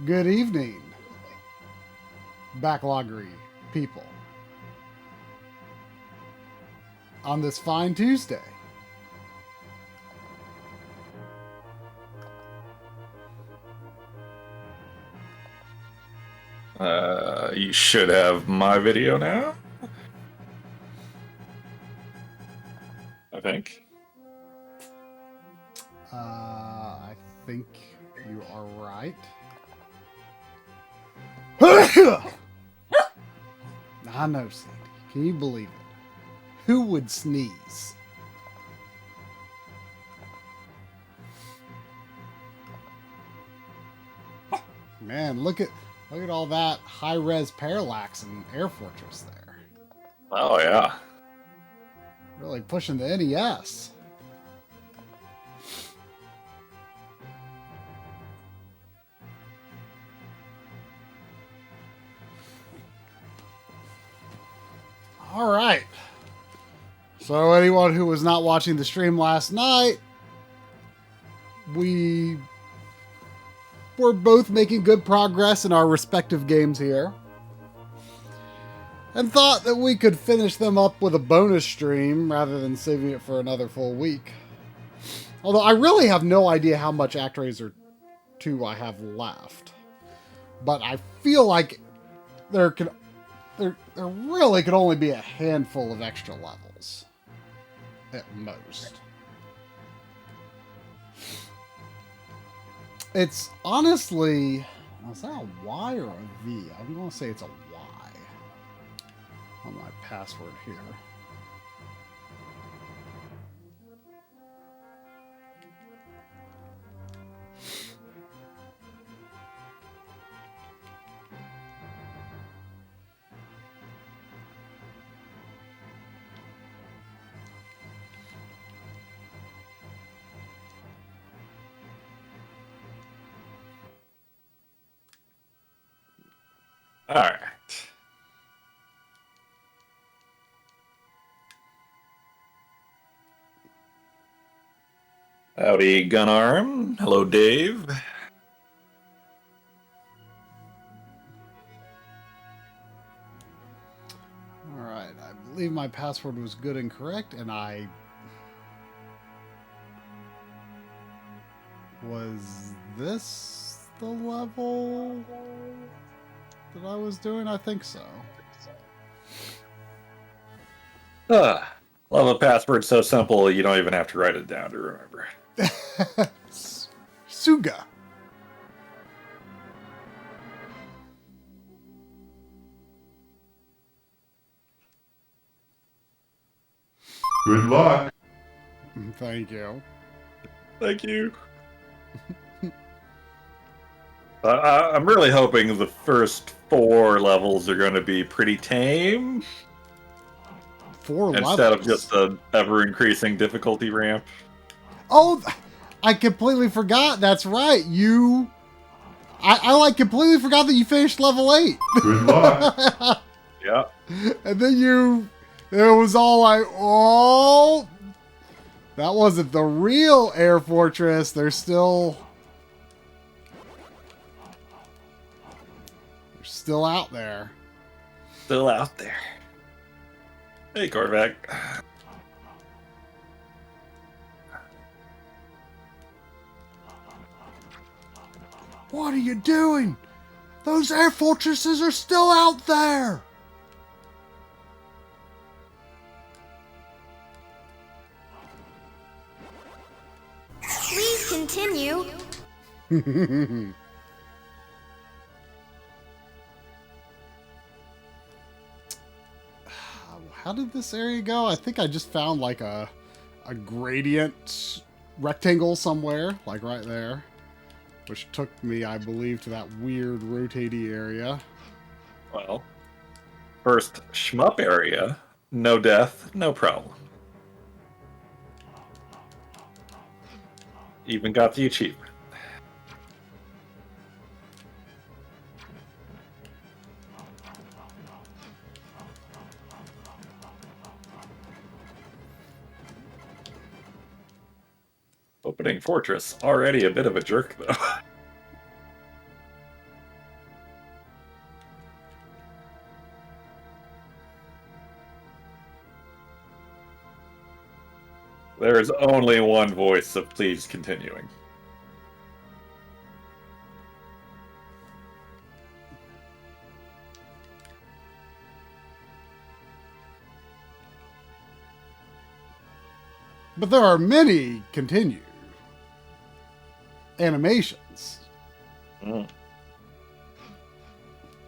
Good evening, Backloggery people. On this fine Tuesday. You should have my video now. I think. I think you are right. I know, Sandy. Can you believe it? Who would sneeze? Man, look at all that high-res parallax and Air Fortress there. Oh yeah. Really pushing the NES. All right. So anyone who was not watching the stream last night, we were both making good progress in our respective games here. And thought that we could finish them up with a bonus stream rather than saving it for another full week. Although I really have no idea how much ActRaiser 2 I have left. But I feel like there really could only be a handful of extra levels. At most. It's honestly... Is that a Y or a V? I'm going to say it's a Y. On my password here. All right. Howdy, Gunarm. Hello, Dave. All right, I believe my password was good and correct, and was this the level that I was doing? I think so. Love a password so simple you don't even have to write it down to remember. Suga. Good luck. Thank you. Thank you. I'm really hoping the first 4 levels are going to be pretty tame. 4 levels? Instead of just an ever-increasing difficulty ramp. Oh, I completely forgot. That's right. I like completely forgot that you finished level 8. Good luck. Yeah. And then it was all like, oh, that wasn't the real air fortress. They're still out there. Still out there. Hey, Corvac. What are you doing? Those air fortresses are still out there. Please continue. How did this area go? I think I just found like a gradient rectangle somewhere, like right there, which took me, I believe, to that weird rotating area. Well, first shmup area. No death, no problem. Even got the achievement. Opening fortress. Already a bit of a jerk, though. There is only one voice of please continuing. But there are many continue animations.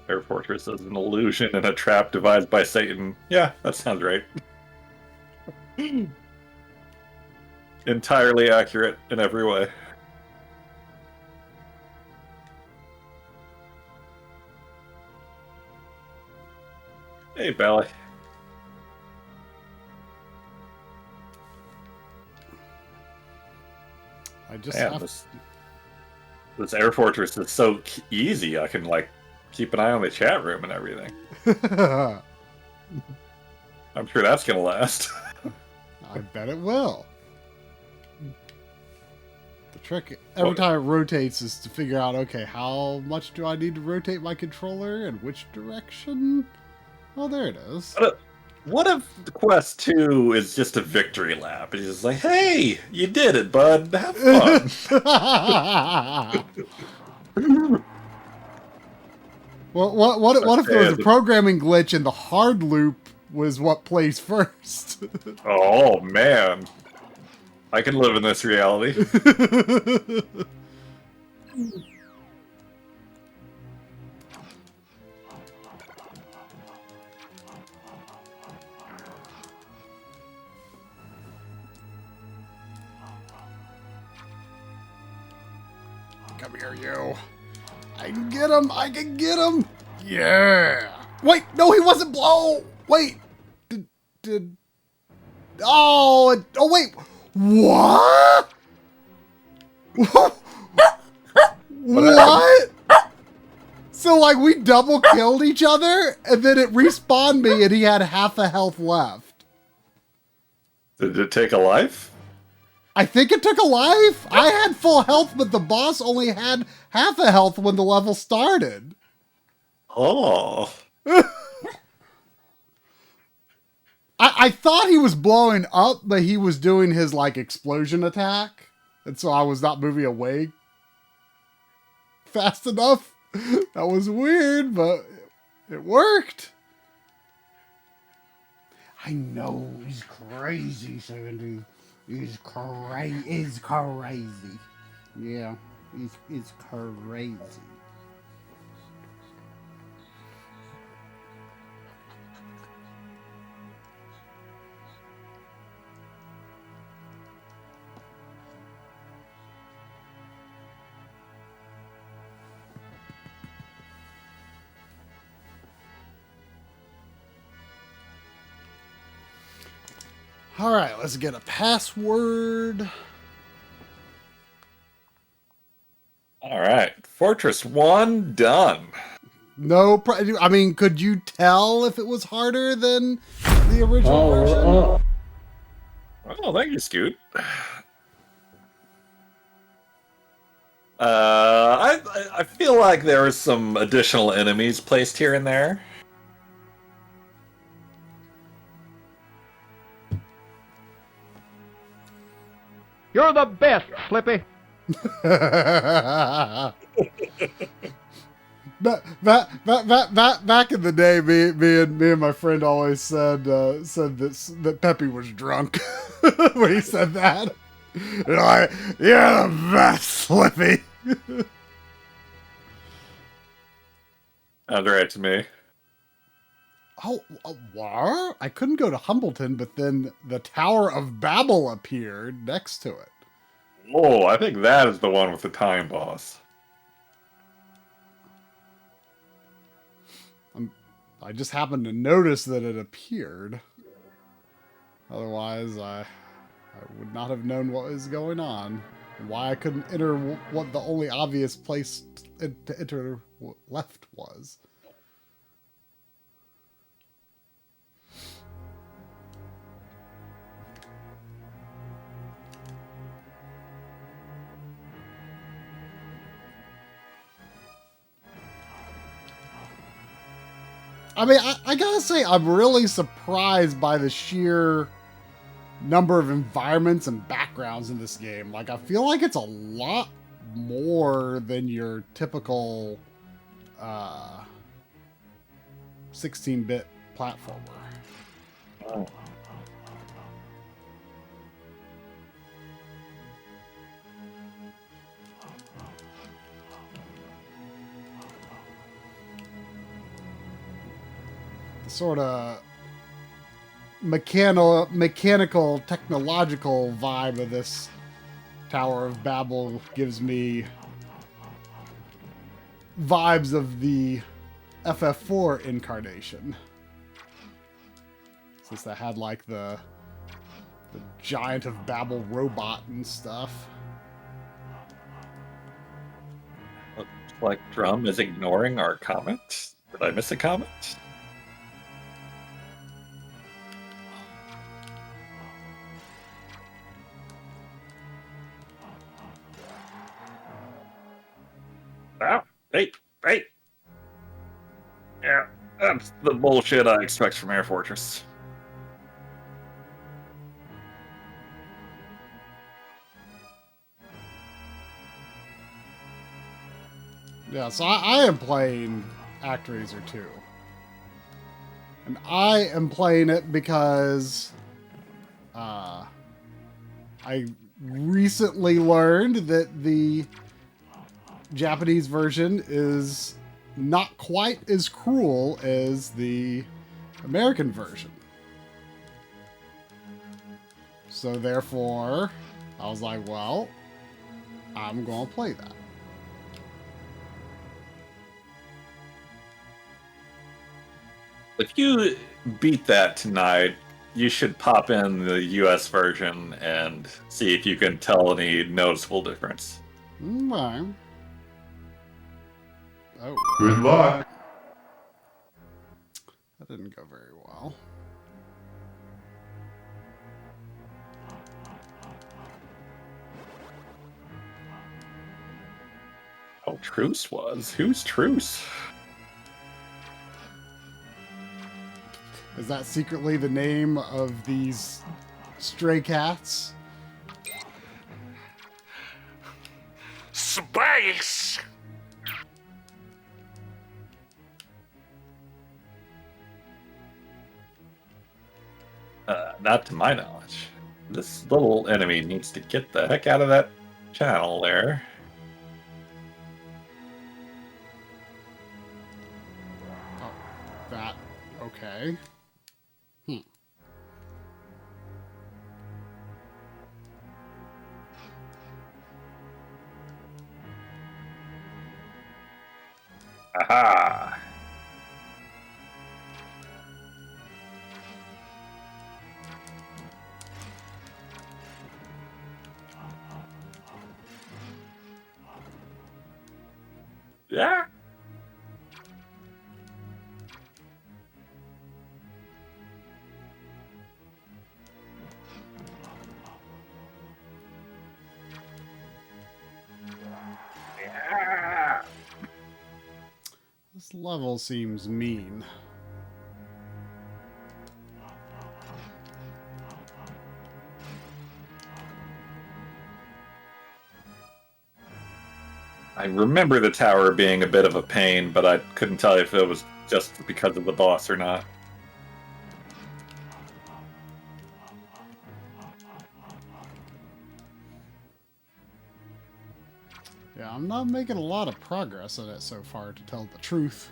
Air Fortress is an illusion and a trap devised by Satan. Yeah, that sounds right. Entirely accurate in every way. Hey, Bally. I just Man, have this Air Fortress is so easy. I can, like, keep an eye on the chat room and everything. I'm sure that's gonna last. I bet it will. The trick every time it rotates is to figure out, okay, how much do I need to rotate my controller and which direction? Oh, there it is. What if Quest 2 is just a victory lap? It's just like, hey, you did it, bud. Have fun. Well, what if there was a programming glitch and the hard loop was what plays first? Oh, man. I can live in this reality. Come here, you. I can get him. I can get him. Yeah. Wait, no, he wasn't blow. Wait. Oh, wait. What? What? So, like, we double killed each other, and then it respawned me, and he had half a health left. Did it take a life? I think it took a life. I had full health, but the boss only had half a health when the level started. Oh. I thought he was blowing up, but he was doing his, like, explosion attack. And so I was not moving away fast enough. That was weird, but it worked. I know, he's crazy, Sandy. He's crazy. Yeah, he's crazy. All right, let's get a password. All right. Fortress 1 done. No, I mean, could you tell if it was harder than the original version? Oh, thank you, Scoot. I feel like there are some additional enemies placed here and there. You're the best, Slippy. Back in the day, me and my friend always said that Peppy was drunk when he said that. You're like, you're the best, Slippy. Sounds right to me. Oh, what? I couldn't go to Humbleton, but then the Tower of Babel appeared next to it. Oh, I think that is the one with the time boss. I just happened to notice that it appeared. Otherwise, I would not have known what was going on. And why I couldn't enter what the only obvious place to enter left was. I mean, I gotta say, I'm really surprised by the sheer number of environments and backgrounds in this game. Like, I feel like it's a lot more than your typical 16-bit platformer. Oh. The sort of mechanical, technological vibe of this Tower of Babel gives me vibes of the FF4 incarnation. Since that had like the Giant of Babel robot and stuff. Looks like Drum is ignoring our comment. Did I miss a comment? Ah, hey. Yeah, that's the bullshit I expect from Air Fortress. Yeah, so I am playing ActRaiser 2. And I am playing it because I recently learned that the Japanese version is not quite as cruel as the American version. So therefore, I was like, well, I'm going to play that. If you beat that tonight, you should pop in the US version and see if you can tell any noticeable difference. Okay. Oh, Good luck. that didn't go very well. Oh, Truce was? Who's Truce? Is that secretly the name of these stray cats? Space! Not to my knowledge. This little enemy needs to get the heck out of that channel there. Oh, that. Okay. Aha! Yeah. This level seems mean. I remember the tower being a bit of a pain, but I couldn't tell you if it was just because of the boss or not. Yeah, I'm not making a lot of progress in it so far, to tell the truth.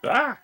Ah!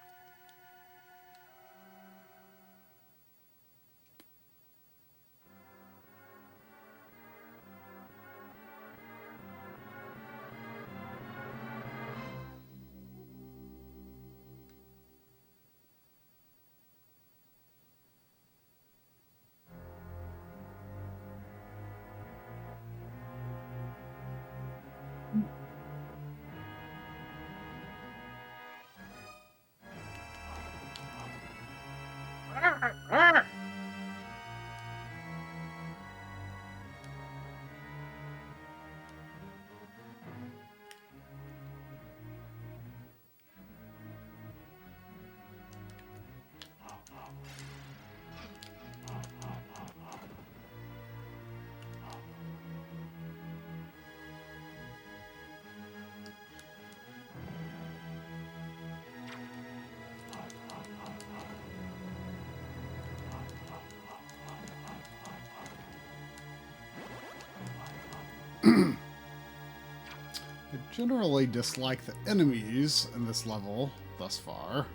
I generally dislike the enemies in this level thus far.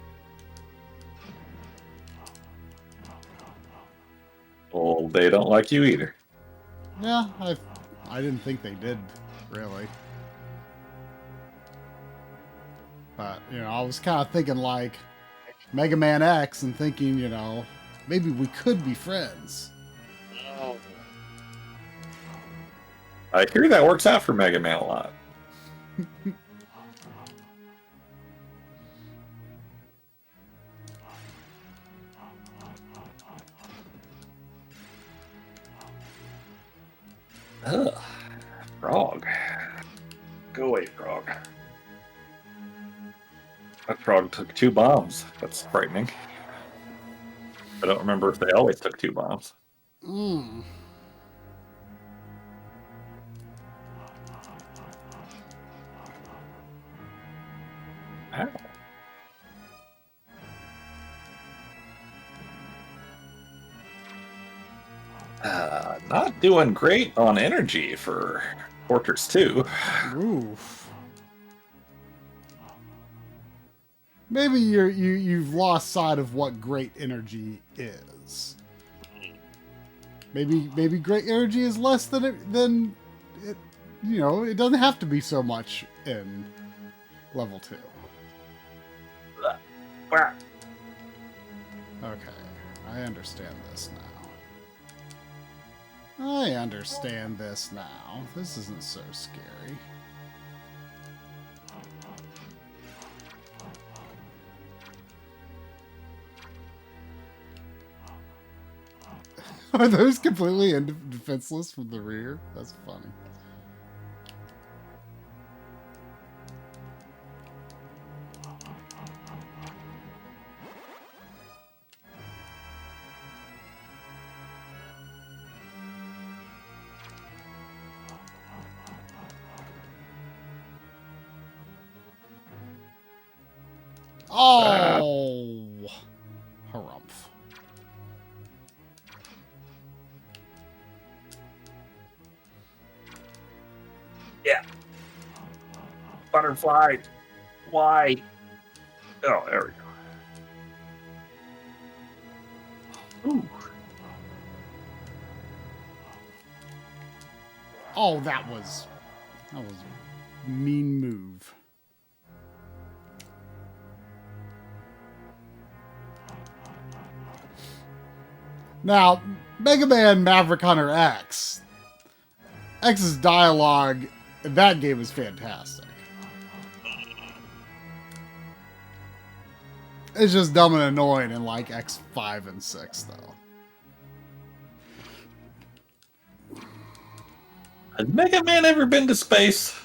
Well, they don't like you either. Yeah, I didn't think they did, really. But, you know, I was kind of thinking like Mega Man X and thinking, you know, maybe we could be friends. I hear that works out for Mega Man a lot. Ugh. Frog. Go away, frog. That frog took 2 bombs. That's frightening. I don't remember if they always took 2 bombs. Mm. Ow. Not doing great on energy for Fortress 2. Oof. Maybe you've lost sight of what great energy is. Maybe great energy is less than it. You know, it doesn't have to be so much in level 2. Okay, I understand this now. I understand this now. This isn't so scary. Are those completely defenseless from the rear? That's funny. Oh, harumph. Yeah. butterfly. Why? Oh, there we go. Ooh. Oh, that was a mean move. Now, Mega Man Maverick Hunter X. X's dialogue in that game is fantastic. It's just dumb and annoying in like X5 and 6, though. Has Mega Man ever been to space?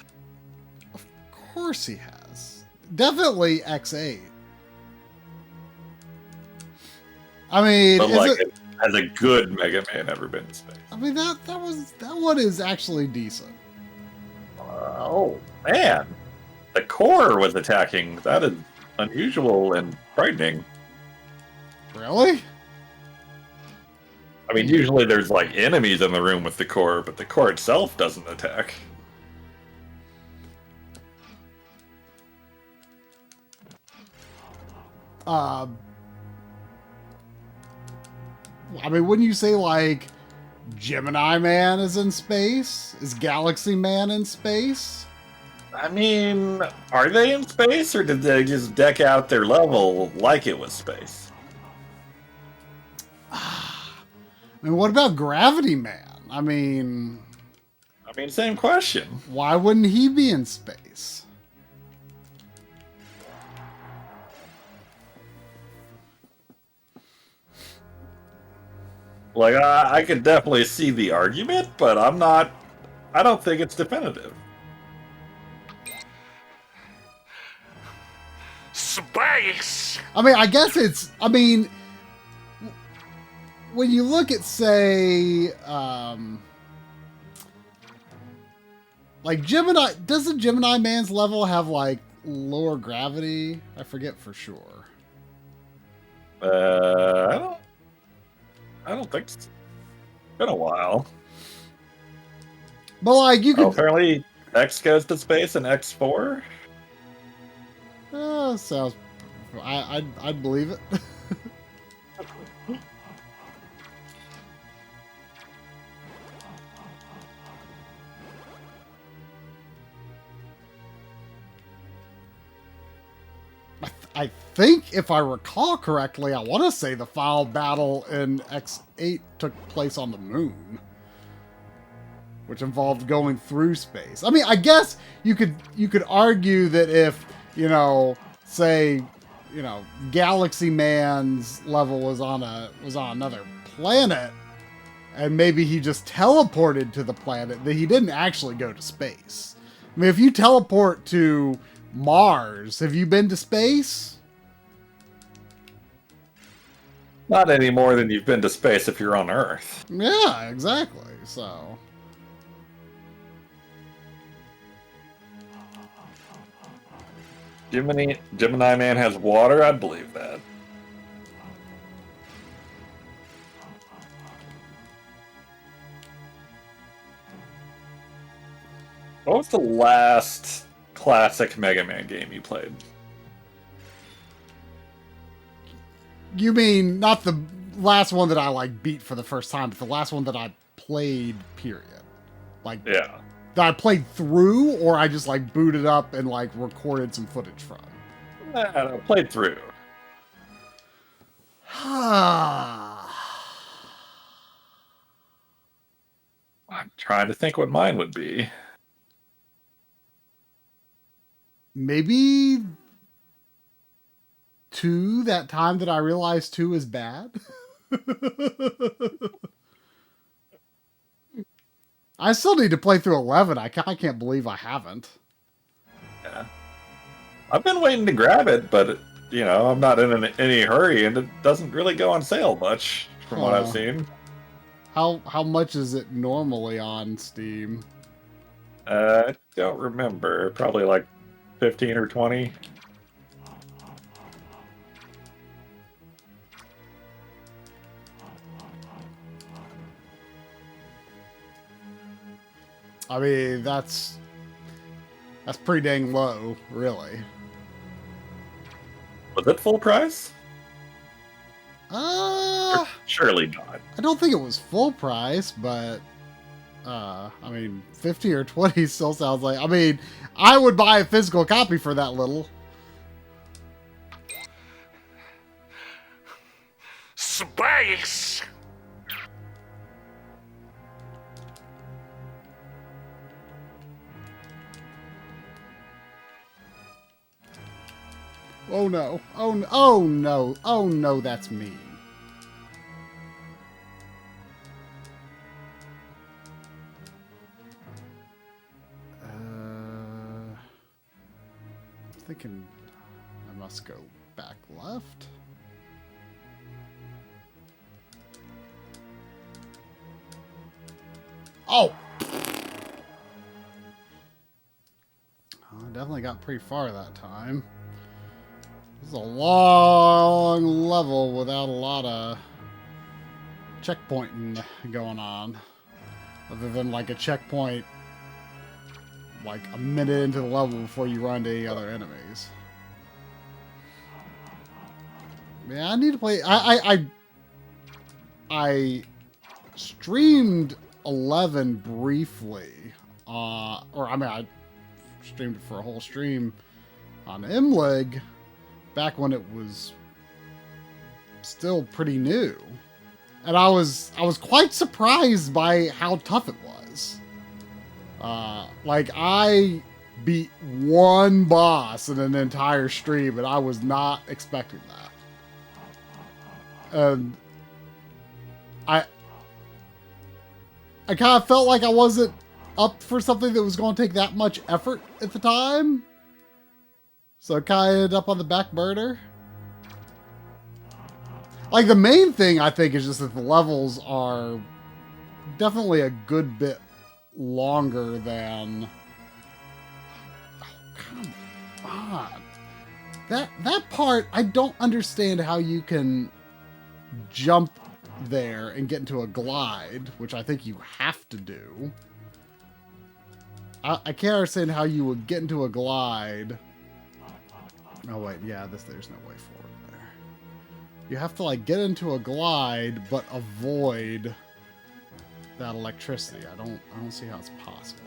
Of course he has. Definitely X8. I mean, But like, has a good Mega Man ever been to space? I mean that one is actually decent. Oh man, the core was attacking. That is unusual and frightening. Really? I mean, usually there's like enemies in the room with the core, but the core itself doesn't attack. I mean, wouldn't you say like Gemini Man is in space? Is Galaxy Man in space? I mean, are they in space, or did they just deck out their level like it was space? I mean, what about Gravity Man? I mean, Same question. why wouldn't he be in space? Like, I could definitely see the argument, but I don't think it's definitive. Space! I mean, I guess it's, I mean, when you look at, say, like Gemini, doesn't Gemini Man's level have like lower gravity? I forget for sure. I don't think so. It's been a while. But like you could, Apparently X goes to space in X4. sounds, I'd believe it. I think, if I recall correctly, I want to say the final battle in X8 took place on the moon, which involved going through space. I mean, I guess you could argue that if, you know, say, you know, Galaxy Man's level was on another planet, and maybe he just teleported to the planet, that he didn't actually go to space. I mean, if you teleport to Mars, have you been to space? Not any more than you've been to space if you're on Earth. Yeah, exactly. So, Gemini Man has water? I'd believe that. What was the last classic Mega Man game you played? you mean not the last one that I like beat for the first time, but the last one that I played, period. Like, Yeah. that I played through, or I just like booted up and like recorded some footage from. I played through. I'm trying to think what mine would be. Maybe 2, that time that I realized 2 is bad. I still need to play through 11. I can't believe I haven't. Yeah. I've been waiting to grab it, but, you know, I'm not in any hurry, and it doesn't really go on sale much, from what I've seen. How much is it normally on Steam? I don't remember. Probably like 15 or 20. I mean, that's... That's pretty dang low, really. Was it full price? Uh, Surely not. I don't think it was full price, but I mean, 50 or 20 still sounds like. I mean, I would buy a physical copy for that little. Space! Oh no! Oh no! Oh no! That's mean. I'm thinking I must go back left. Oh! I definitely got pretty far that time. This is a long level without a lot of checkpointing going on. Other than like a checkpoint like a minute into the level before you run to any other enemies. Yeah, I need to play. I streamed 11 briefly, or I mean, I streamed it for a whole stream on MLeg back when it was still pretty new, and I was quite surprised by how tough it was. Like I beat one boss in an entire stream, and I was not expecting that. And I kind of felt like I wasn't up for something that was going to take that much effort at the time. So I kind of ended up on the back burner. Like, the main thing, I think, is just that the levels are definitely a good bit longer than... Oh, come on. That part, I don't understand how you can jump there and get into a glide, which I think you have to do. I can't understand how you would get into a glide. Oh wait, yeah, there's no way forward there. You have to like get into a glide but avoid that electricity. I don't see how it's possible.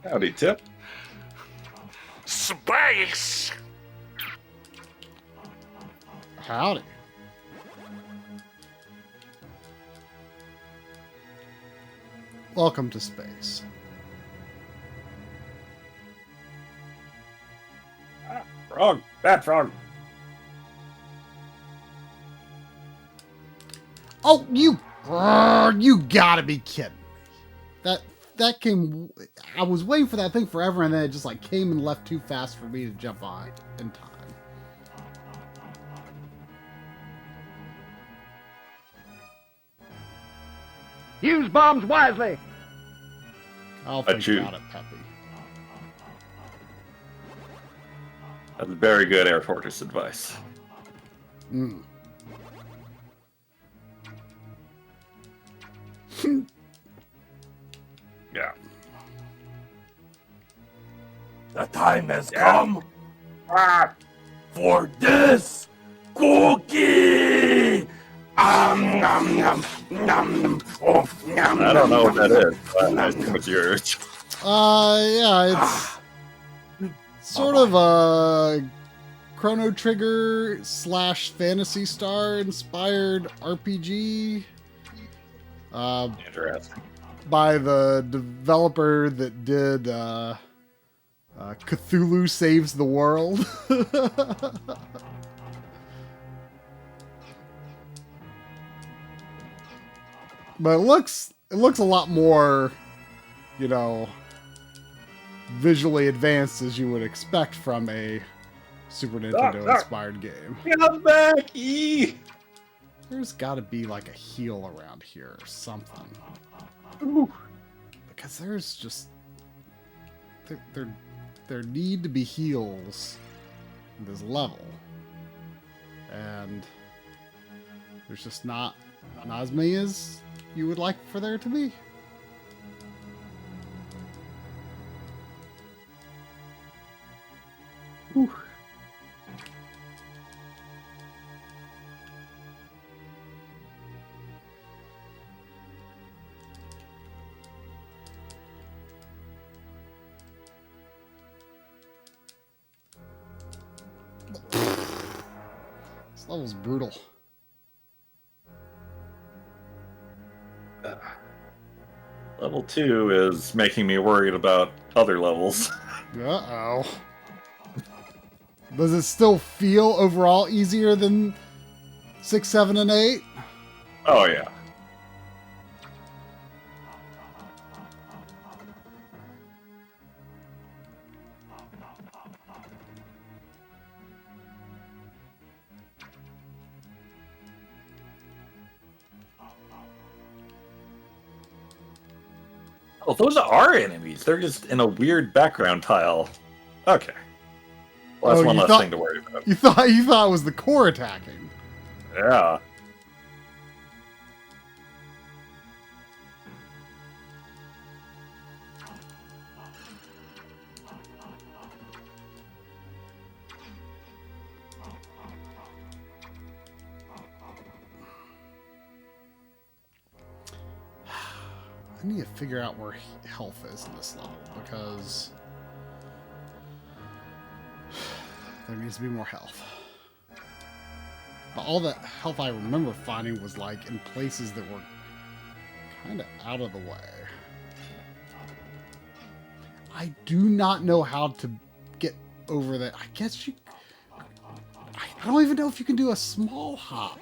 Howdy, Tip. Space! Howdy. Welcome to space. Frog. Bad frog. Oh, you gotta be kidding me. That came... I was waiting for that thing forever, and then it just like came and left too fast for me to jump on in time. Use bombs wisely. I'll think Achoo. about it, Peppy. That's very good Air Fortress advice. Mm. Yeah. The time has come for this cookie! Nom, nom, nom. Oh, nom, I don't know what that is, but nom, I assume it's yours. Yeah, it's sort of a Chrono Trigger / Phantasy Star inspired RPG. Interesting. by the developer that did Cthulhu Saves the World. But it looks a lot more, you know, visually advanced as you would expect from a Super Nintendo inspired game. Come back, E! There's got to be like a heal around here or something. Ooh. Because there's just there need to be heals in this level, and there's just not as many as you would like for there to be. Whew. This level's brutal. Level 2 is making me worried about other levels. Uh-oh. Does it still feel overall easier than 6, 7, and 8? Oh, yeah. Oh, those are enemies. They're just in a weird background tile. Okay. Well, that's one less thing to worry about. You thought it was the core attacking. Yeah. I need to figure out where health is in this level, because there needs to be more health. But all the health I remember finding was like in places that were kind of out of the way. I do not know how to get over that. I guess you... I don't even know if you can do a small hop.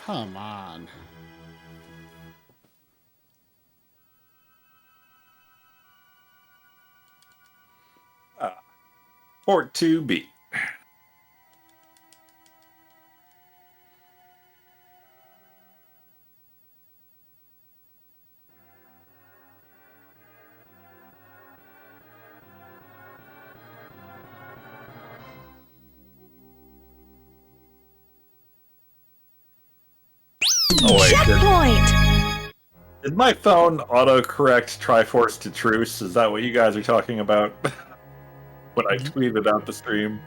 Come on. Port 2B. Oh, wait, Checkpoint! did my phone autocorrect Triforce to Truce? Is that what you guys are talking about? When I tweeted out the stream.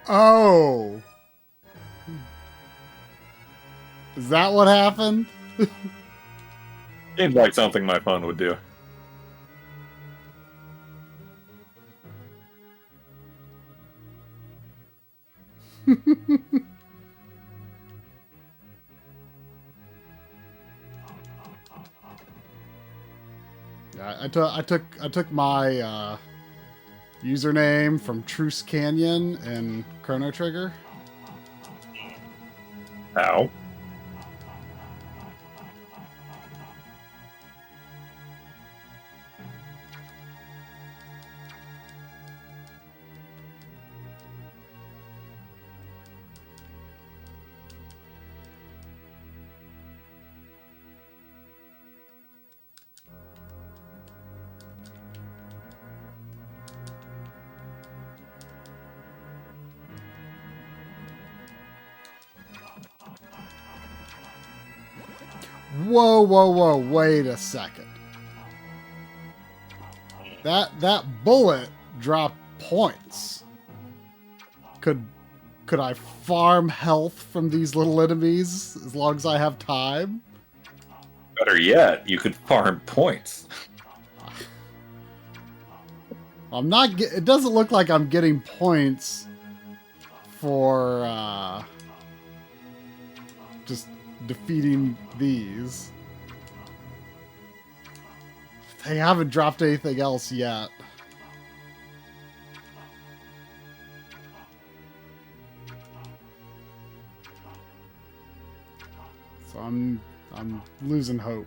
Oh. Is that what happened? Seems like something my phone would do. Yeah, I took my username from Truce Canyon and Chrono Trigger. Ow. Whoa, whoa, whoa, wait a second. That bullet dropped points. Could I farm health from these little enemies as long as I have time? Better yet, you could farm points. I'm not. It doesn't look like I'm getting points for just defeating these. They haven't dropped anything else yet. So I'm losing hope.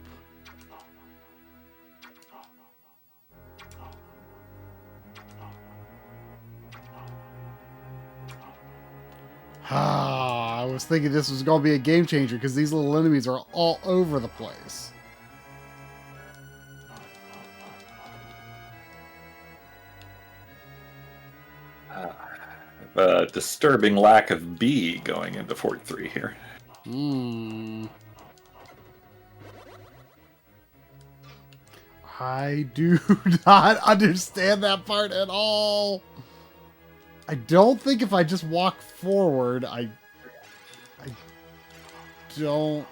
I was thinking this was going to be a game changer because these little enemies are all over the place. Disturbing lack of B going into 43 here. I do not understand that part at all. I don't think if I just walk forward, I don't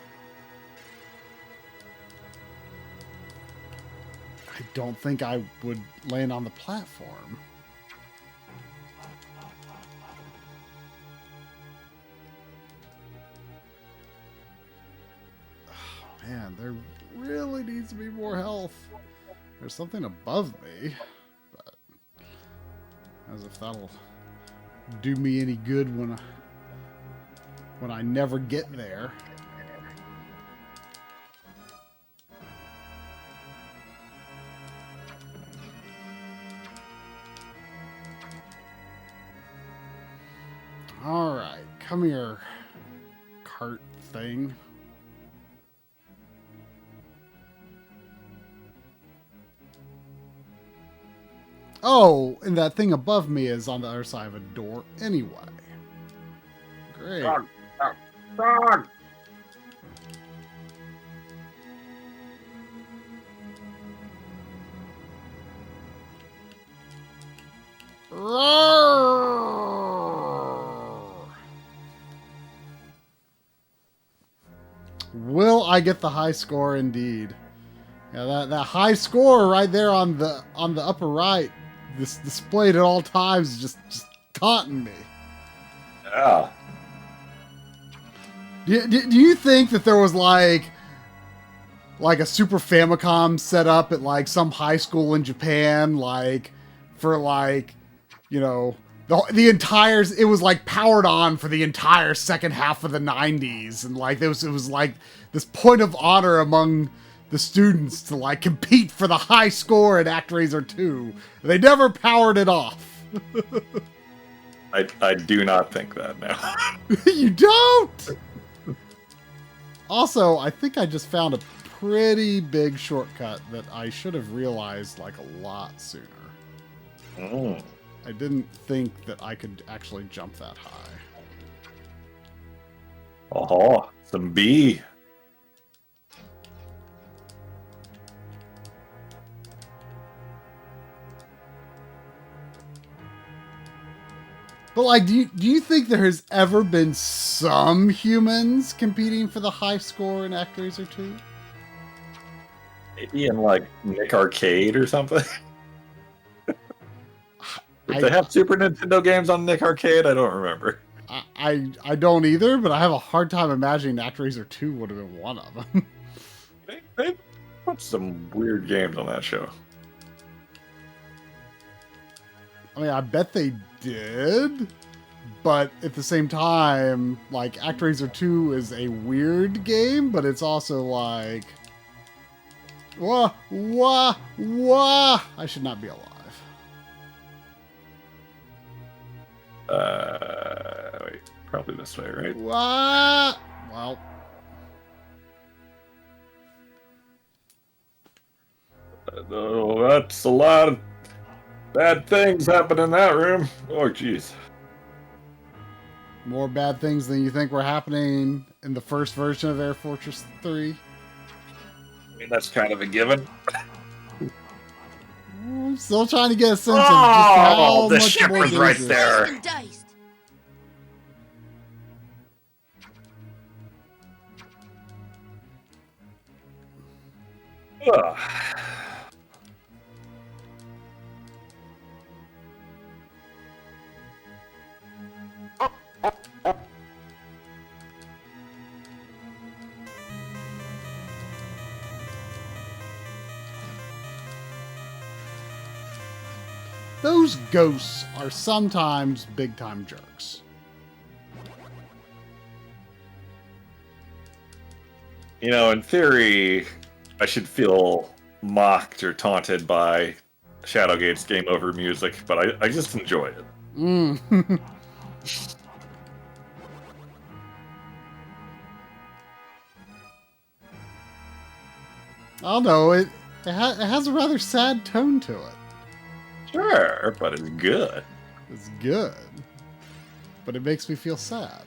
think I would land on the platform. Oh, man, there really needs to be more health. There's something above me, but as if that'll do me any good when I never get there. All right, come here, cart thing. Oh, and that thing above me is on the other side of a door anyway. Great. Frog. Frog. Roar! Will I get the high score indeed? Yeah, that high score right there on the upper right, this displayed at all times, just taunting me. Yeah. Do you think that there was like a Super Famicom set up at like some high school in Japan, like for like, you know, the entire, it was like powered on for the entire second half of the 90s, and like it was like this point of honor among the students to like compete for the high score at ActRaiser 2. They never powered it off. I do not think that now. You don't? Also, I think I just found a pretty big shortcut that I should have realized like a lot sooner. Mm. I didn't think that I could actually jump that high. Oh, some B. But like, do you think there has ever been some humans competing for the high score in ActRaiser 2? Maybe in like Nick Arcade or something. Did they have Super Nintendo games on Nick Arcade? I don't remember. I don't either, but I have a hard time imagining ActRaiser 2 would have been one of them. They put some weird games on that show. I mean, I bet they did, but at the same time, like, ActRaiser 2 is a weird game, but it's also like, wah, I should not be alive. Wait, probably this way, right? What? Well. Oh, that's a lot of bad things happen in that room. Oh, jeez. More bad things than you think were happening in the first version of Air Fortress 3? I mean, that's kind of a given. I'm still trying to get a sense of just how the much ship more was right dangerous. there. Ugh. those ghosts are sometimes big-time jerks. You know, in theory, I should feel mocked or taunted by Shadowgate's game over music, but I just enjoy it. Mm. I don't know, it has a rather sad tone to it. Sure, but it's good. It's good. But it makes me feel sad.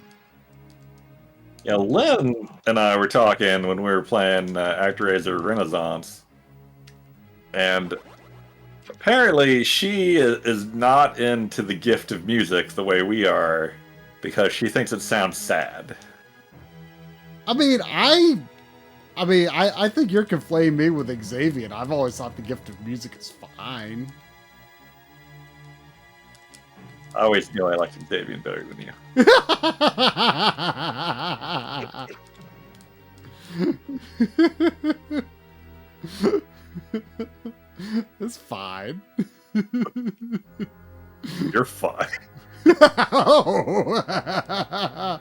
Yeah, Lynn and I were talking when we were playing ActRaiser Renaissance, and apparently she is not into the gift of music the way we are, because she thinks it sounds sad. I mean, I think you're conflating me with Xavier. I've always thought the gift of music is fine. I always knew I liked Xavier better than you. It's fine. You're fine. Oh.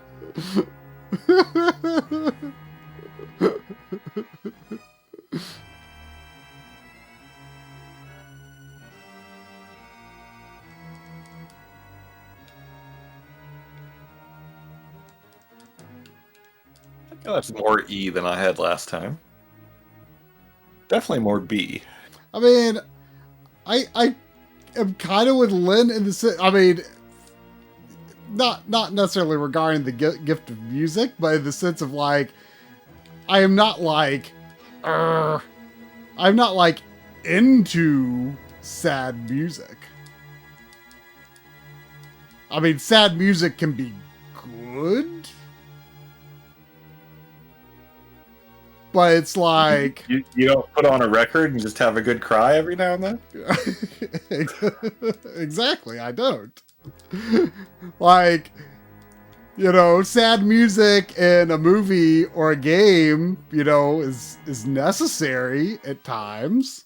Oh, that's more E than I had last time. Definitely more B. I mean, I am kind of with Lynn in the I mean, not necessarily regarding the gift of music, but in the sense of like, I am not like, I'm not like into sad music. I mean, sad music can be good, but it's like You don't put on a record and just have a good cry every now and then? exactly, I don't. Like, you know, sad music in a movie or a game, you know, is necessary at times.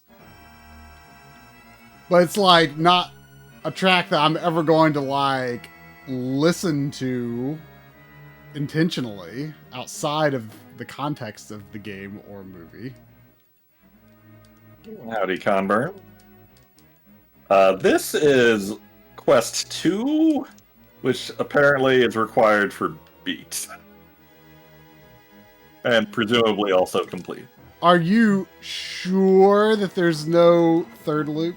But it's like not a track that I'm ever going to like listen to intentionally outside of the context of the game or movie. Howdy, Conburn. This is Quest 2, which apparently is required for Beat. And presumably also complete. Are you sure that there's no third loop?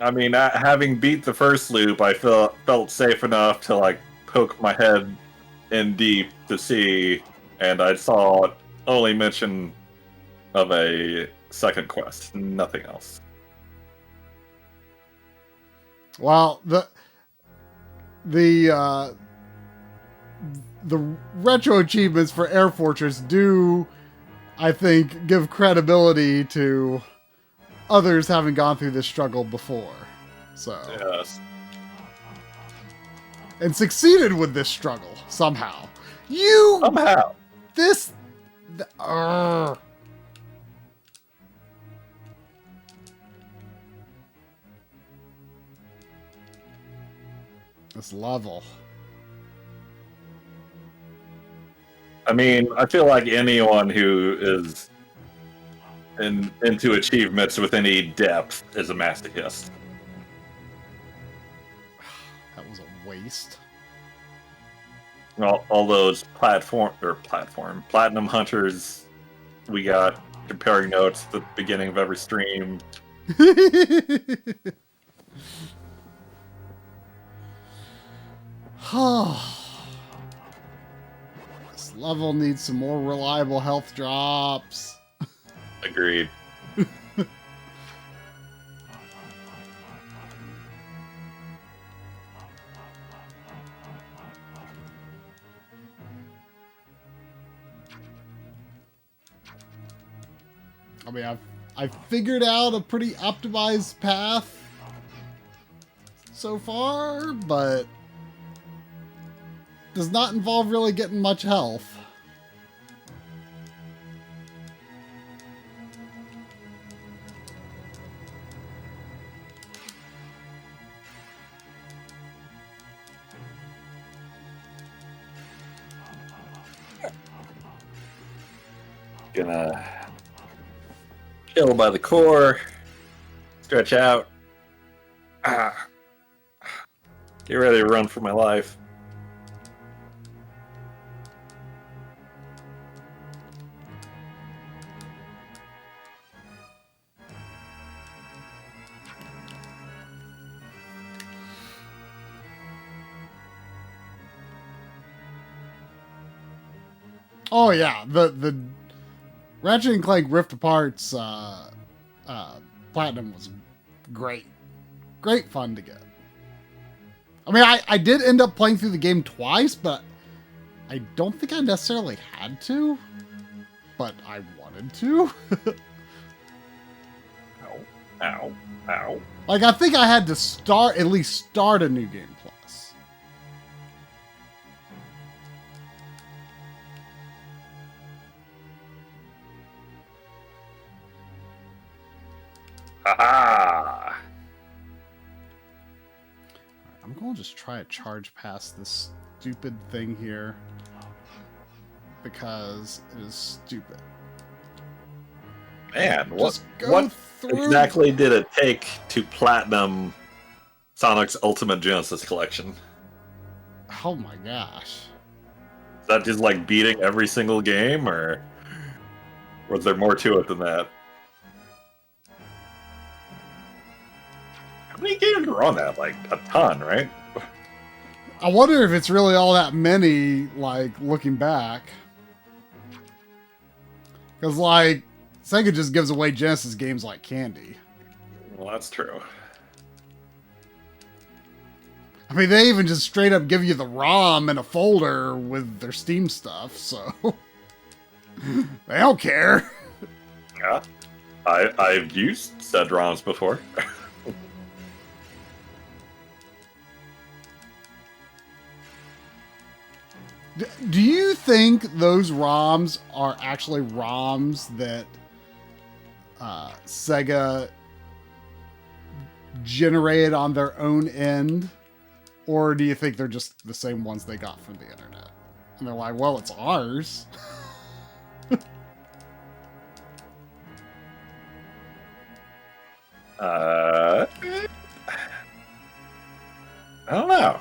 I mean, having beat the first loop, I felt safe enough to like poke my head in deep to see, and I saw only mention of a second quest, nothing else. Well, the retro achievements for Air Fortress do, I think, give credibility to others having gone through this struggle before. So, Yes. and succeeded with this struggle somehow. You Somehow. this. This level. I mean, I feel like anyone who is into achievements with any depth is a masochist. That was a waste. All those platinum hunters we got comparing notes at the beginning of every stream. This level needs some more reliable health drops. Agreed. I mean, I've figured out a pretty optimized path so far, but does not involve really getting much health. Gonna chill by the core, stretch out. Ah. Get ready to run for my life. Oh yeah, the Ratchet and Clank Rift Apart's platinum was great. Great fun to get. I mean, I did end up playing through the game twice, but I don't think I necessarily had to. But I wanted to. Ow, ow, ow. Like, I think I had to at least start a New Game Plus. Ha-ha! I'm going to just try to charge past this stupid thing here. Because it is stupid. Man, Just go what through. exactly did it take to platinum Sonic's Ultimate Genesis Collection? Oh my gosh. Is that just like beating every single game, or was there more to it than that? How many games were on that? Like a ton, right? I wonder if it's really all that many, like, looking back. Because, like, Sega just gives away Genesis games like candy. Well, that's true. I mean, they even just straight up give you the ROM in a folder with their Steam stuff, so... they don't care. Yeah, I've used said ROMs before. Do you think those ROMs are actually ROMs that Sega generated on their own end? Or do you think they're just the same ones they got from the internet? And they're like, well, it's ours. I don't know.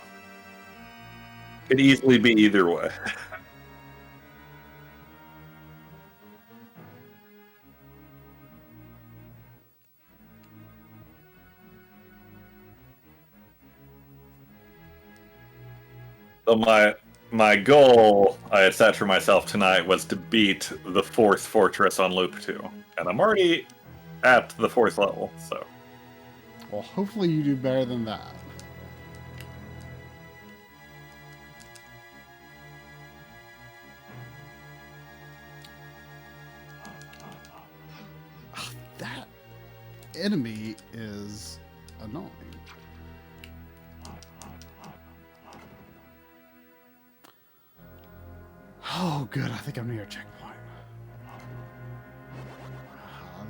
Could easily be either way. So my goal I had set for myself tonight was to beat the 4th fortress on Loop 2. And I'm already at the 4th level, so. Well, hopefully you do better than that. That enemy is annoying. Oh, good. I think I'm near a checkpoint.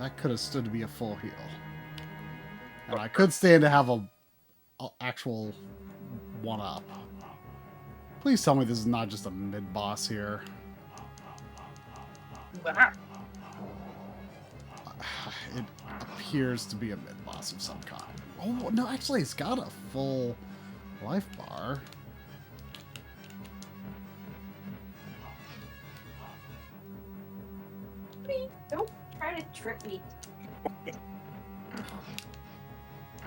That could have stood to be a full heal. And I could stand to have a actual one-up. Please tell me this is not just a mid-boss here. It appears to be a mid-boss of some kind. Oh, no, actually, it's got a full life bar. Don't try to trip me.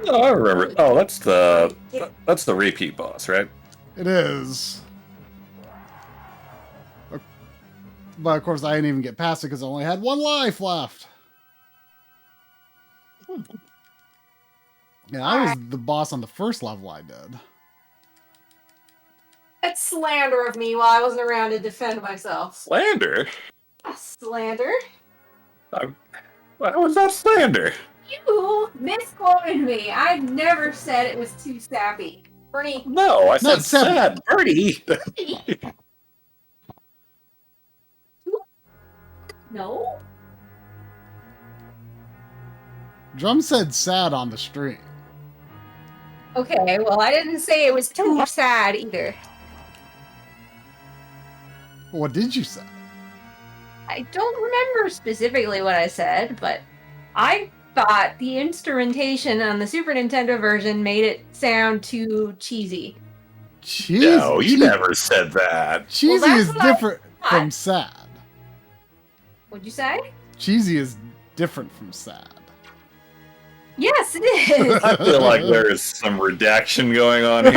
Oh, I remember. Oh, that's the repeat boss, right? It is. But of course, I didn't even get past it because I only had one life left. Yeah, I was the boss on the first level I did. That's slander of me while I wasn't around to defend myself. Slander? Slander? How was that slander? You misquoted me. I never said it was too sappy. Bernie. No, I said Not seven. sad. Birdie. No? Drum said sad on the stream. Okay, well, I didn't say it was too sad either. What did you say? I don't remember specifically what I said, but I thought the instrumentation on the Super Nintendo version made it sound too cheesy. No, you never said that. Cheesy Well, is that's what I different from sad. What'd you say? Cheesy is different from sad. Yes, it is. I feel like there is some redaction going on here.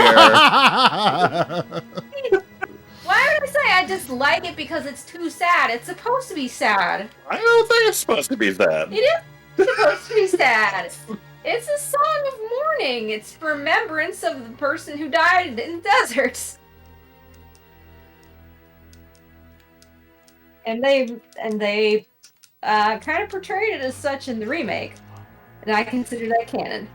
Why would I say I dislike it because it's too sad? It's supposed to be sad. I don't think it's supposed to be that. It is supposed to be sad. It's a song of mourning. It's remembrance of the person who died in deserts. And they kind of portrayed it as such in the remake. And I consider that canon.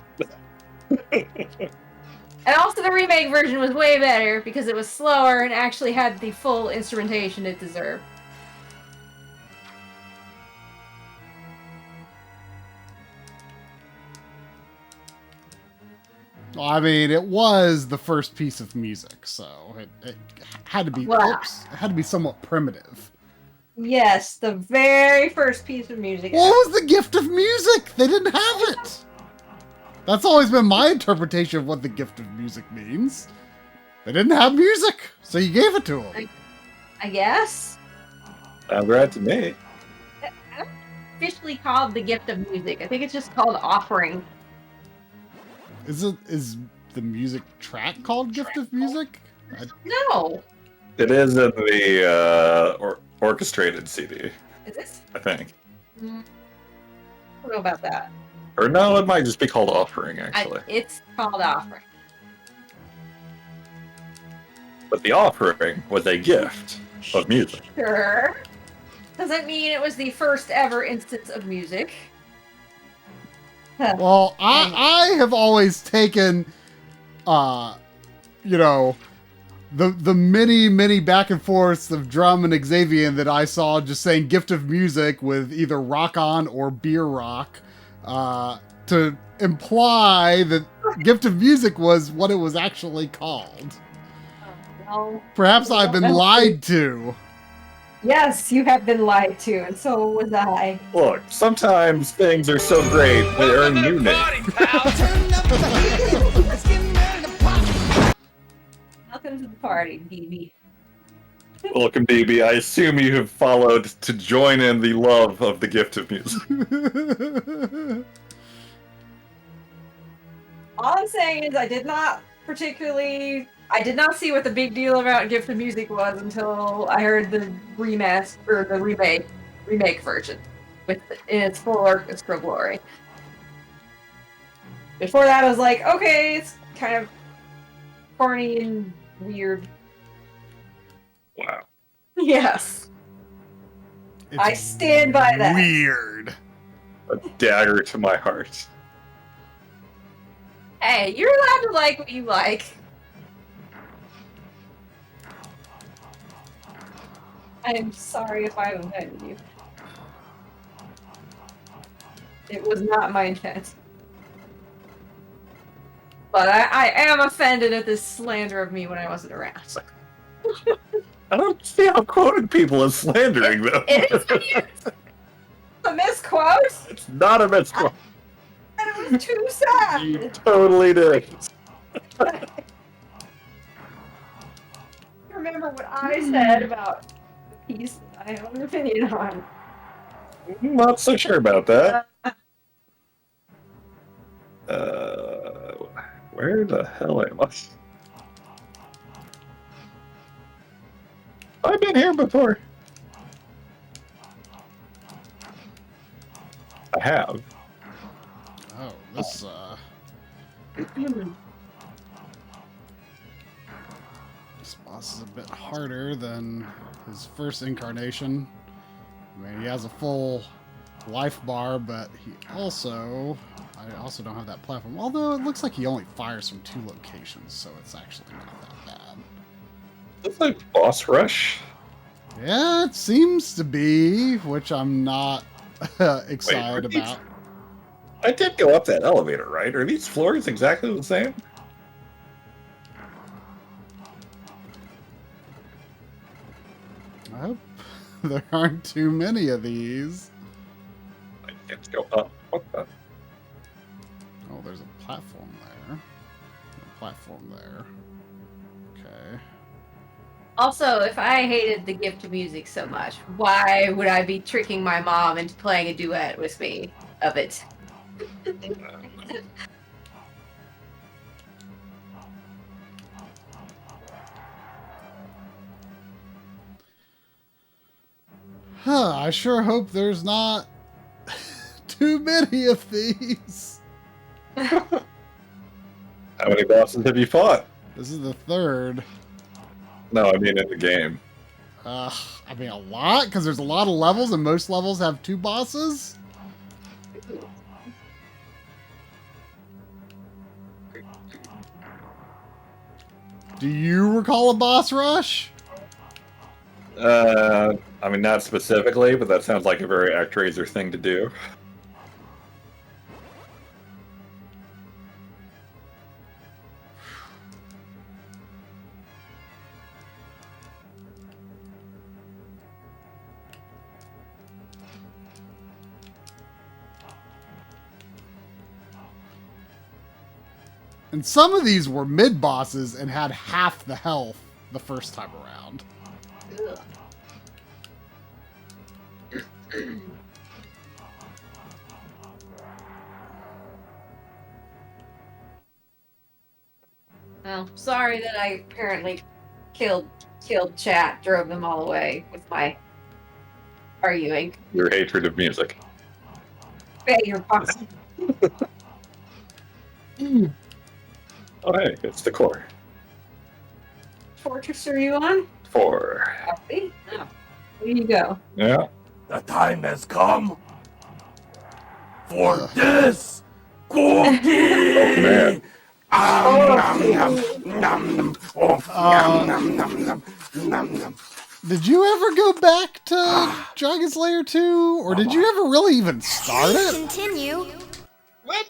And also the remake version was way better because it was slower and actually had the full instrumentation it deserved. Well, I mean, it was the first piece of music, so it had to be. Wow. Oops, it had to be somewhat primitive. Yes, the very first piece of music. What was the gift of music? They didn't have it. That's always been my interpretation of what the gift of music means. They didn't have music, so you gave it to them. I guess. Sounds right to me. I don't officially called the gift of music. I think it's just called offering. Is the music track called Gift of Music? No. It is in the orchestrated CD, Is this? I think. I don't know about that. Or no, it might just be called Offering, actually. It's called offering. But the Offering was a gift of music. Sure. Doesn't mean it was the first ever instance of music. Well, I have always taken, the many back and forths of Drum and Xavian that I saw just saying Gift of Music with either Rock On or Beer Rock, to imply that Gift of Music was what it was actually called. No. Perhaps I've been lied to. Yes, you have been lied to, and so was I. Look, sometimes things are so great they earn new names. Welcome to the party, DB. Welcome, DB. I assume you have followed to join in the love of the gift of music. All I'm saying is I did not see what the big deal about Gift of Music was until I heard the remake version in its full orchestral glory. Before that, I was like, okay, it's kind of corny and weird. Wow. Yes. It's I stand by that. Weird. A dagger to my heart. Hey, you're allowed to like what you like. I'm sorry if I offended you. It was not my intent. But I am offended at this slander of me when I wasn't around. I don't see how quoting people is slandering, though. It's a misquote. It's not a misquote. And it was too sad. You totally did. Remember what I said about the piece that I have an opinion on. I'm not so sure about that. Where the hell am I? I've been here before. I have. Oh, this boss is a bit harder than his first incarnation. I mean, he has a full life bar, but I also don't have that platform. Although it looks like he only fires from 2 locations, so it's actually not that bad. It's like boss rush. Yeah, it seems to be, which I'm not excited Wait, about. I did go up that elevator, right? Are these floors exactly the same? I hope There aren't too many of these. I can't go up. What the? Oh, there's a platform there. A platform there. Okay. Also, if I hated the gift of music so much, why would I be tricking my mom into playing a duet with me of it? Huh, I sure hope there's not too many of these. How many bosses have you fought? This is the third. No, I mean in the game. I mean a lot, because there's a lot of levels, and most levels have 2 bosses. Do you recall a boss rush? I mean, not specifically, but that sounds like a very ActRaiser thing to do. And some of these were mid-bosses and had half the health the first time around. Ugh. Well, sorry that I apparently killed chat, drove them all away with my arguing. Your hatred of music. Beg your pardon. Oh, hey, it's the core. Fortress are you on? 4. Copy. Oh, there you go. Yeah. The time has come for this cookie. Oh, man. Nom, nom, nom. Oh, nom, nom, nom, nom, nom, nom. Did you ever go back to Dragon Slayer 2? Or did you ever really even start Please it? continue. What?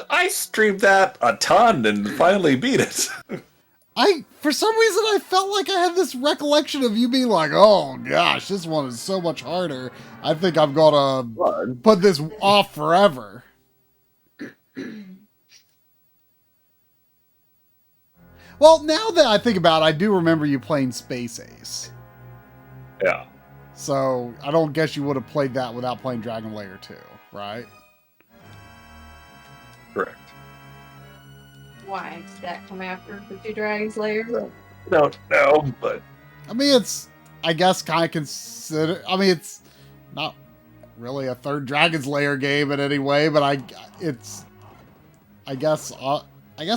I streamed that a ton and finally beat it. For some reason, I felt like I had this recollection of you being like, oh gosh, this one is so much harder. I think I'm gonna put this off forever. Well, now that I think about it, I do remember you playing Space Ace. Yeah. So, I don't guess you would have played that without playing Dragon Lair 2, right? Correct. Why did that come after the 2 Dragons Lair? No, but I mean, it's, I guess, kind of consider. I mean, it's not really a third Dragon's Lair game in any way, but I guess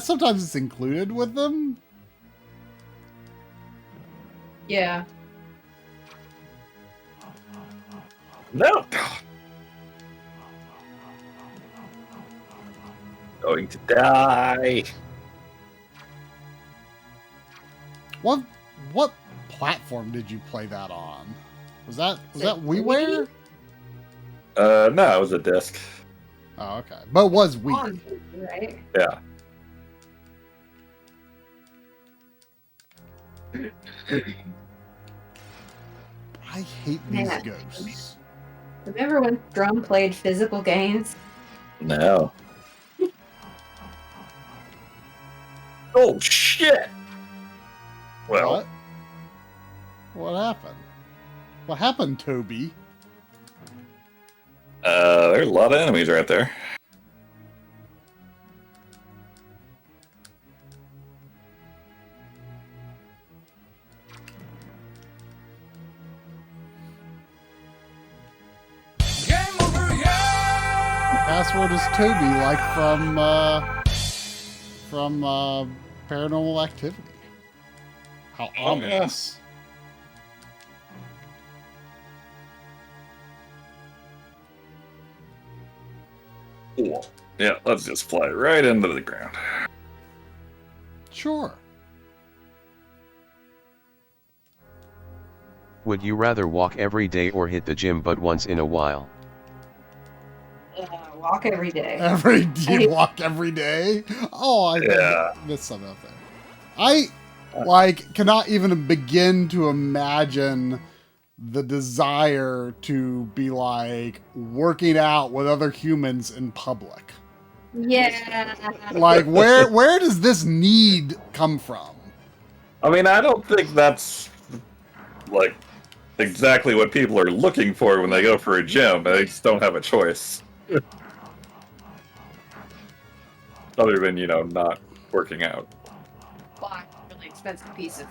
sometimes it's included with them. Yeah. no. Going to die. What platform did you play that on? Was that WiiWare? No, it was a disc. Oh, okay. But it was Wii. On, right? Yeah. I hate these Man. ghosts. Remember when Drum played physical games? No. Oh shit! Well, What happened? What happened, Toby? there's a lot of enemies right there. Password is Toby, like from Paranormal Activity. How Oh, yeah. ominous. Cool. Yeah, let's just fly right into the ground. Sure. Would you rather walk every day or hit the gym but once in a while? Walk every day. You walk every day? Oh, I missed something out there. I cannot even begin to imagine the desire to be like working out with other humans in public. Yeah. Like, where does this need come from? I mean, I don't think that's like exactly what people are looking for when they go for a gym. They just don't have a choice. Other than, not working out. Buy a really expensive piece of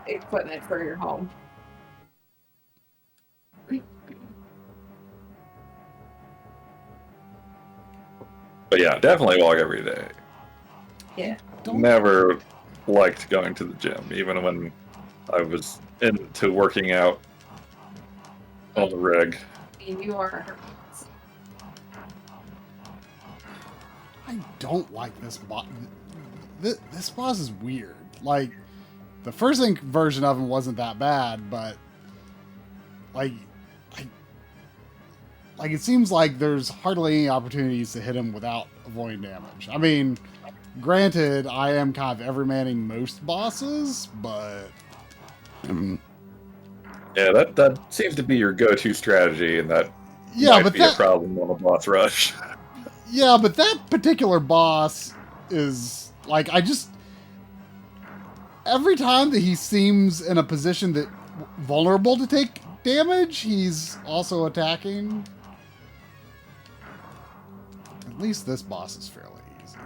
equipment for your home. But yeah, definitely walk every day. Yeah. Never liked going to the gym, even when I was into working out on the rig. You are. I don't like this boss. This boss is weird. Like, the first version of him wasn't that bad, but like it seems like there's hardly any opportunities to hit him without avoiding damage. I mean, granted, I am kind of everymanning most bosses, but Yeah, that seems to be your go-to strategy, and that yeah, might but be a problem on a boss rush. Yeah, but that particular boss is like, every time that he seems in a position that vulnerable to take damage, he's also attacking. At least this boss is fairly easy.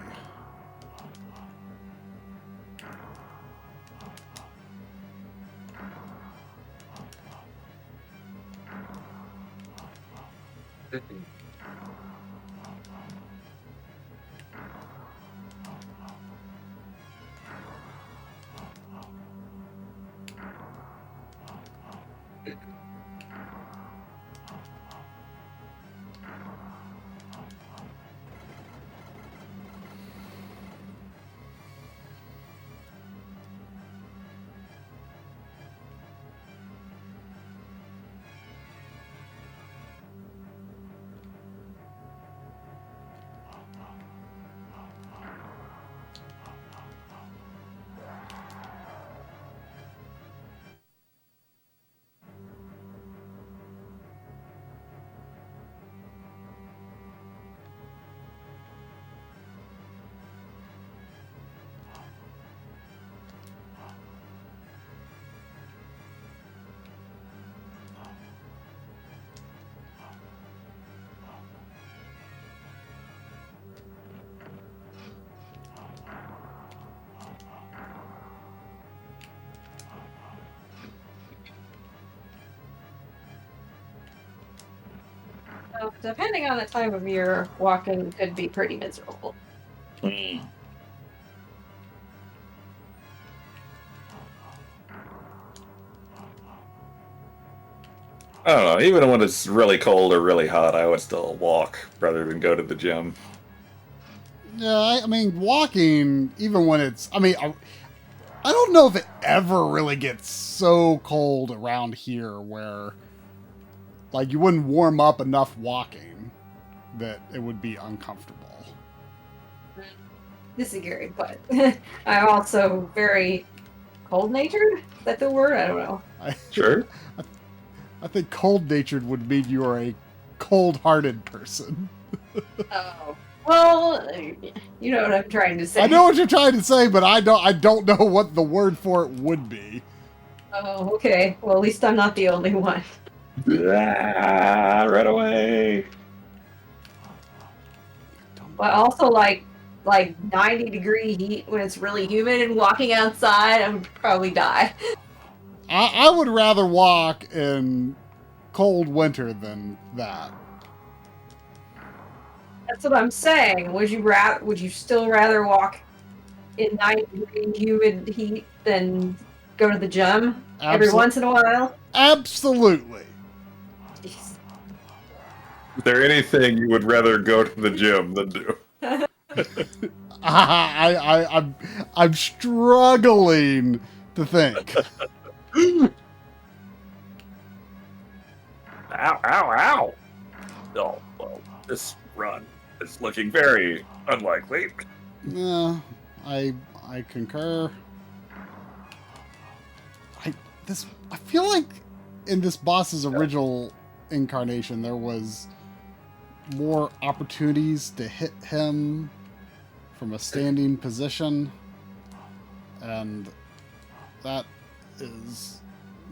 So, depending on the time of year, walking could be pretty miserable. Hmm. I don't know. Even when it's really cold or really hot, I would still walk rather than go to the gym. Yeah, I mean, walking, even when it's... I mean, I don't know if it ever really gets so cold around here where, like, you wouldn't warm up enough walking that it would be uncomfortable. Disagree, but I'm also very cold-natured. Is that the word? I don't know. Sure. I think cold-natured would mean you are a cold-hearted person. Oh. Well, you know what I'm trying to say. I know what you're trying to say, but I don't know what the word for it would be. Oh, okay. Well, at least I'm not the only one. Right away. But also, like 90-degree heat when it's really humid and walking outside, I would probably die. I would rather walk in cold winter than that. That's what I'm saying. Would you still rather walk in 90-degree humid heat than go to the gym every once in a while? Absolutely. Jeez. Is there anything you would rather go to the gym than do? I'm struggling to think. Ow, ow, ow! Oh, well, this run is looking very unlikely. Yeah, I concur. I feel like in this boss's original incarnation, there was more opportunities to hit him from a standing position, and that is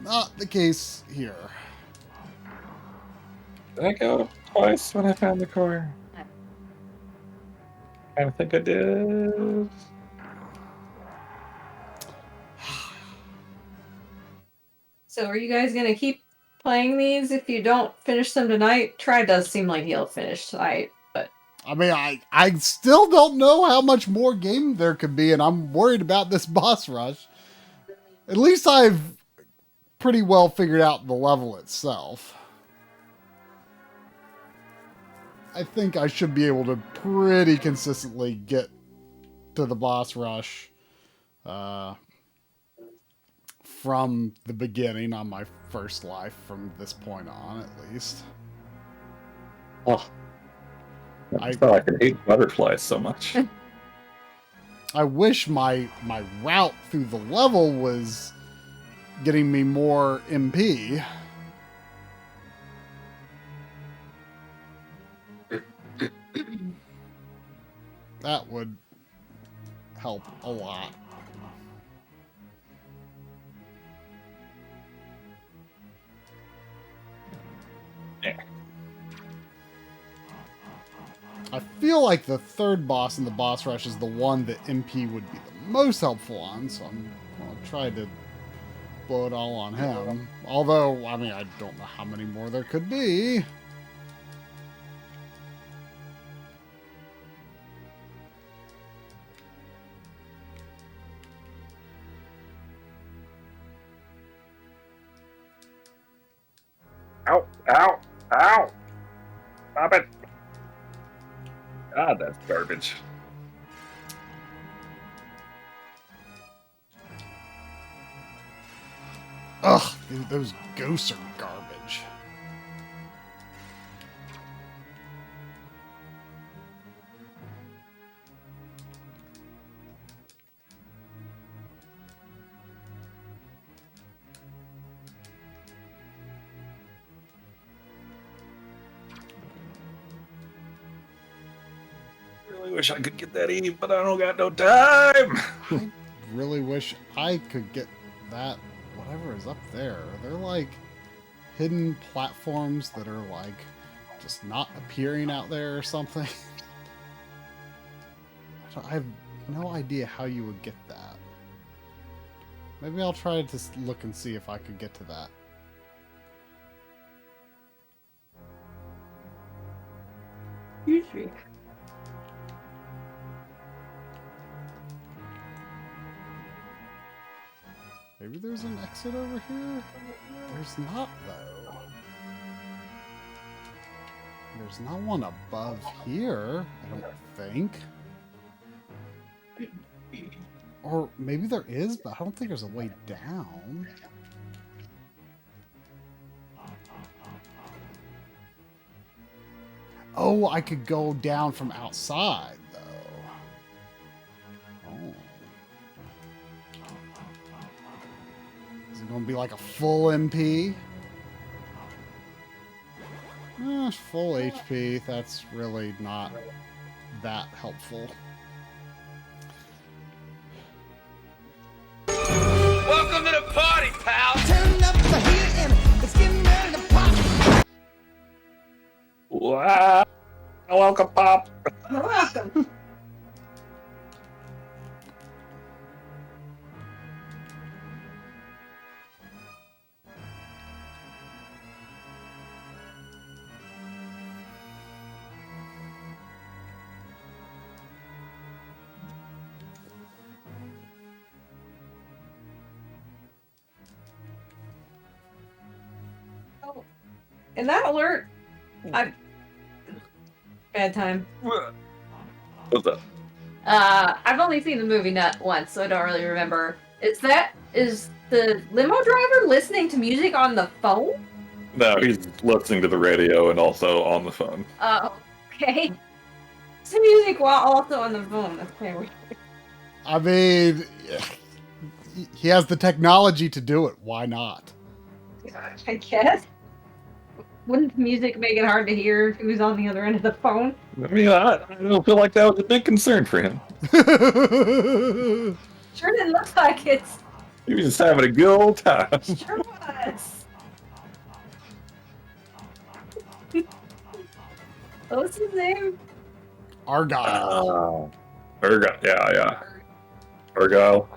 not the case here. Did I go twice when I found the core? I think I did. So are you guys gonna keep playing these if you don't finish them tonight? Try does seem like he'll finish tonight, but I mean, I still don't know how much more game there could be, and I'm worried about this boss rush. At least I've pretty well figured out the level itself. I think I should be able to pretty consistently get to the boss rush from the beginning on my first life from this point on, at least. Oh. I thought I could hate butterflies so much. I wish my route through the level was getting me more MP. That would help a lot. Yeah. I feel like the third boss in the boss rush is the one that MP would be the most helpful on, so I'm going to try to blow it all on him. Although, I mean, I don't know how many more there could be. Ow! Ow! Ow! Stop it! God, that's garbage. Ugh, dude, those ghosts are garbage. Really wish I could get that E, but I don't got no time. I really wish I could get that, whatever is up there. They're like hidden platforms that are like just not appearing out there or something. I have no idea how you would get that. Maybe I'll try to look and see if I could get to that. usually. Maybe there's an exit over here? There's not, though. There's not one above here, I don't think. Or maybe there is, but I don't think there's a way down. Oh, I could go down from outside, though. Oh. Is it going to be like a full MP? Full HP, that's really not that helpful. Welcome to the party, pal. Turn up the heat and it's getting ready to pop. Wow! Welcome, Pop. You're welcome. Oh, in that alert, bad time. What's up? I've only seen the movie Nut once, so I don't really remember. Is the limo driver listening to music on the phone? No, he's listening to the radio and also on the phone. Oh, okay. Some music while also on the phone. That's kind of weird. I mean, he has the technology to do it. Why not? I guess. Wouldn't the music make it hard to hear who's on the other end of the phone? I mean, I don't feel like that was a big concern for him. Sure didn't look like it. He was just having a good old time. Sure was. What's his name? Argyle. Argyle, yeah. Argyle.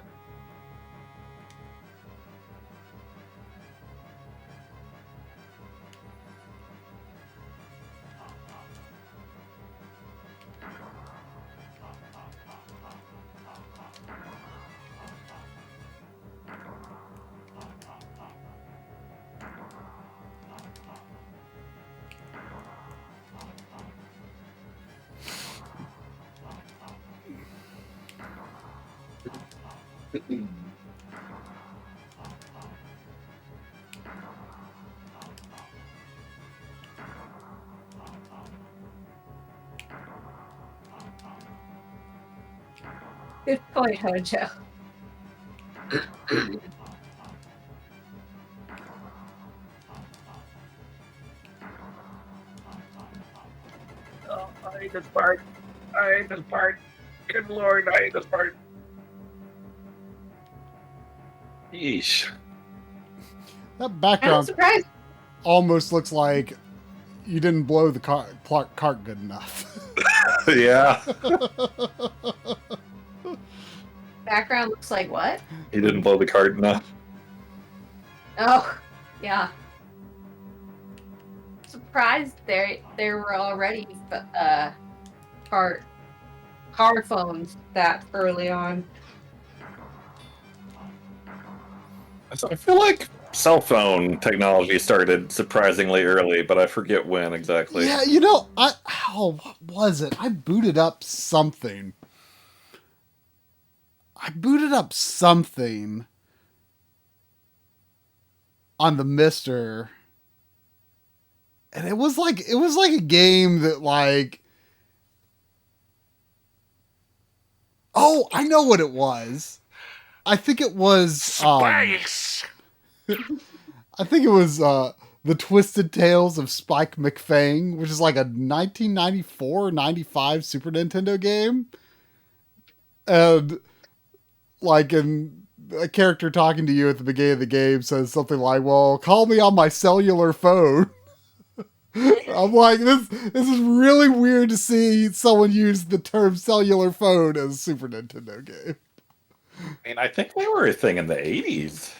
Good point, Hojo. Oh, I hate this part. I hate this part. Good lord, I hate this part. Yeesh. That I'm background surprised. almost looks like you didn't blow the cart good enough. Yeah. Background looks like what? He didn't blow the card enough. Oh, yeah. Surprised there were already car phones that early on. So I feel like cell phone technology started surprisingly early, but I forget when exactly. Yeah, what was it? I booted up something on the Mister, and it was like a game that like, oh, I know what it was. I think it was Space! I think it was The Twisted Tales of Spike McFang, which is like a 1994-95 Super Nintendo game. And like a character talking to you at the beginning of the game says something like, "Well, call me on my cellular phone." I'm like, this is really weird to see someone use the term cellular phone as a Super Nintendo game. I mean, I think they were a thing in the 80s.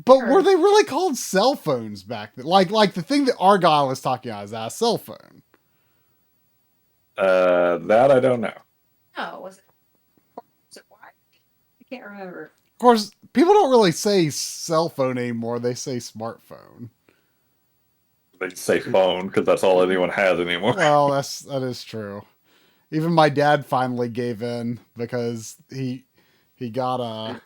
But were they really called cell phones back then? Like the thing that Argyle is talking about is a cell phone. That I don't know. No, was it why? I can't remember. Of course, people don't really say cell phone anymore. They say smartphone. They say phone because that's all anyone has anymore. Well, that is true. Even my dad finally gave in because he got a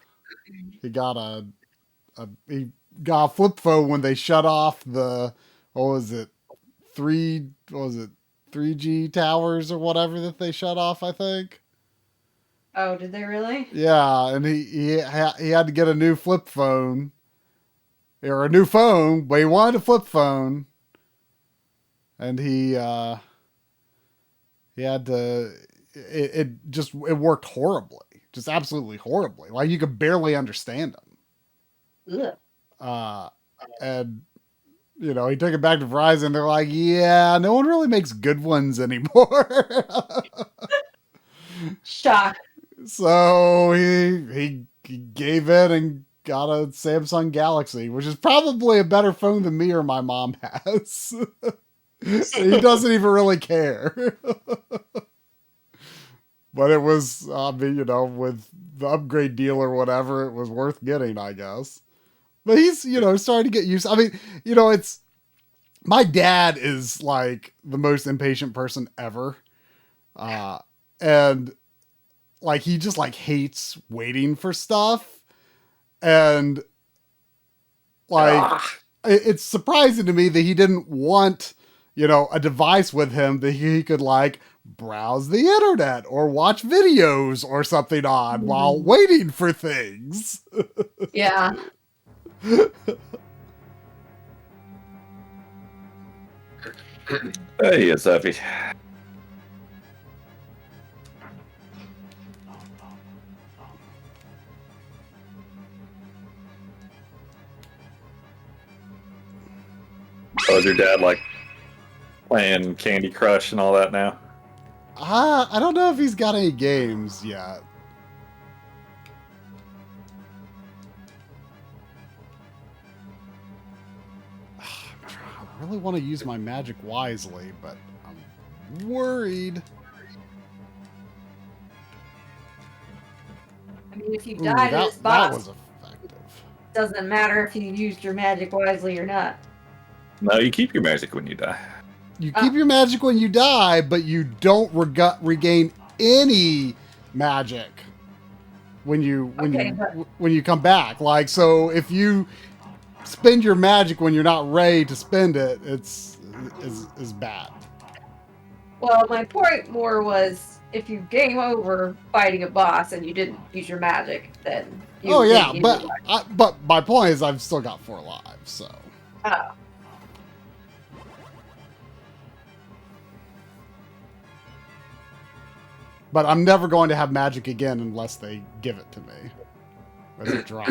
flip phone when they shut off the 3G towers or whatever that they shut off, I think. Oh, did they really? Yeah, and he had to get a new flip phone or a new phone, but he wanted a flip phone, and he had to. It worked horribly, just absolutely horribly. Like you could barely understand him. Ugh. And he took it back to Verizon. They're like, yeah, no one really makes good ones anymore. Shock. So he gave in and got a Samsung Galaxy, which is probably a better phone than me or my mom has. He doesn't even really care. But it was, with the upgrade deal or whatever, it was worth getting, I guess. But he's, starting to get used. I mean, it's, my dad is like the most impatient person ever. And like, he just like hates waiting for stuff. And like, it's surprising to me that he didn't want, a device with him that he could like browse the internet or watch videos or something on while waiting for things. Yeah. Hey, yes, Effie. Oh, is your dad like playing Candy Crush and all that now? I don't know if he's got any games yet. I really want to use my magic wisely, but I'm worried. I mean, if you Ooh, die to this that boss, was effective. doesn't matter if you used your magic wisely or not. No, you keep your magic when you die. You keep your magic when you die, but you don't regain any magic when you come back. Like, so if you spend your magic when you're not ready to spend it, it's is bad. Well, my point more was if you game over fighting a boss and you didn't use your magic, then you Oh yeah, didn't use but my point is I've still got 4 lives, so. Oh. But I'm never going to have magic again unless they give it to me. As a drop.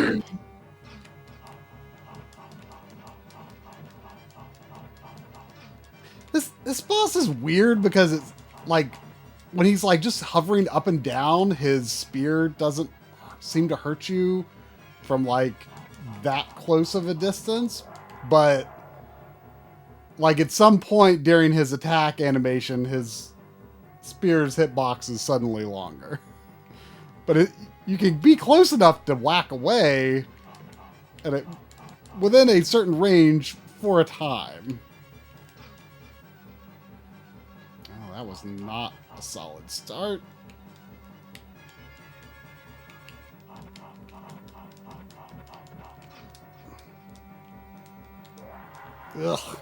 This boss is weird because it's like when he's like just hovering up and down, his spear doesn't seem to hurt you from like that close of a distance, but like at some point during his attack animation, his spear's hitbox is suddenly longer. But you can be close enough to whack away and within a certain range for a time. Oh, that was not a solid start. Ugh.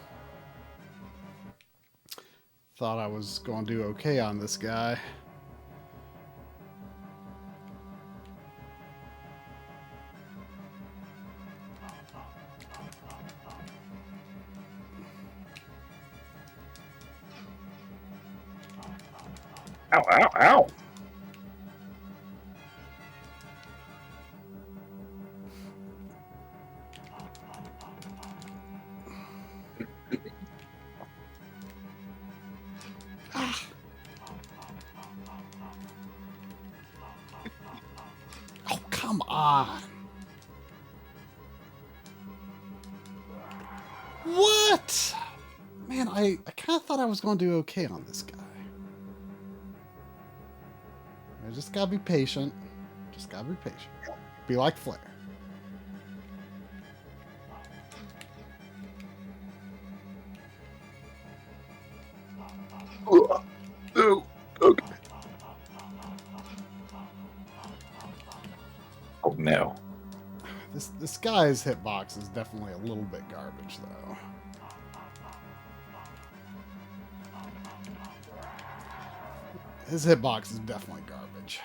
Thought I was going to do okay on this guy. Ow, ow, ow. Oh, come on. What? Man, I kind of thought I was going to do okay on this guy. I just gotta be patient. Just gotta be patient. Be like Flair. Oh, okay. Oh no. This guy's hitbox is definitely a little bit garbage, though. His hitbox is definitely garbage.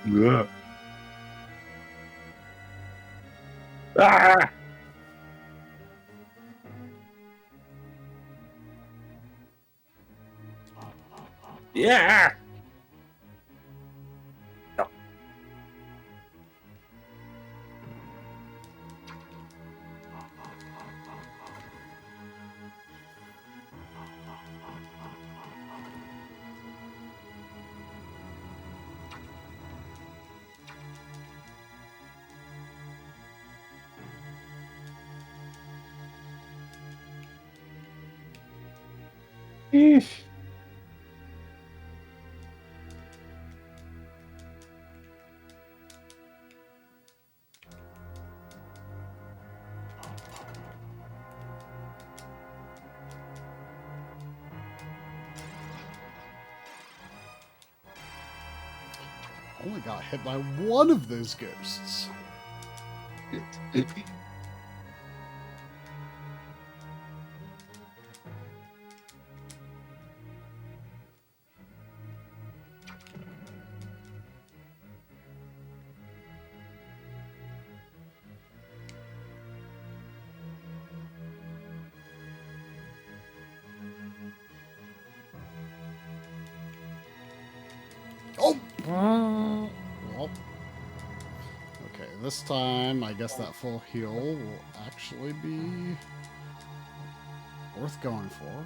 Yeah. Ah! Yeah! Eesh. only got hit by one of those ghosts. Oh! Well. Okay, this time I guess that full heal will actually be worth going for.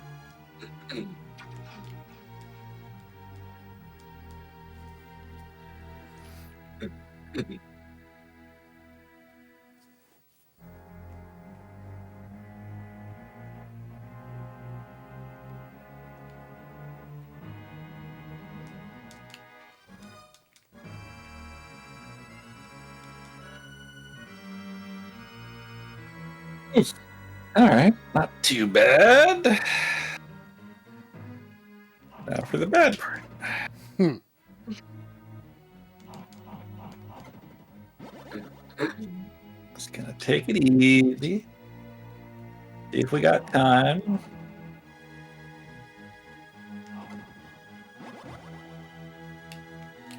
Alright, not too bad. Now for the bad part. Just gonna take it easy. See if we got time.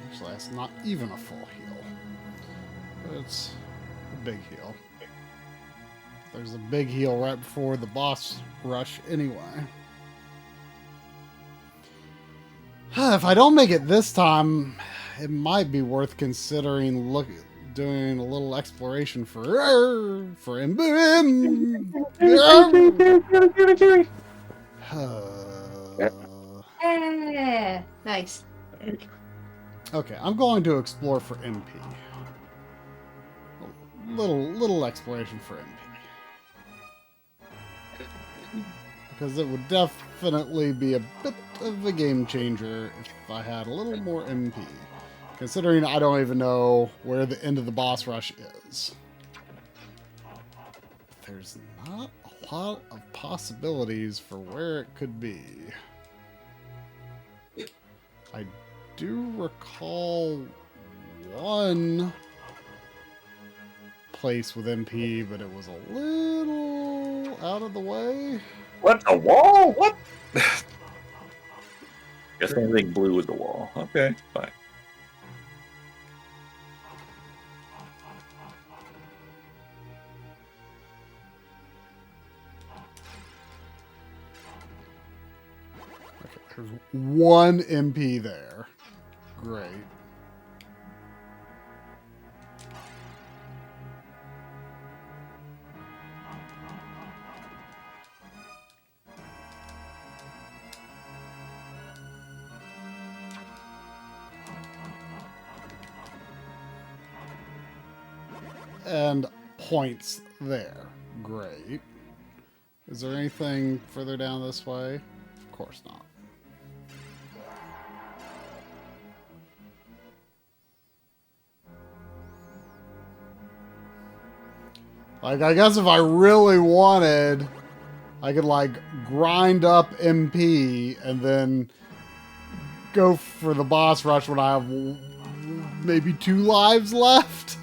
Actually, that's not even a full heal. But it's a big heal. There's a big heal right before the boss rush anyway. If I don't make it this time, it might be worth considering doing a little exploration for Nice. Okay, I'm going to explore for MP. Little exploration for MP. Because it would definitely be a bit of a game changer if I had a little more MP. Considering I don't even know where the end of the boss rush is. There's not a lot of possibilities for where it could be. I do recall one place with MP, but it was a little out of the way. What? A wall? What? Guess anything blue is a wall. Okay, fine. Okay, there's one MP there. Great. And points there. Great. Is there anything further down this way? Of course not. Like, I guess if I really wanted, I could, like, grind up MP and then go for the boss rush when I have maybe 2 lives left.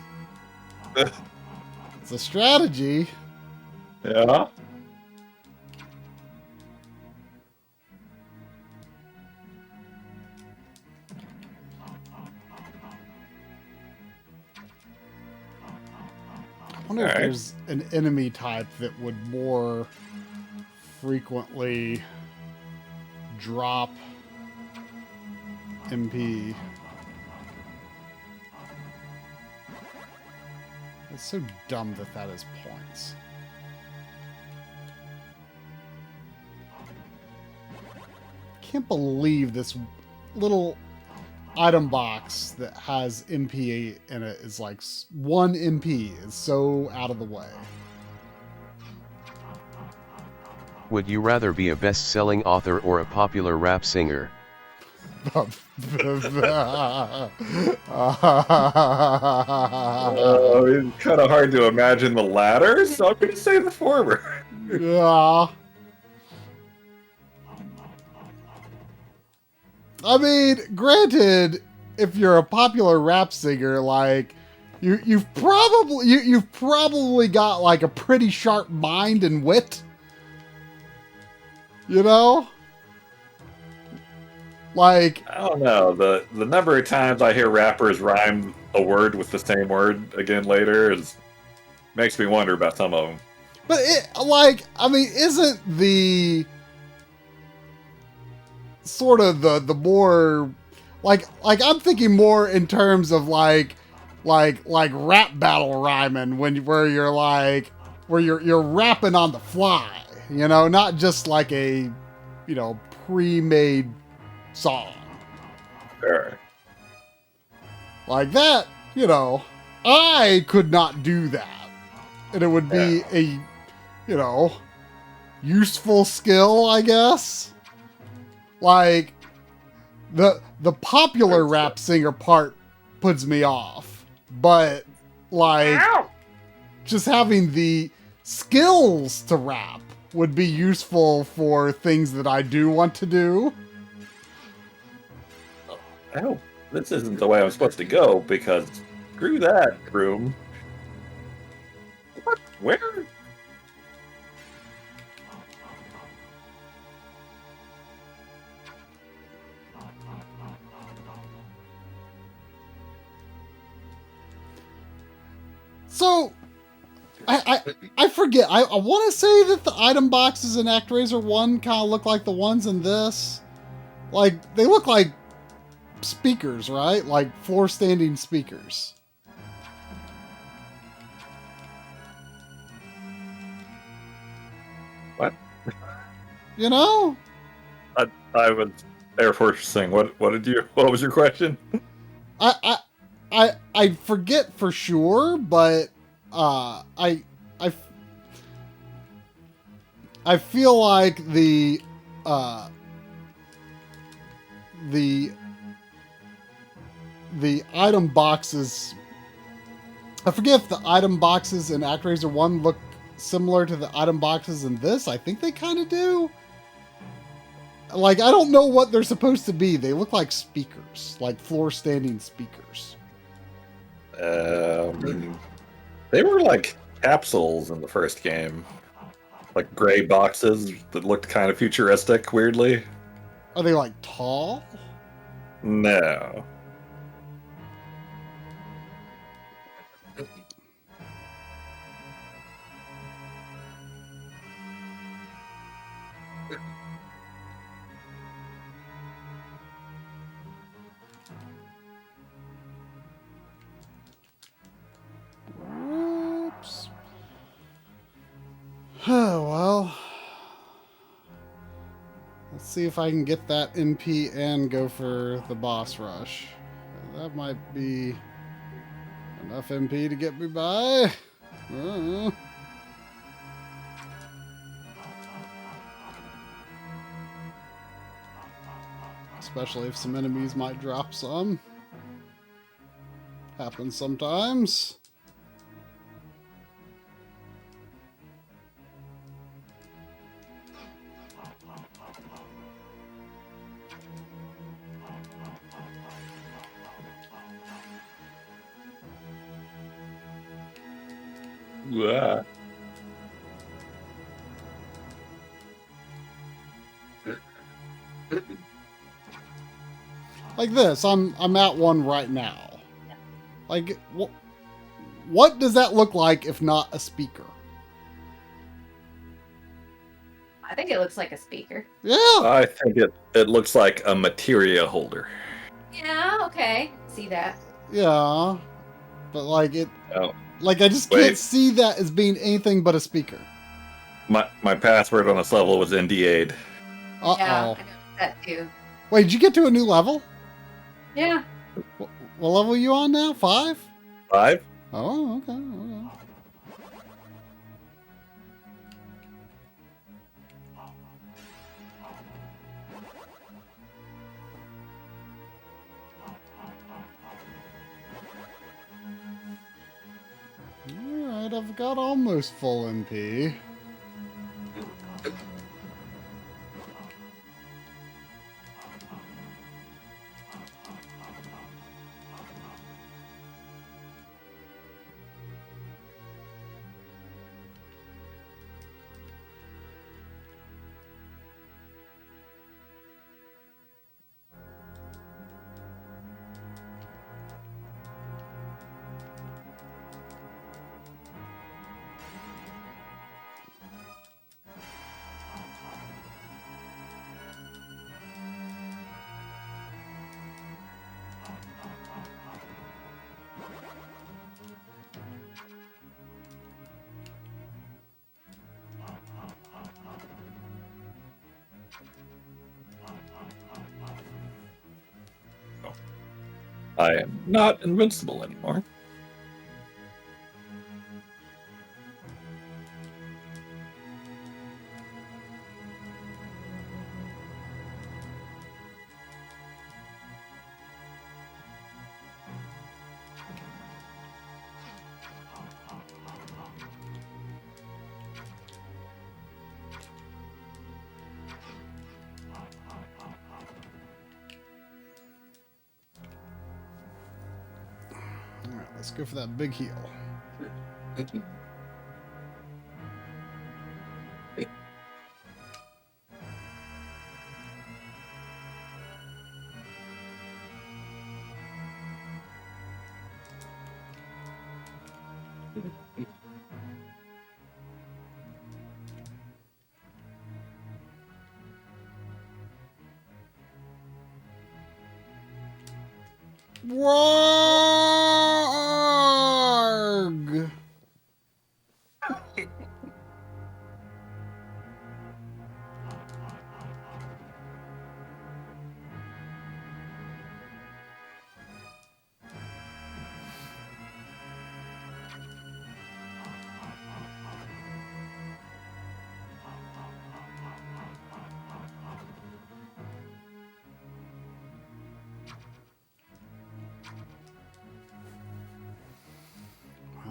It's a strategy. Yeah. I wonder if there's an enemy type that would more frequently drop MP. It's so dumb that that is points. Can't believe this little item box that has MP in it is like 1 MP. Is so out of the way. Would you rather be a best-selling author or a popular rap singer? It's kind of hard to imagine the latter, so I'm going to say the former. Yeah. I mean, granted, if you're a popular rap singer, like you've probably got like a pretty sharp mind and wit. You know? Like, I don't know. The number of times I hear rappers rhyme a word with the same word again later makes me wonder about some of them. but I mean, isn't the sort of the more like I'm thinking more in terms of like rap battle rhyming where you're rapping on the fly, you know, not just like a, you know, pre-made song. Sure. Like that, you know, I could not do that. And it would be a, you know, useful skill, I guess. Like the popular rap singer part puts me off, but like just having the skills to rap would be useful for things that I do want to do. I hope this isn't the way I'm supposed to go, because screw that room. What? Where? So I forget. I want to say that the item boxes in ActRaiser 1 kind of look like the ones in this. Like, they look like speakers, right? Like floor standing speakers. What? You know? I was Air Force saying, what was your question? I forget for sure, but I feel like the item boxes. I forget if the item boxes in ActRaiser 1 look similar to the item boxes in this. I think they kind of do. Like, I don't know what they're supposed to be. They look like speakers, like floor standing speakers. They were like capsules in the first game. Like gray boxes that looked kind of futuristic, weirdly. Are they like tall? No. Whoops. Oh, well. Let's see if I can get that NP and go for the boss rush. That might be enough MP to get me by. Especially if some enemies might drop some. Happens sometimes. Yeah. Like this, I'm at one right now. Like, what does that look like if not a speaker? I think it looks like a speaker. Yeah. I think it looks like a materia holder. Yeah, okay. See that. Yeah. But like it, Oh. like I just can't see that as being anything but a speaker. My password on this level was NDA'd. Uh-oh. Yeah, I noticed that too. Wait, did you get to a new level? Yeah. What level are you on now? 5? 5? Oh, okay. Okay. Alright, I've got almost full MP. I am not invincible anymore. All right, let's go for that big heal. Warg!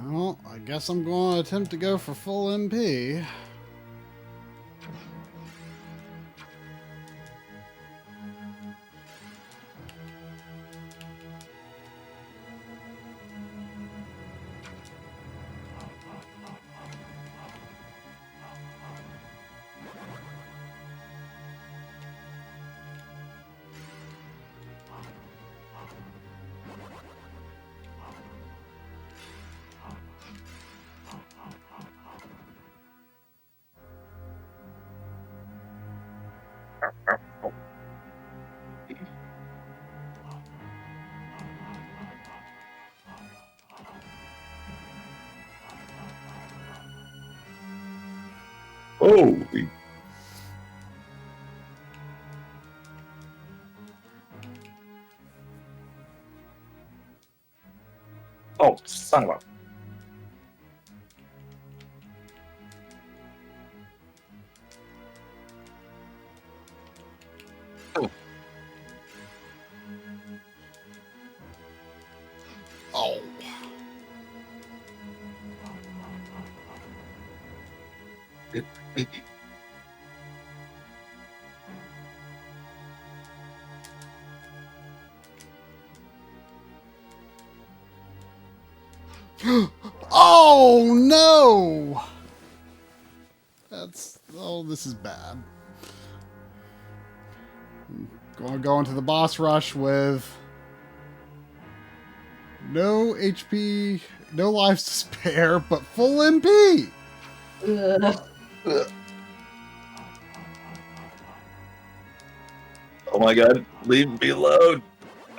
Well, I guess I'm going to attempt to go for full MP. Oh, oh, son of a. Oh. Oh no! This is bad. I'm going to go into the boss rush with no HP, no lives to spare, but full MP. Oh my god, leave me alone.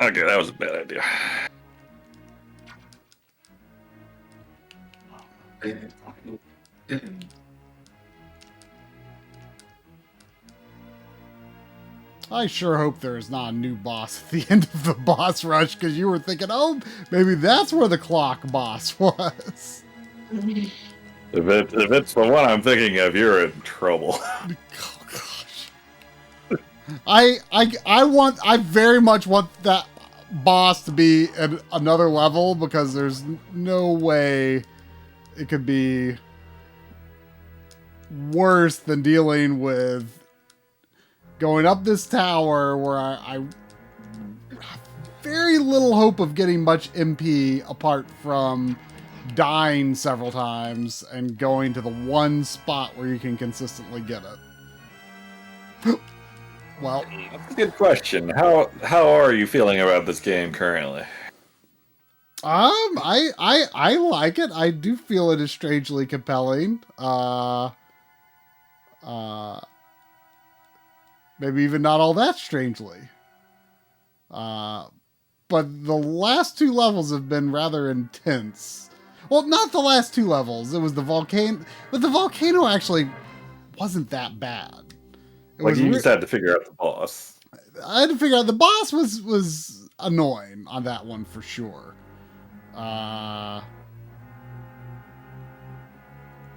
Okay, that was a bad idea. I sure hope there is not a new boss at the end of the boss rush, because you were thinking, oh, maybe that's where the clock boss was. If it's the one I'm thinking of, you're in trouble. Oh gosh. I very much want that boss to be at another level, because there's no way it could be worse than dealing with going up this tower where I have very little hope of getting much MP apart from dying several times and going to the one spot where you can consistently get it. Well, That's a good question. How are you feeling about this game currently? I like it. I do feel it is strangely compelling. Maybe even not all that strangely. But the last two levels have been rather intense. Well, not the last two levels. It was the volcano, but the volcano actually wasn't that bad. You just had to figure out the boss. I had to figure out the boss was annoying on that one for sure. And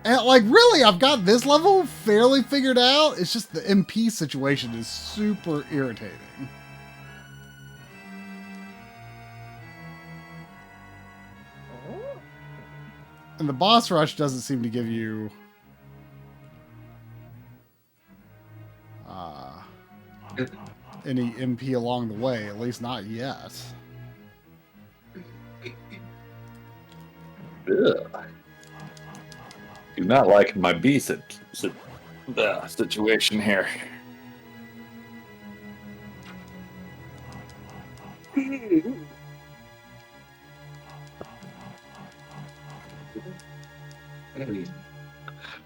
like really, I've got this level fairly figured out. It's just the MP situation is super irritating. And the boss rush doesn't seem to give you any MP along the way, at least not yet. Ugh. Do not like my bee situation here.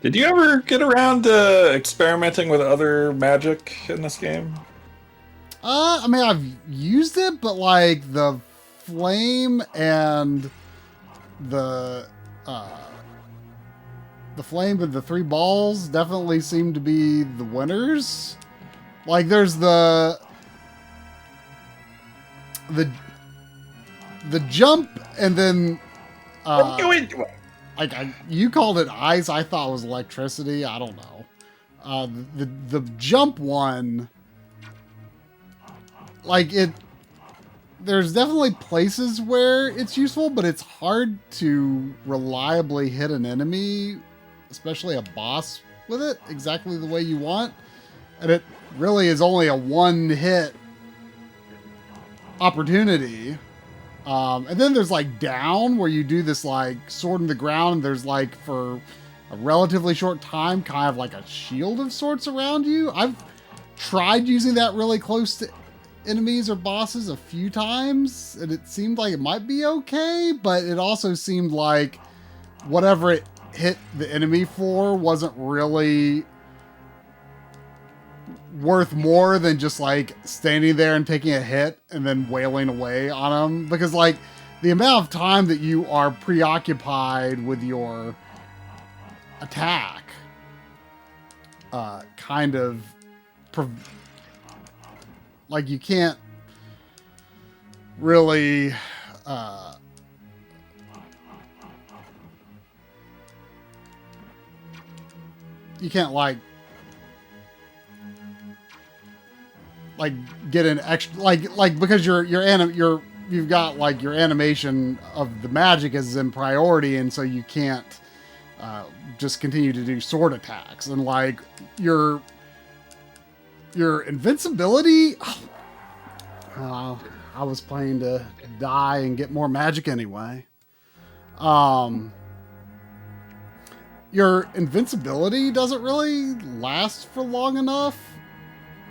Did you ever get around to experimenting with other magic in this game? I mean, I've used it, but like the flame and the flame and the 3 balls definitely seem to be the winners. Like there's the jump and then like you called it ice, I thought it was electricity. I don't know. The jump one, like there's definitely places where it's useful, but it's hard to reliably hit an enemy, especially a boss, with it exactly the way you want. And it really is only a 1-hit opportunity. And then there's like down where you do this like sword in the ground, and there's like for a relatively short time kind of like a shield of sorts around you. I've tried using that really close to enemies or bosses a few times, and it seemed like it might be okay, but it also seemed like whatever it hit the enemy for wasn't really worth more than just like standing there and taking a hit and then wailing away on them, because like the amount of time that you are preoccupied with your attack kind of like you can't really you can't like get an extra like because you've got like your animation of the magic is in priority, and so you can't just continue to do sword attacks, and like your invincibility. I was playing to die and get more magic anyway. Your invincibility doesn't really last for long enough.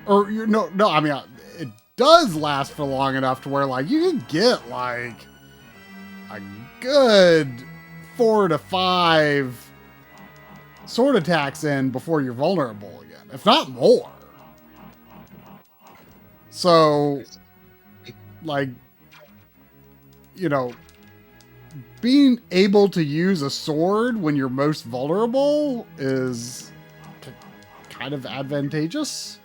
Or I mean, it does last for long enough to where like you can get like a good 4 to 5 sword attacks in before you're vulnerable again, if not more. So, like, being able to use a sword when you're most vulnerable is kind of advantageous.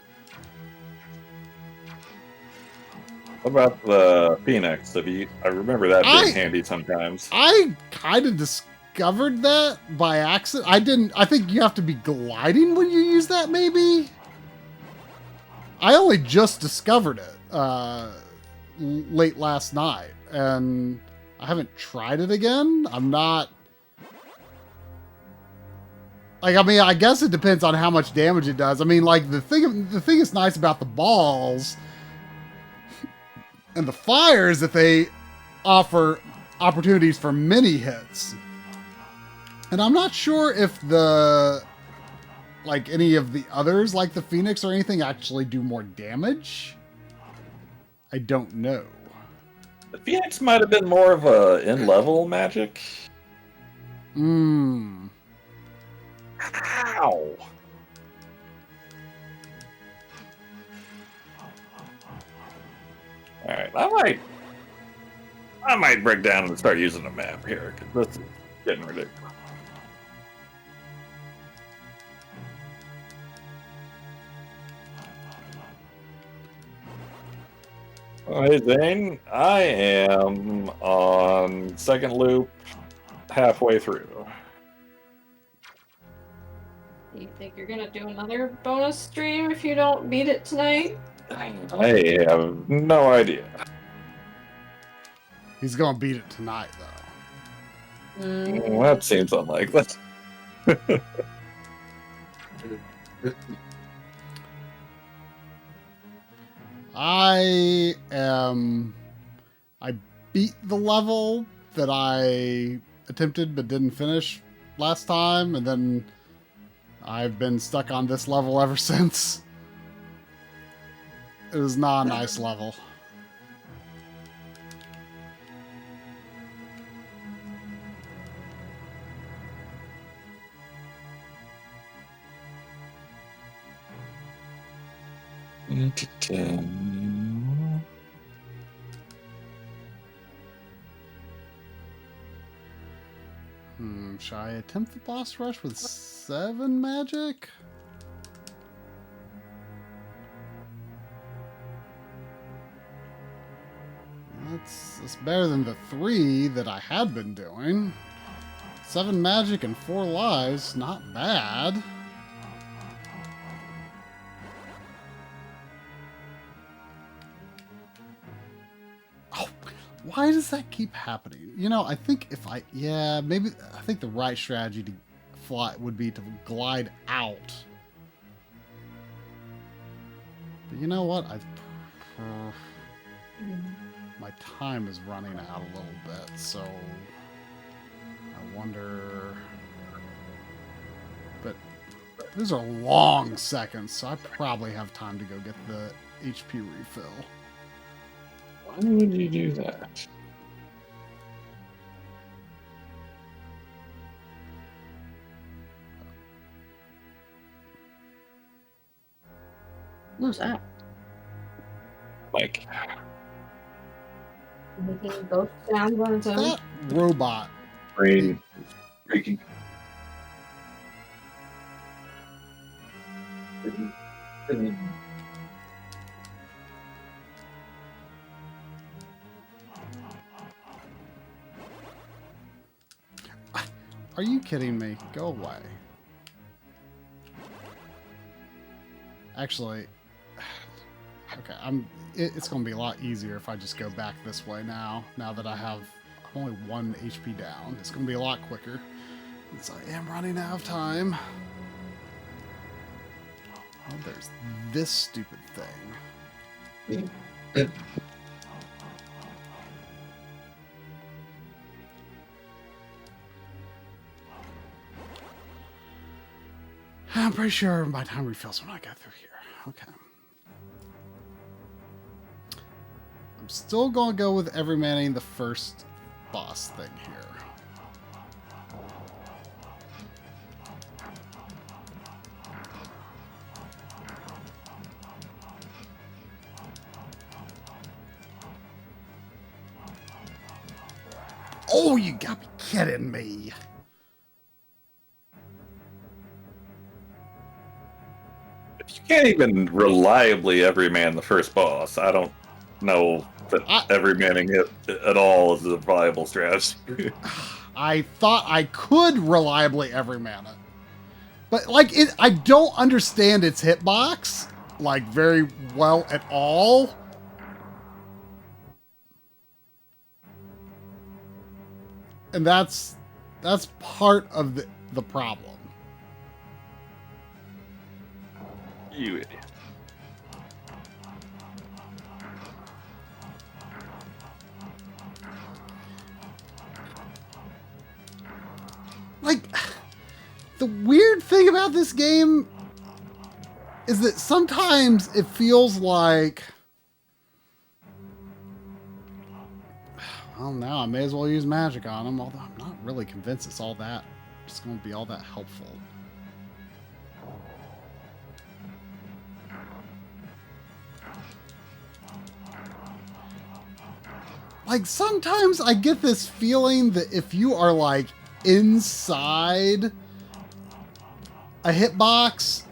What about the Phoenix? I remember that being handy sometimes. I kind of discovered that by accident. I think you have to be gliding when you use that, maybe? I only just discovered it late last night, and I haven't tried it again. I'm not... Like, I mean, I guess it depends on how much damage it does. I mean, like, the thing that's nice about the balls and the fires that they offer opportunities for mini hits. And I'm not sure if any of the others, like the Phoenix or anything, actually do more damage. I don't know. The Phoenix might have been more of a in-level magic. Ow. Alright, I might break down and start using a map here, because this is getting ridiculous. Hey Zane, I am on second loop, halfway through. You think you're gonna do another bonus stream if you don't beat it tonight? I have no idea. He's gonna beat it tonight, though. Well, that seems unlikely. I beat the level that I attempted but didn't finish last time, and then I've been stuck on this level ever since. It was not a nice level. Should I attempt the boss rush with 7 magic? That's better than the 3 that I had been doing. 7 magic and 4 lives, not bad. Why does that keep happening? You know, I think if I... Yeah, maybe... I think the right strategy to fly would be to glide out. But you know what? My time is running out a little bit, so... I wonder... But those are long seconds, so I probably have time to go get the HP refill. Why would you do that? What's that? Mike. Making both sounds on its own. That robot. Brain freaking. Are you kidding me? Go away. Actually, okay, it's going to be a lot easier if I just go back this way now that I'm only 1 HP down. It's going to be a lot quicker, since I am running out of time. Oh, there's this stupid thing. I'm pretty sure my time refills when I get through here. Okay. I'm still going to go with every manning the first boss thing here. Oh, you gotta be kidding me. If you can't even reliably everyman the first boss, I don't know that everymanning it at all is a viable strategy. I thought I could reliably everyman it. But, like, I don't understand its hitbox, like, very well at all. And that's part of the problem. You idiot. Like, the weird thing about this game is that sometimes it feels like... Well, now I may as well use magic on him, although I'm not really convinced it's going to be all that helpful. Like, sometimes I get this feeling that if you are, like, inside a hitbox,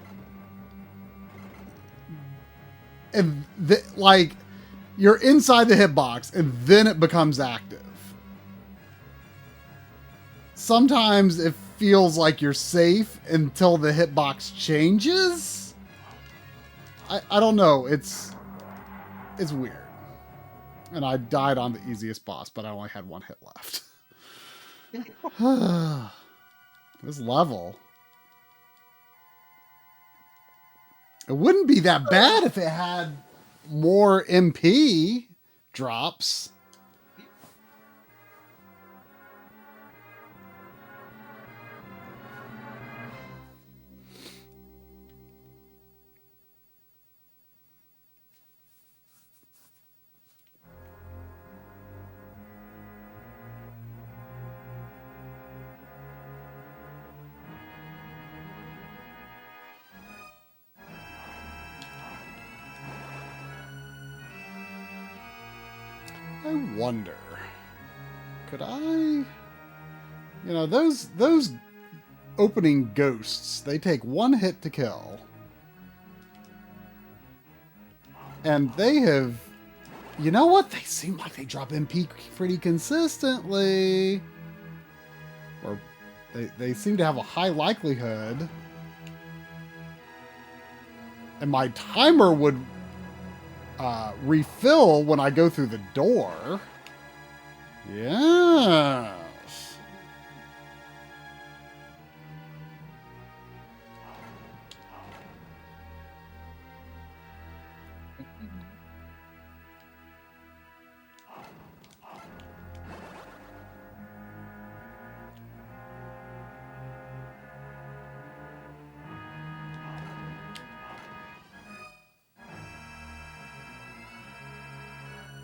and like, you're inside the hitbox and then it becomes active. Sometimes it feels like you're safe until the hitbox changes. I don't know. It's weird. And I died on the easiest boss, but I only had one hit left. This level. It wouldn't be that bad if it had more MP drops. I wonder, could I, you know, those opening ghosts, they take one hit to kill. And they have, you know what? They seem like they drop MP pretty consistently. Or they seem to have a high likelihood. And my timer would refill when I go through the door. Yes.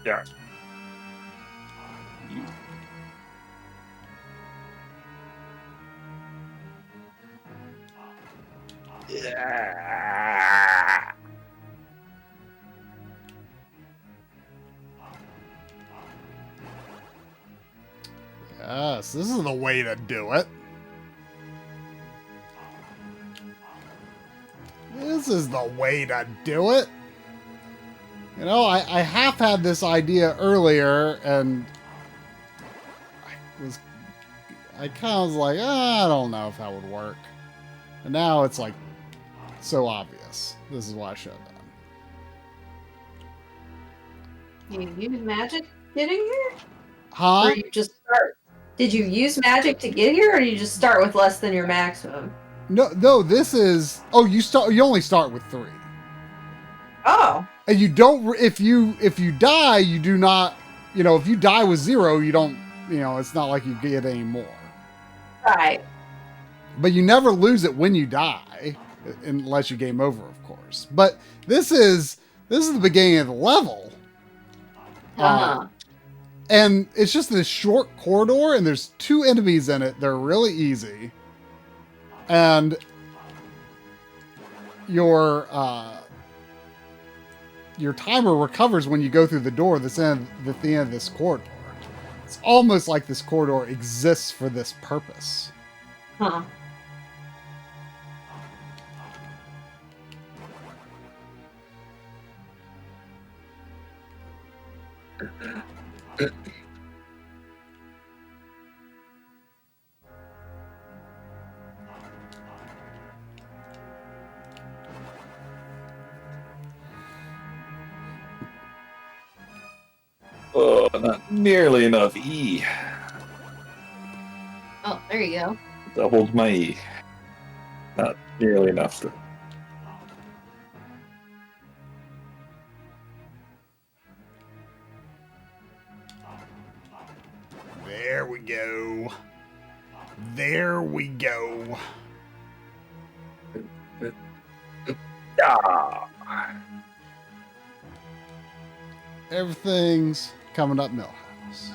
Yeah. Yeah. Yes, this is the way to do it. This is the way to do it. You know, I half had this idea earlier, and I kind of was like, I don't know if that would work. And now it's like so obvious. This is what I should have done. You use magic getting here? Huh? Or you just start? Did you use magic to get here, or do you just start with less than your maximum? No, this is... Oh, you only start with 3. Oh. And you don't... If you die, you do not... You know, if you die with 0, you don't... You know, it's not like you get any more. Right. But you never lose it when you die, unless you game over, of course. But this is the beginning of the level. Uh-huh. And it's just this short corridor, and there's 2 enemies in it. They're really easy. And your timer recovers when you go through the door that's at the end of this corridor. It's almost like this corridor exists for this purpose. Huh. Oh, not nearly enough E. Oh, there you go. Doubled my E. Not nearly enough to... There we go. There we go. Ah. Everything's coming up Millhouse.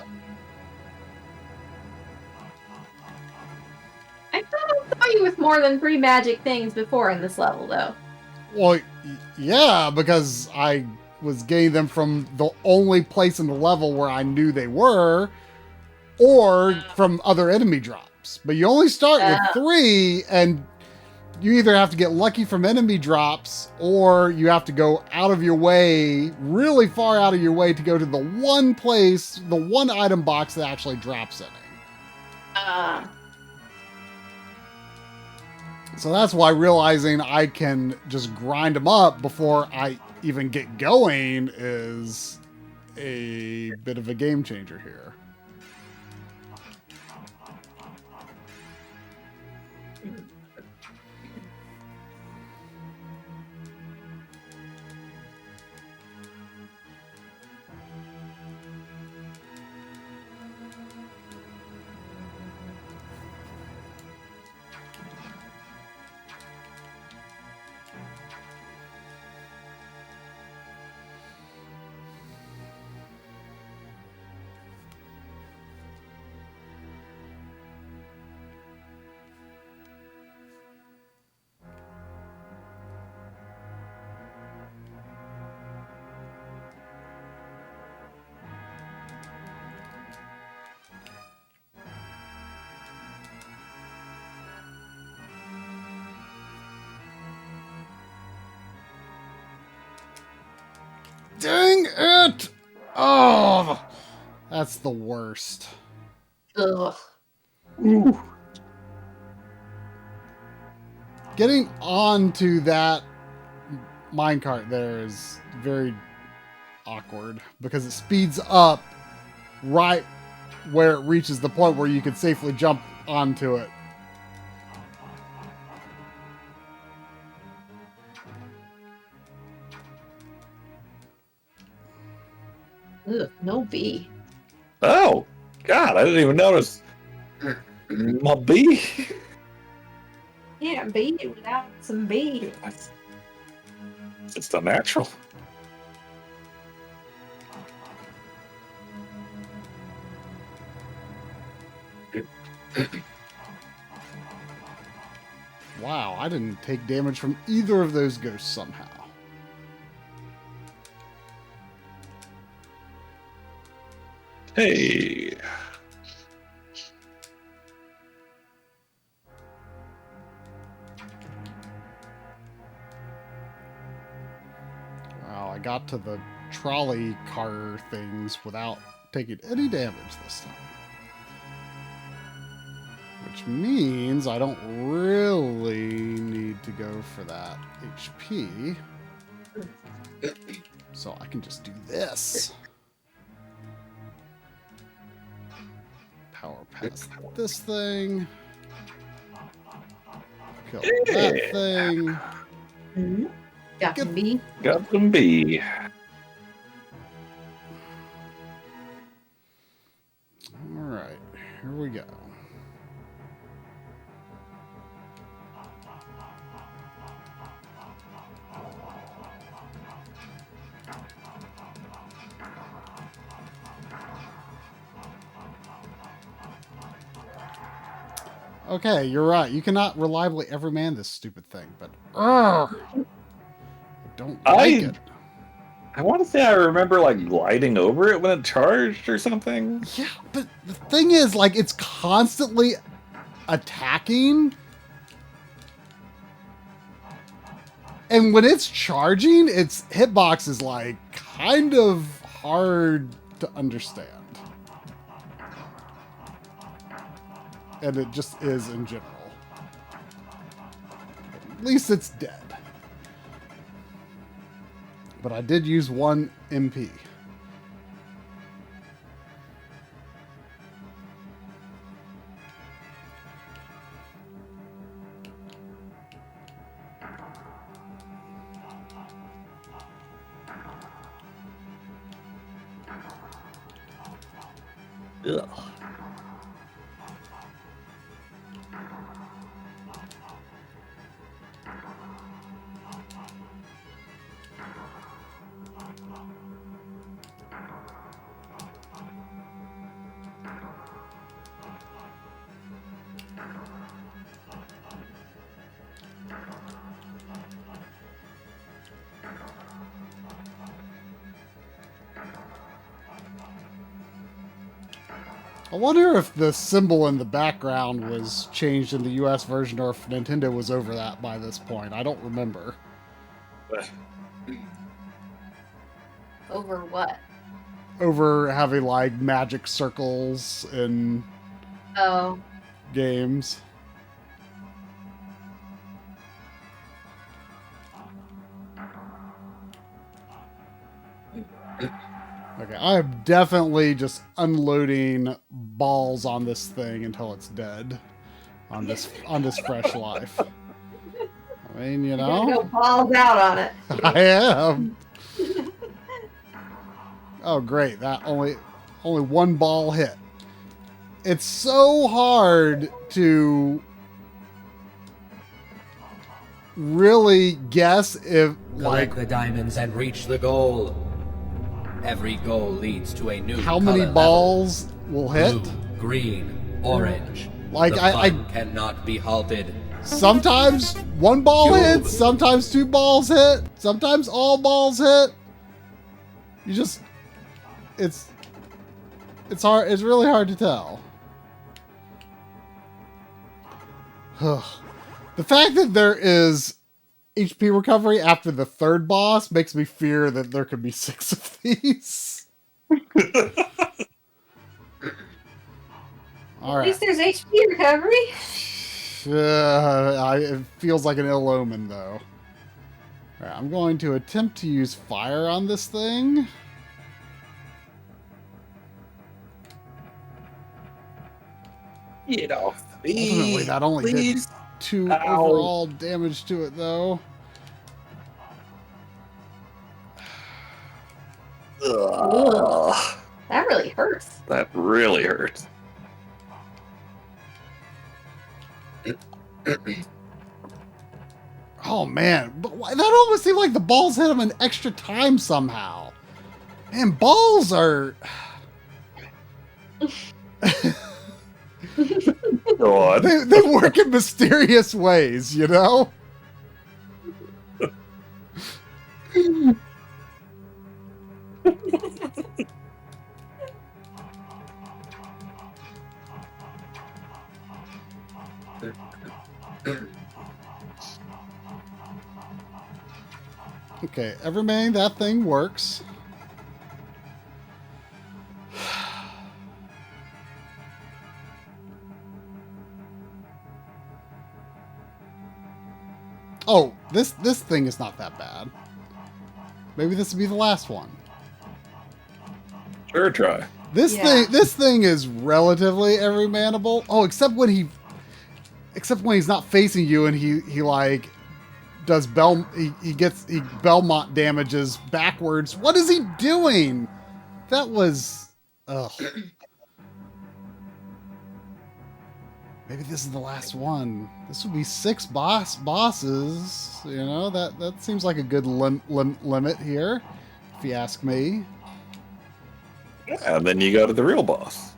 I saw you with more than 3 magic things before in this level, though. Well, yeah, because I was getting them from the only place in the level where I knew they were, or from other enemy drops. But you only start with 3, and you either have to get lucky from enemy drops, or you have to go out of your way, really far out of your way, to go to the one place, the one item box that actually drops any. So that's why realizing I can just grind them up before I even get going is a bit of a game changer here. Dang it! Oh, that's the worst. Ugh. Ooh. Getting onto that minecart there is very awkward because it speeds up right where it reaches the point where you can safely jump onto it. Ugh, no B. Oh, God, I didn't even notice my bee. Can't beat it without some B. It's the natural. Wow, I didn't take damage from either of those ghosts somehow. Hey. Wow, I got to the trolley car things without taking any damage this time. Which means I don't really need to go for that HP. So I can just do this. Power past this thing. Kill that thing. Mm-hmm. Got some B. Got some bee. Alright, here we go. Okay, you're right. You cannot reliably ever man this stupid thing, but I don't like it. I want to say I remember like gliding over it when it charged or something. Yeah, but the thing is, like, it's constantly attacking. And when it's charging, its hitbox is like kind of hard to understand. And it just is in general. At least it's dead. But I did use 1 MP. Ugh. I wonder if the symbol in the background was changed in the US version or if Nintendo was over that by this point. I don't remember. Over what? Over having like magic circles in games. Okay, I'm definitely just unloading balls on this thing until it's dead. On this fresh life. I mean, you You're gonna go know, balls out on it. I am. Oh, great! That only one ball hit. It's so hard to really guess if Collect the diamonds and reach the goal. Every goal leads to a new how many color balls will hit. level. Blue, green, orange. Like the I fun cannot be halted. sometimes one ball hits, sometimes two balls hit, sometimes all balls hit. You just it's hard. It's really hard to tell. The fact that there is HP recovery after the third boss makes me fear that there could be 6 of these. All At right. least there's HP recovery. It feels like an ill omen, though. All right, I'm going to attempt to use fire on this thing. Get off me. Ultimately, that only did 2 overall damage to it, though. Ugh. That really hurts. That really hurts. Oh, man. But that almost seemed like the balls hit him an extra time somehow. Man, balls are... Go on. They work in mysterious ways, you know? Okay, everything that thing works. Oh, this thing is not that bad. Maybe this will be the last one. Sure, try. This thing is relatively everymanable. Oh, except when he's not facing you and he like does he Belmont damages backwards. What is he doing? That was ugh. Maybe this is the last one. This would be 6 bosses. You know, that seems like a good limit here, if you ask me. Yeah, and then you go to the real boss.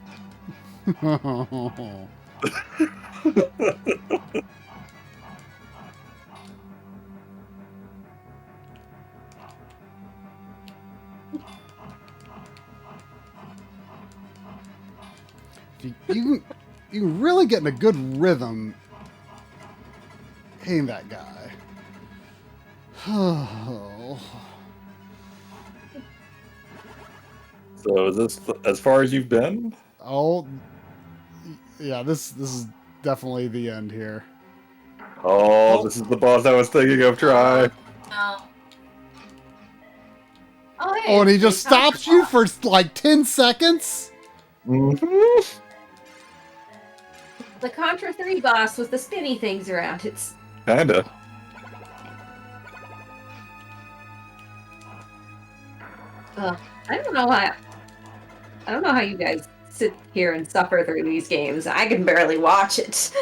You can really get in a good rhythm hitting that guy. Oh. So is this as far as you've been? Oh, yeah. This is definitely the end here. Oh, this is the boss I was thinking of. Try. Oh. Oh, hey, Oh, and he it's just stops you for like 10 seconds. Mm-hmm. the Contra 3 boss with the spinny things around. It's Kinda. I don't know how you guys sit here and suffer through these games. I can barely watch it.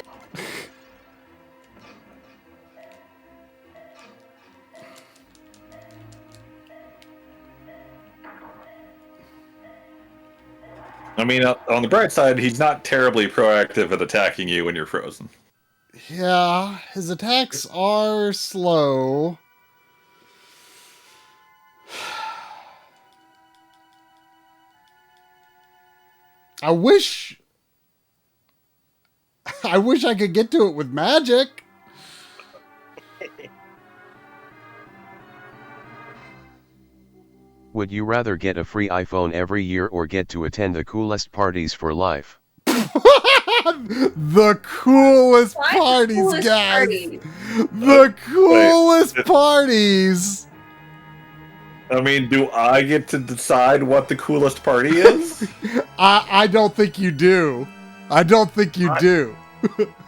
I mean, on the bright side, he's not terribly proactive at attacking you when you're frozen. Yeah, his attacks are slow. I wish I wish I could get to it with magic. Would you rather get a free iPhone every year or get to attend the coolest parties for life? The coolest Why the parties, coolest guys. parties? The coolest parties. I mean, do I get to decide what the coolest party is? I don't think you do. I don't think you do.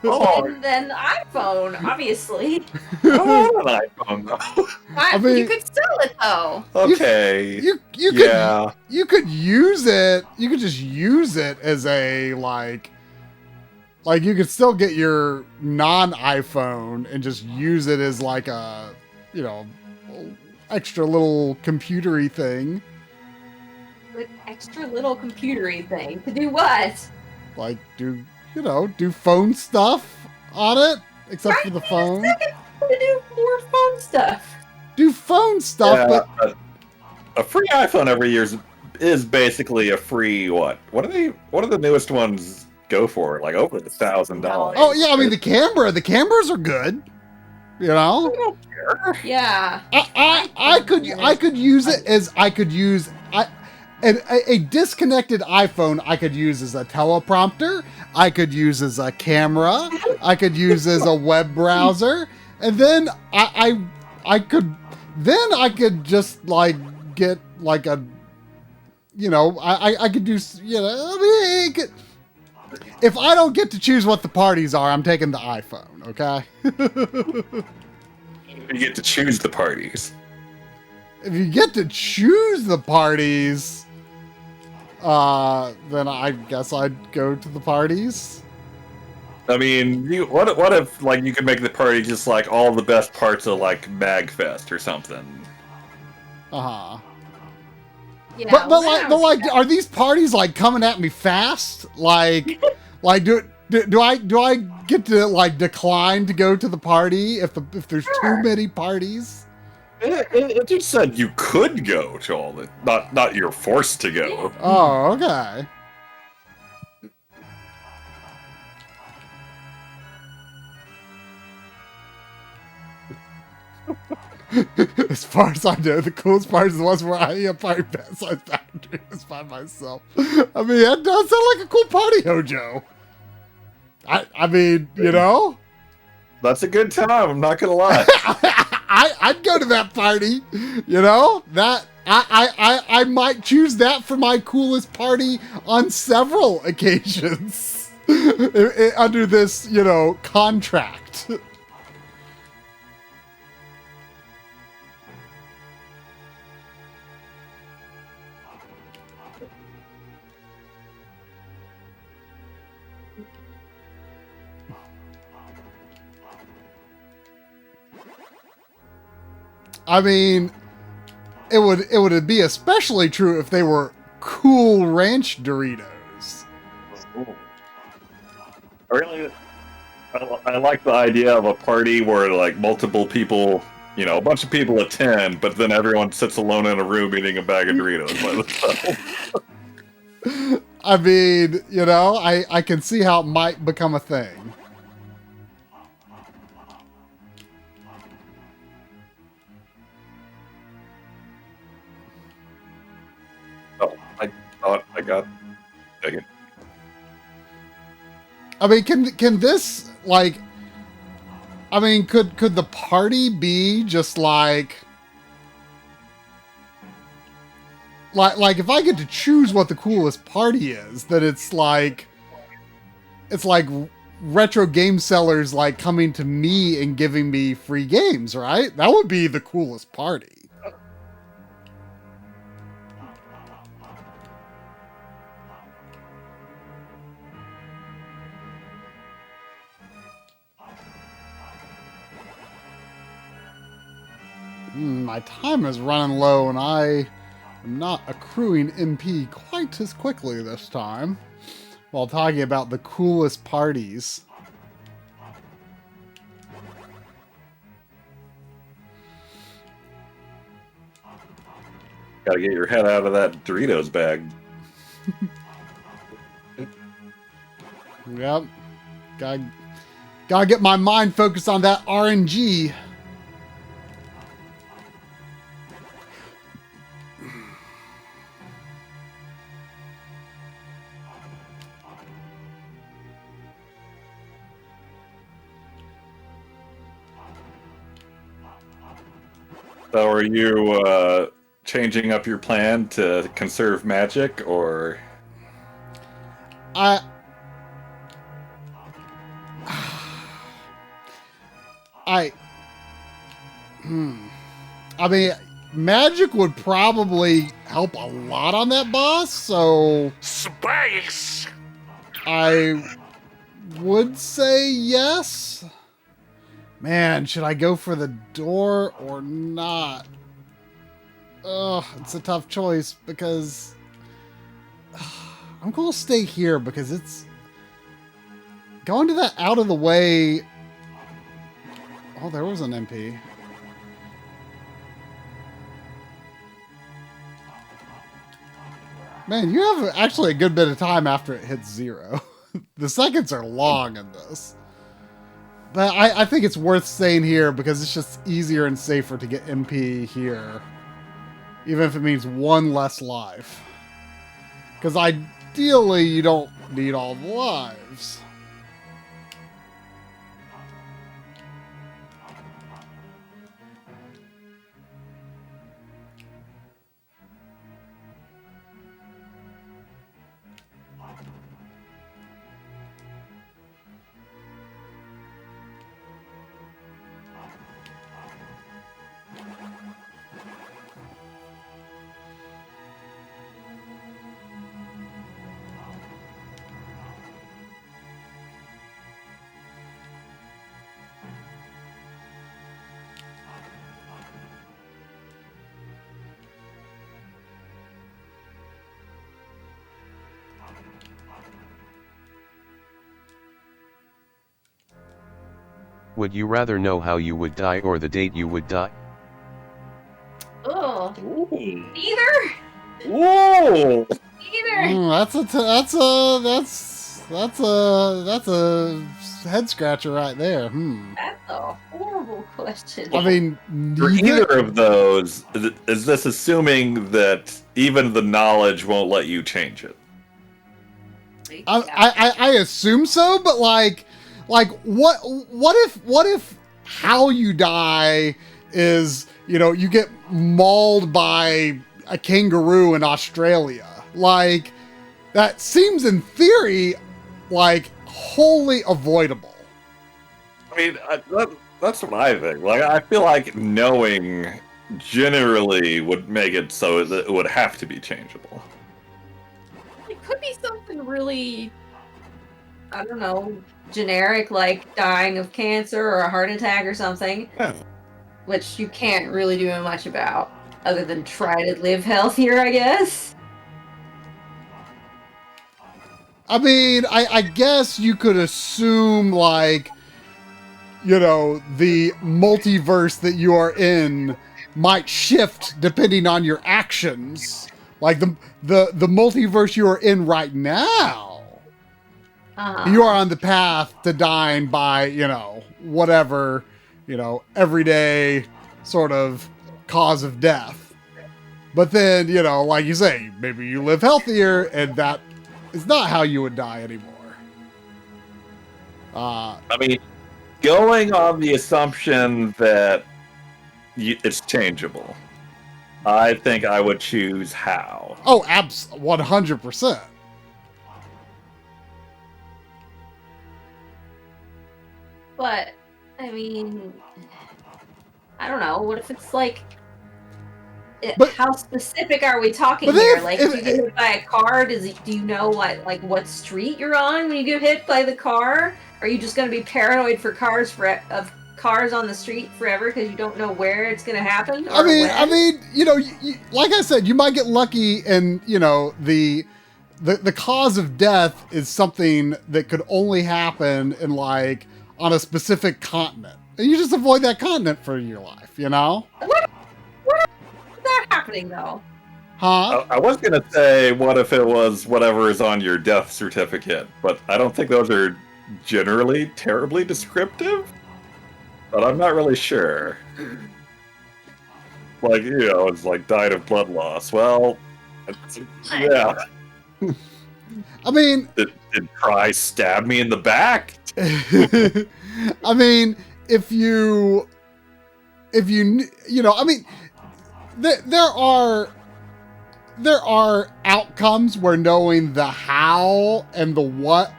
Oh, And then the iPhone, obviously. I want an iPhone though. I mean- you could sell it though. Okay. You could Yeah. you could use it. You could just use it as a like you could still get your non-iPhone and just use it as like a, you know, extra little computery thing. An extra little computery thing. To do what? Like do phone stuff on it, except for the phone. To do more phone stuff. Do phone stuff, Yeah, but a free iPhone every year is basically a free what? What are the newest ones go for? Like over $1,000. oh yeah, I mean the cameras are good. You know? I don't care. Yeah. I could use it as a disconnected iPhone I could use as a teleprompter, I could use as a camera, I could use as a web browser, and then I could just like get like a, you know, I could do, you know, I mean, if I don't get to choose what the parties are, I'm taking the iPhone, okay? You get to choose the parties. If you get to choose the parties, then I guess I'd go to the parties. I mean, what if like you could make the party just like all the best parts of like MagFest or something? Uh-huh. Yeah. But well, like, are these parties like coming at me fast? Like, do I get to like decline to go to the party if there's too many parties? It just said you could go to all the, not you're forced to go. Oh, okay. As far as I know, the coolest part is the ones where I party pass on boundaries by myself. I mean, that does sound like a cool party, Hojo. I mean, you know? That's a good time, I'm not gonna lie. I'd go to that party, you know? That I might choose that for my coolest party on several occasions under this, you know, contract. I mean, it would be especially true if they were Cool Ranch Doritos. I like the idea of a party where like multiple people, you know, a bunch of people attend, but then everyone sits alone in a room eating a bag of Doritos by themselves. I mean, you know, I can see how it might become a thing. Oh, I thought I got. Dang it. I mean, can this like? I mean, could the party be just like if I get to choose what the coolest party is, that it's like retro game sellers like coming to me and giving me free games, right? That would be the coolest party. My time is running low, and I am not accruing MP quite as quickly this time, while talking about the coolest parties. Gotta get your head out of that Doritos bag. Yep. Gotta get my mind focused on that RNG. So are you changing up your plan to conserve magic, or? I mean, magic would probably help a lot on that boss, so Space! I would say yes. Man, should I go for the door or not? Ugh, it's a tough choice because I'm going to stay here because it's going to that out of the way. Oh, there was an MP. Man, you have actually a good bit of time after it hits 0. The seconds are long in this. But I think it's worth staying here because it's just easier and safer to get MP here. Even if it means one less life. Because ideally, you don't need all the lives. Would you rather know how you would die or the date you would die? Oh. Ooh. Either. Whoa! Either. That's a head scratcher right there. That's a horrible question. I mean, For either of those, is this assuming that even the knowledge won't let you change it? I assume so, but like what if how you die is, you know, you get mauled by a kangaroo in Australia? Like, that seems in theory like wholly avoidable. I mean, that's what I think. Like, I feel like knowing generally would make it so that it would have to be changeable. It could be something really, I don't know, generic, like dying of cancer or a heart attack or something, Yeah. which you can't really do much about other than try to live healthier, I guess. I mean, I guess you could assume, like, you know, the multiverse that you are in might shift depending on your actions. Like the multiverse you are in right now, you are on the path to dying by, you know, whatever, you know, everyday sort of cause of death. But then, you know, like you say, maybe you live healthier and that is not how you would die anymore. I mean, going on the assumption that it's changeable, I think I would choose how. Oh, 100%. But, I mean, I don't know. What if it's like, how specific are we talking here? Like, if you get hit by a car, do you know what street you're on when you get hit by the car? Are you just going to be paranoid for cars on the street forever because you don't know where it's going to happen? I mean, you know, like I said, you might get lucky, and you know the cause of death is something that could only happen in like on a specific continent, and you just avoid that continent for your life. You know. What is that happening though? Huh? I was gonna say, what if it was whatever is on your death certificate, but I don't think those are generally terribly descriptive, but I'm not really sure. Like, it's like died of blood loss. Well, yeah. I mean... Did Cry stab me in the back? I mean, if you I mean, there are outcomes where knowing the how and the what,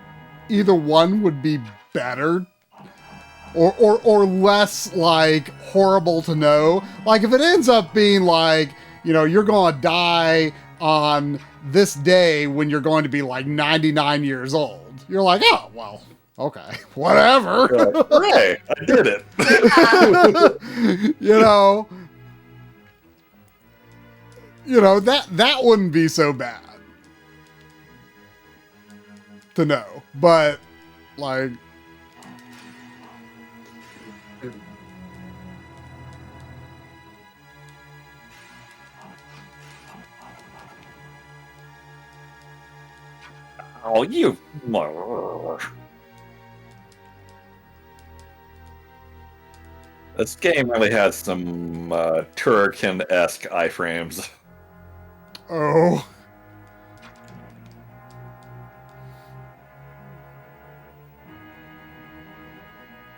either one would be better or less like horrible to know. Like if it ends up being like, you're going to die on this day when you're going to be like 99 years old. You're like, oh, well, okay, whatever. Hey, I did it. That wouldn't be so bad to know. But like, oh, you. This game really has some Turrican-esque iframes. oh.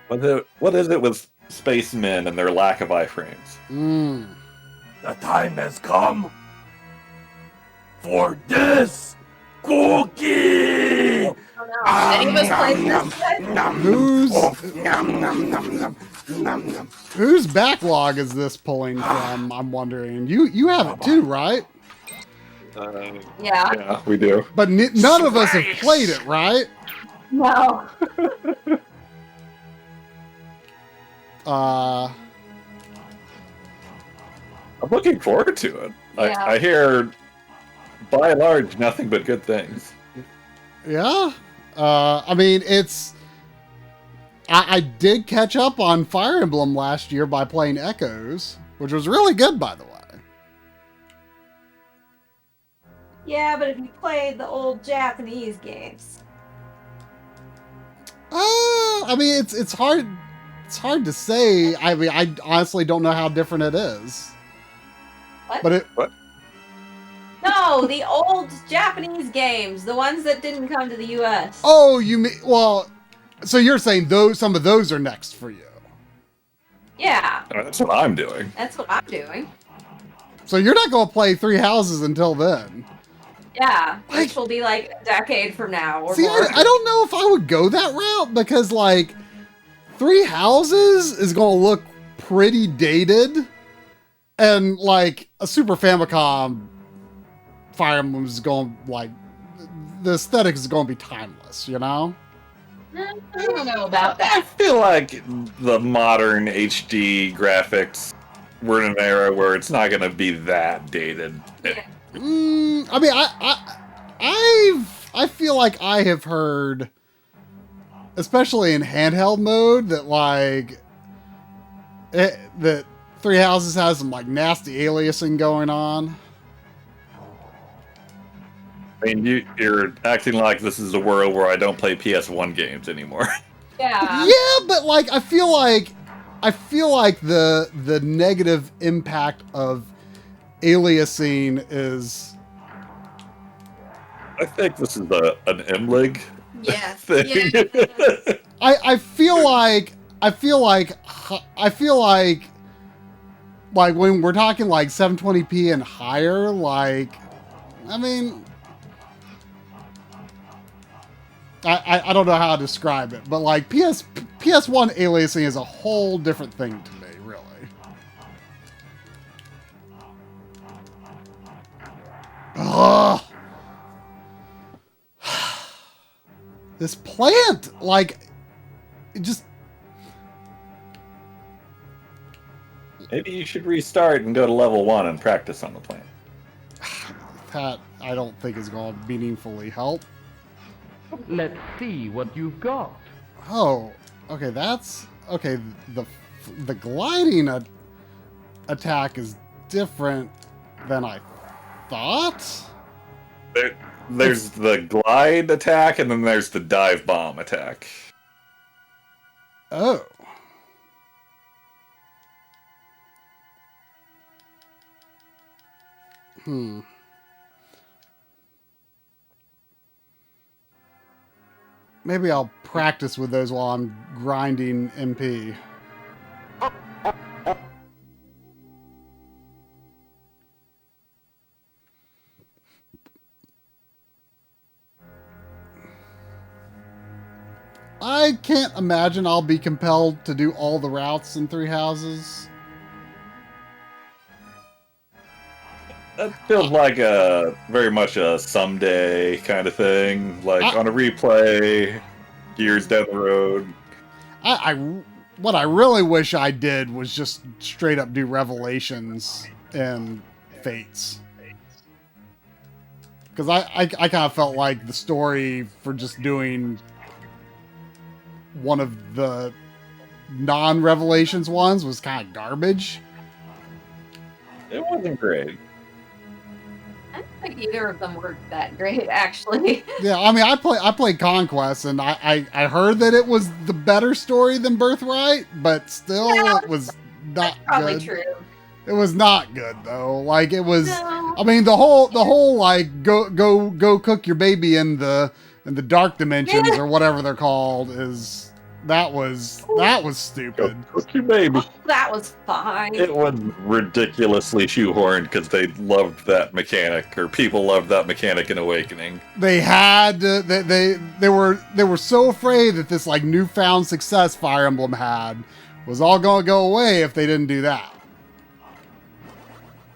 What is it with spacemen and their lack of iframes? The time has come for this cookie! Any of us played this? Whose backlog is this pulling from? I'm wondering. You have it too, right? Yeah, we do. But none of us have played it, right? No. I'm looking forward to it. Yeah. I hear, by and large, nothing but good things. Yeah. I mean, I did catch up on Fire Emblem last year by playing Echoes, which was really good, by the way. Yeah, but if you played the old Japanese games. I mean, it's hard. It's hard to say. I mean, I honestly don't know how different it is. What? But What? No, the old Japanese games, the ones that didn't come to the U.S. Oh, you mean, well, so you're saying some of those are next for you. Yeah. That's what I'm doing. That's what I'm doing. So you're not going to play Three Houses until then. Yeah, which will be like a decade from now or See, more. I don't know if I would go that route because, like, Three Houses is going to look pretty dated, and like a Super Famicom Fire Emblem is going like the aesthetics is going to be timeless, I don't know about I that. feel like the modern HD graphics, we're in an era where it's not going to be that dated. Yeah. I mean, I feel like I have heard, especially in handheld mode, that like that Three Houses has some like nasty aliasing going on. I mean, you're acting like this is a world where I don't play PS1 games anymore. Yeah. Yeah, but like I feel like the negative impact of aliasing is. I think this is an MLIG Yes. thing. Yeah. I feel like when we're talking like 720p and higher, like, I mean, I don't know how to describe it, but like PS1 aliasing is a whole different thing to me, really. Ugh. This plant, like, it just. Maybe you should restart and go to level 1 and practice on the plant. That I don't think is going to meaningfully help. Let's see what you've got. Oh, okay, that's okay. The gliding attack is different than I thought. There's the glide attack, and then there's the dive bomb attack. Oh. Maybe I'll practice with those while I'm grinding MP. I can't imagine I'll be compelled to do all the routes in Three Houses. That feels like very much a someday kind of thing. Like on a replay, years down the road. What I really wish I did was just straight up do Revelations and Fates. Because I kind of felt like the story for just doing one of the non-Revelations ones was kind of garbage. It wasn't great. I don't think either of them were that great, actually. Yeah, I mean, I played Conquest, and I heard that it was the better story than Birthright, but still, Yeah, it was not probably good. true. It was not good though. Like it was. No. I mean, the whole like go cook your baby in the dark dimensions or whatever they're called is that was stupid. Go cook your baby. That was fine. It was ridiculously shoehorned because they loved that mechanic, or people loved that mechanic in Awakening. They had they were so afraid that this like newfound success Fire Emblem had was all going to go away if they didn't do that.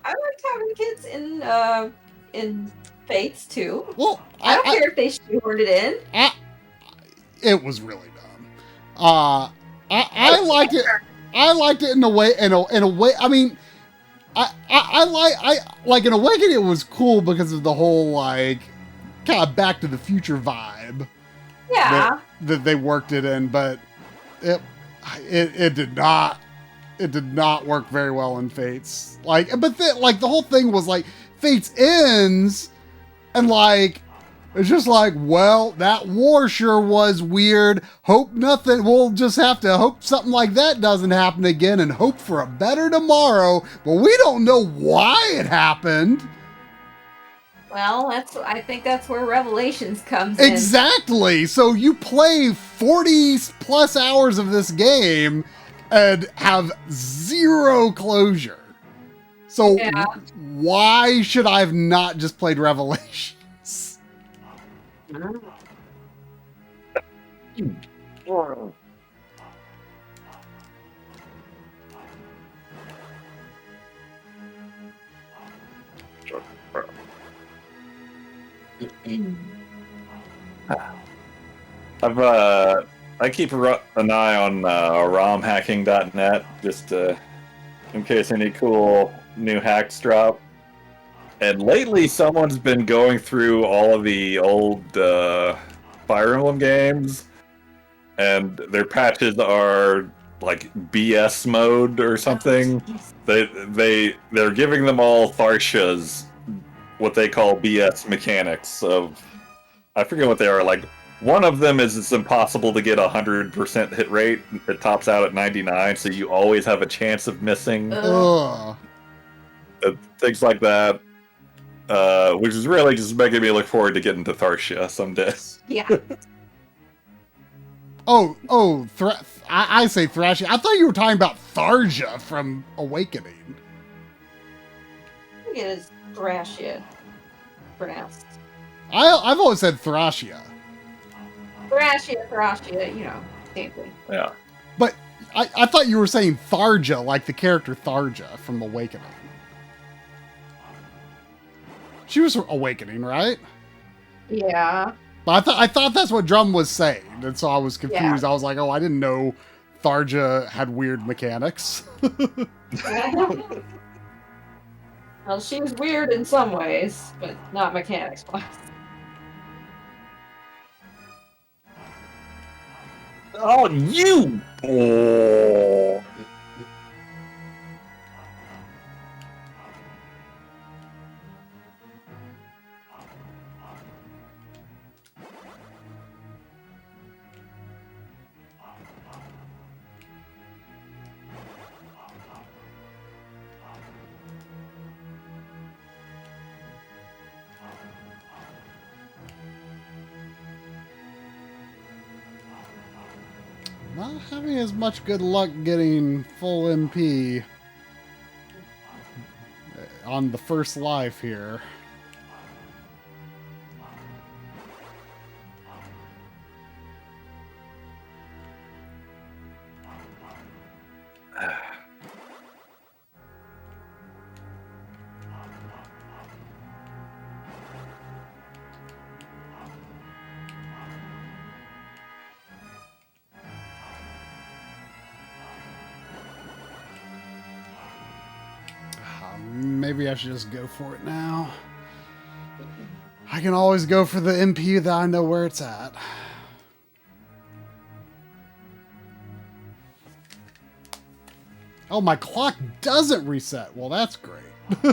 I liked having kids in Fates too. Well, I don't care if they shoehorned it in. It was really dumb. I liked it. I liked it in a way. In a way. I mean, I like in Awakening. It was cool because of the whole like kind of Back to the Future vibe. Yeah. That they worked it in, but it did not. It did not work very well in Fates. Like, but like the whole thing was like Fates ends, and like it's just like, well, that war sure was weird. Hope nothing. We'll just have to hope something like that doesn't happen again, and hope for a better tomorrow. But we don't know why it happened. Well, I think that's where Revelations comes in. Exactly. So you play 40 plus hours of this game and have zero closure. So why should I have not just played Revelations? I keep an eye on romhacking.net just in case any cool new hacks drop. And lately, someone's been going through all of the old Fire Emblem games, and their patches are like BS mode or something. They're giving them all Tharsha's what they call BS mechanics of, I forget what they are. Like one of them is it's impossible to get 100% hit rate. It tops out at 99, so you always have a chance of missing. Things like that. Which is really just making me look forward to getting to Tharsha someday. Yeah. I say Thrashia. I thought you were talking about Tharja from Awakening. I think it is Thrashia pronounced. I've always said Thrashia. Thrashia, you know, same thing. Yeah. But I thought you were saying Tharja, like the character Tharja from Awakening. She was Awakening, right? Yeah. But I thought that's what Drum was saying, and so I was confused. Yeah. I was like, oh, I didn't know Tharja had weird mechanics. Well, she's weird in some ways, but not mechanics-wise. Oh, you! Oh. Not having as much good luck getting full MP on the first life here. Maybe I should just go for it now. I can always go for the MP that I know where it's at. Oh, my clock doesn't reset. Well, that's great.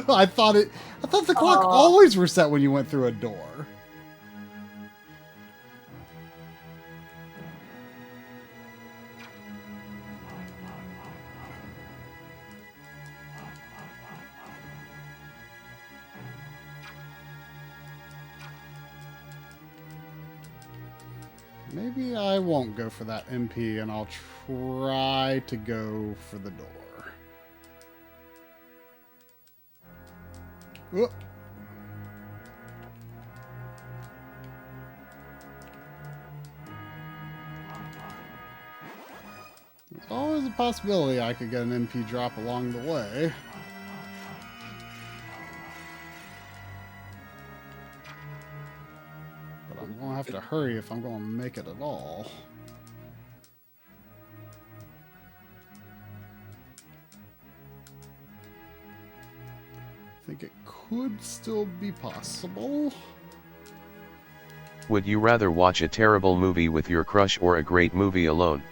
I thought the clock always reset when you went through a door. Maybe I won't go for that MP and I'll try to go for the door. Whoop. There's always a possibility I could get an MP drop along the way. But I'm going to have to hurry if I'm going to make it at all. I think it could still be possible. Would you rather watch a terrible movie with your crush or a great movie alone?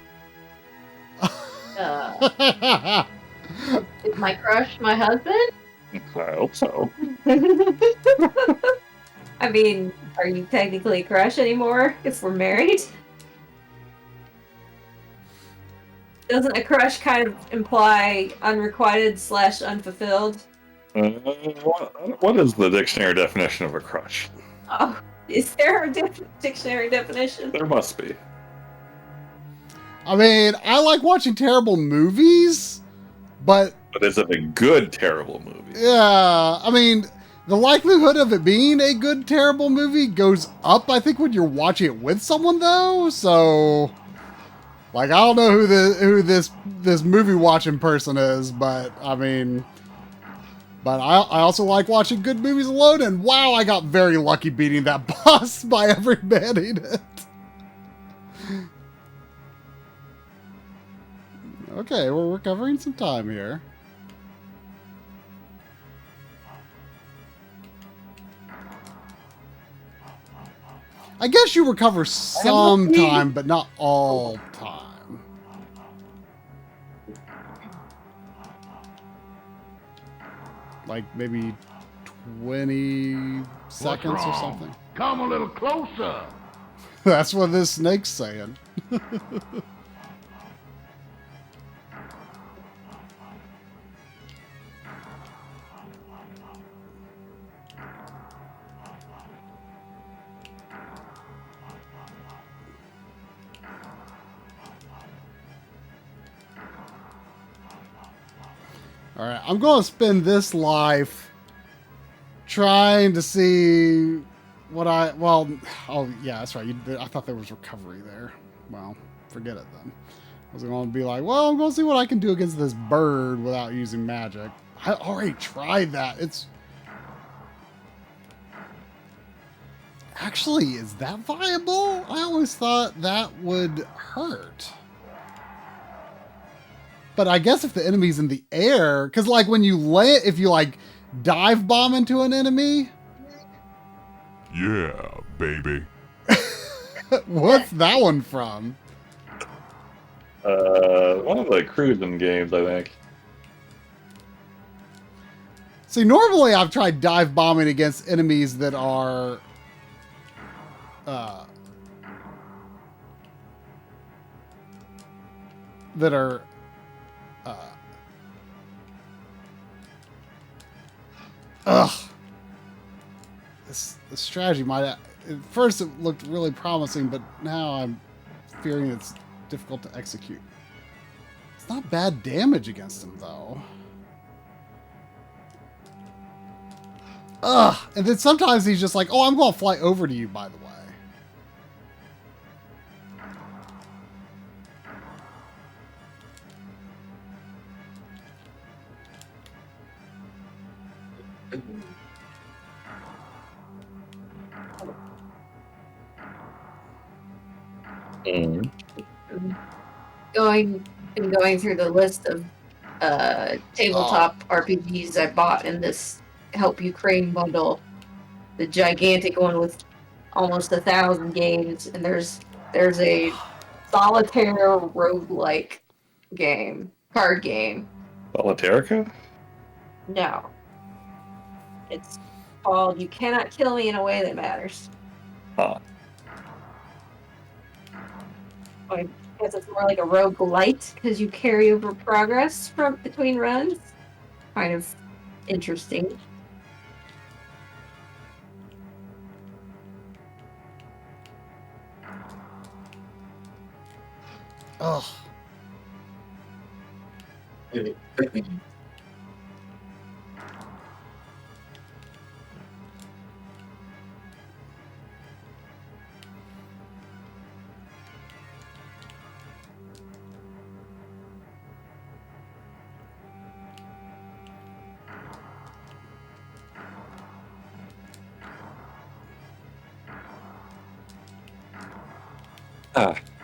Is my crush my husband? I hope so. I mean, are you technically a crush anymore if we're married? Doesn't a crush kind of imply unrequited / unfulfilled? What is the dictionary definition of a crush? Oh, is there a dictionary definition? There must be. I mean, I like watching terrible movies, but is it a good terrible movie? Yeah, I mean, the likelihood of it being a good terrible movie goes up, I think, when you're watching it with someone, though. So, like, I don't know who this movie watching person is, but I mean, but I also like watching good movies alone. And wow, I got very lucky beating that boss by every banning it. Okay, we're recovering some time here. I guess you recover some time, but not all time. Like maybe 20 seconds or something. Come a little closer. That's what this snake's saying. All right, I'm going to spend this life trying to see what oh yeah, that's right. I thought there was recovery there. Well, forget it then. I was going to be like, well, I'm going to see what I can do against this bird without using magic. I already tried that. Actually, is that viable? I always thought that would hurt. But I guess if the enemy's in the air, because like when you land, if you like dive bomb into an enemy. Yeah, baby. What's that one from? One of the cruising games, I think. See, normally I've tried dive bombing against enemies that are This strategy might... At first it looked really promising, but now I'm fearing it's difficult to execute. It's not bad damage against him, though. Ugh! And then sometimes he's just like, oh, I'm going to fly over to you, by the way. Been going through the list of tabletop RPGs I bought in this Help Ukraine bundle, the gigantic one with almost 1,000 games, and there's a solitaire roguelike card game. Solitarica? No. It's called You Cannot Kill Me in a Way That Matters. Huh. I guess it's more like a roguelite because you carry over progress from between runs. Kind of interesting. Ugh.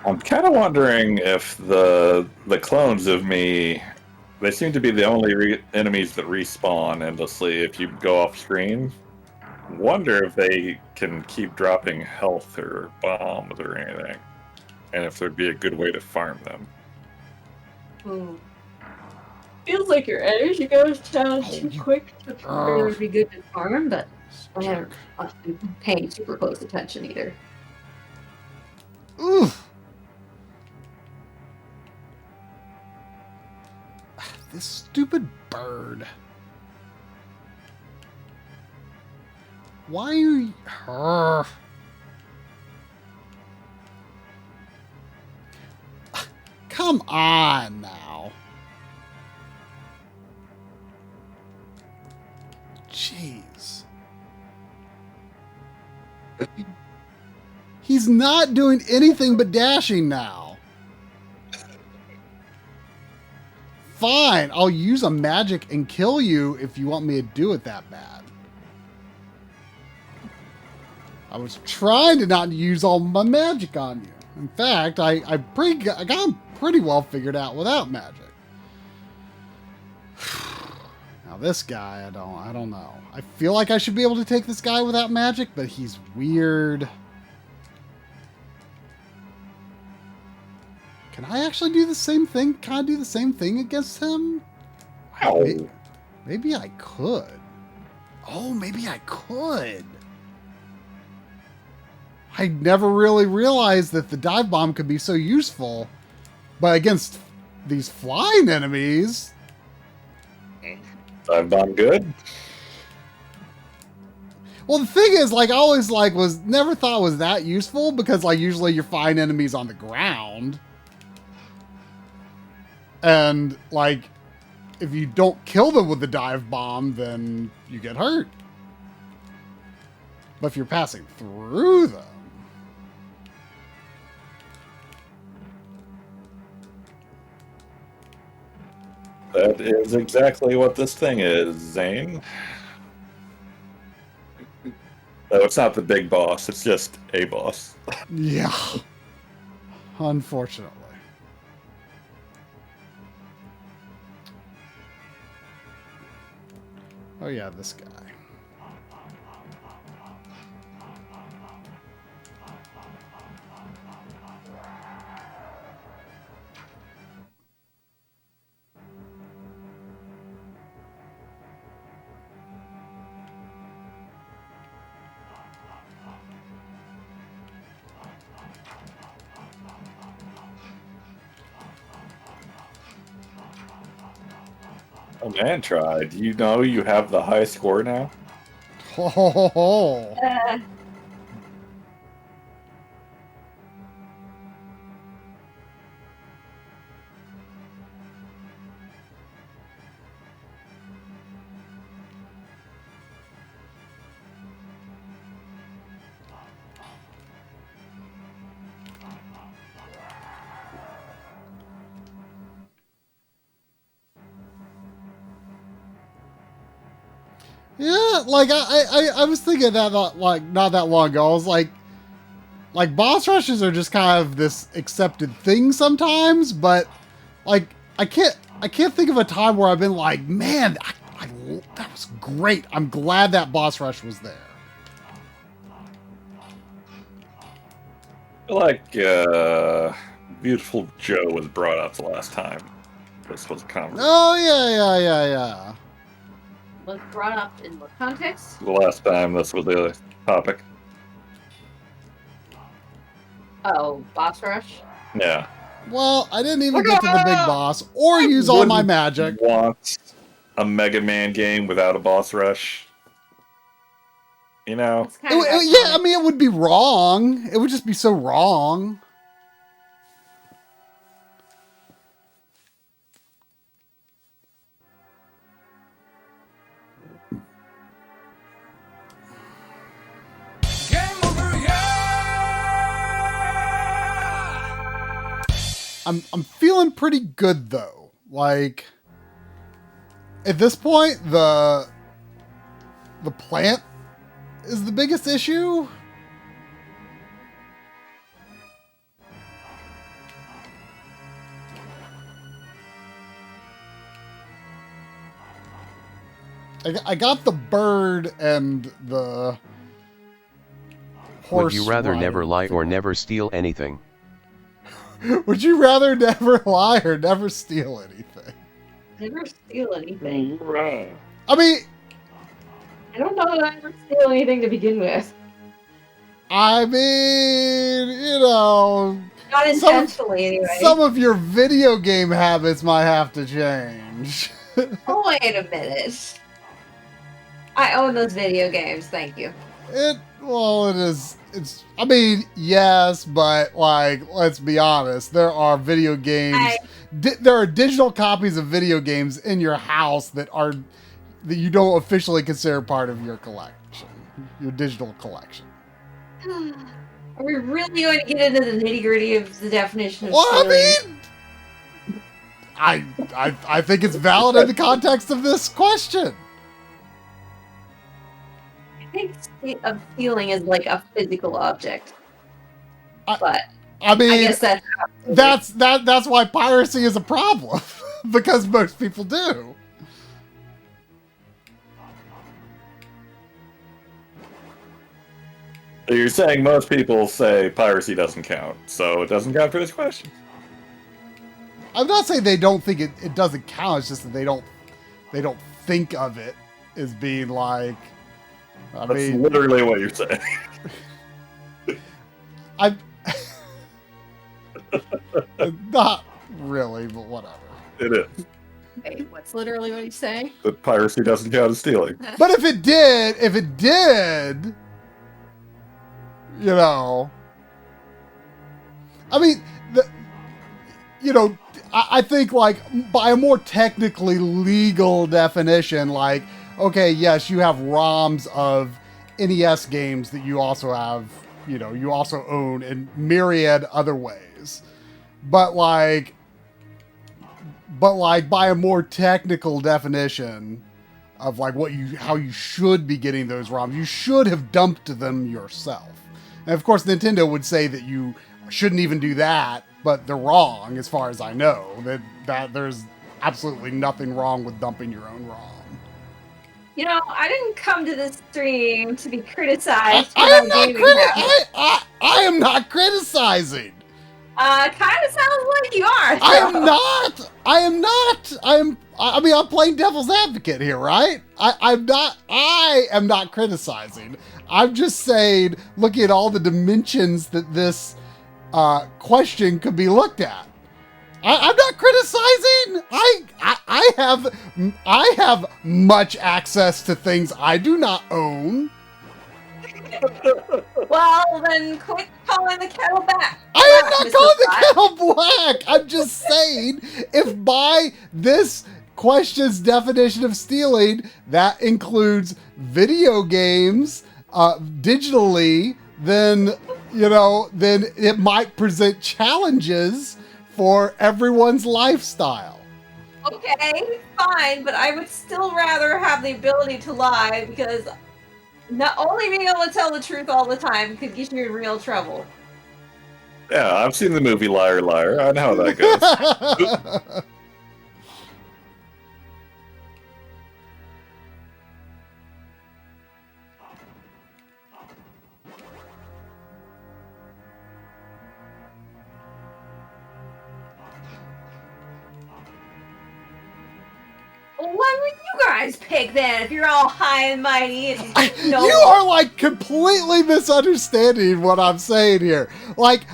I'm kind of wondering if the clones of me, they seem to be the only enemies that respawn endlessly if you go off screen. Wonder if they can keep dropping health or bombs or anything, and if there'd be a good way to farm them. Feels like your energy goes down too quick to really be good to farm, but I haven't been paying super close attention either. Oof. This stupid bird. Why are you... Come on now. Jeez. He's not doing anything but dashing now. Fine, I'll use a magic and kill you if you want me to do it that bad. I was trying to not use all my magic on you. In fact, I got him pretty well figured out without magic. Now this guy, I don't know. I feel like I should be able to take this guy without magic, but he's weird. Can I actually do the same thing? Can I do the same thing against him? Maybe I could. Oh, maybe I could. I never really realized that the dive bomb could be so useful. But against these flying enemies... Dive bomb good? Well, the thing is, like, I always, like, never thought it was that useful because, like, usually you're fighting enemies on the ground. And, like, if you don't kill them with the dive bomb, then you get hurt. But if you're passing through them... That is exactly what this thing is, Zane. No, it's not the big boss, it's just a boss. Yeah. Unfortunately. Oh yeah, this guy. Oh man, try. Do you know you have the high score now? Oh. Uh, Yeah, like I was thinking that like not that long ago. I was like boss rushes are just kind of this accepted thing sometimes, but like I can't think of a time where I've been like, man, that was great. I'm glad that boss rush was there. Like Beautiful Joe was brought up the last time. This was a conversation. Oh yeah. Was brought up in what context? The last time this was the topic. Oh, boss rush? Yeah. Well, I didn't even get to the big boss or use all my magic. Want a Mega Man game without a boss rush? You know? Yeah, I mean, it would be wrong. It would just be so wrong. I'm feeling pretty good though. Like at this point, the plant is the biggest issue. I got the bird and the horse. Would you rather riding never lie thing. or never steal anything? Would you rather never lie or never steal anything? Never steal anything. I mean, I don't know that I ever steal anything to begin with. I mean, you know, Not intentionally, anyway. some of your video game habits might have to change. Oh, wait a minute. I own those video games, thank you. It's, I mean, yes, but like, let's be honest, there are video games, there are digital copies of video games in your house that you don't officially consider part of your collection, your digital collection. Are we really going to get into the nitty-gritty of the definition of Well, stealing? I mean, I think it's valid in the context of this question. I think of stealing is like a physical object. But I mean, I guess that's why piracy is a problem because most people do. You're saying most people say piracy doesn't count, so it doesn't count for this question. I'm not saying they don't think it doesn't count. It's just that they don't think of it as being like. That's literally what you're saying. I'm not really, but whatever. It is. Wait, what's literally what he's saying? That piracy doesn't count as stealing. But if it did, you know, I mean, I think like by a more technically legal definition, like, okay, yes, you have ROMs of NES games that you also have, you also own in myriad other ways. But like by a more technical definition of like how you should be getting those ROMs, you should have dumped them yourself. And of course, Nintendo would say that you shouldn't even do that, but they're wrong as far as I know. That there's absolutely nothing wrong with dumping your own ROM. You know, I didn't come to this stream to be criticized. I am not criticizing. Kind of sounds like you are. I am not. I'm playing devil's advocate here, right? I am not criticizing. I'm just saying, looking at all the dimensions that this question could be looked at. I'm not criticizing. I have much access to things I do not own. Well, then quit calling the kettle black. I am not calling the kettle black. I'm just saying, if by this question's definition of stealing, that includes video games digitally, then it might present challenges for everyone's lifestyle. Okay, fine, but I would still rather have the ability to lie because not only being able to tell the truth all the time could get you in real trouble. Yeah, I've seen the movie Liar Liar. I know how that goes. Well, why would you guys pick then if you're all high and mighty and You are like completely misunderstanding what I'm saying here. Like,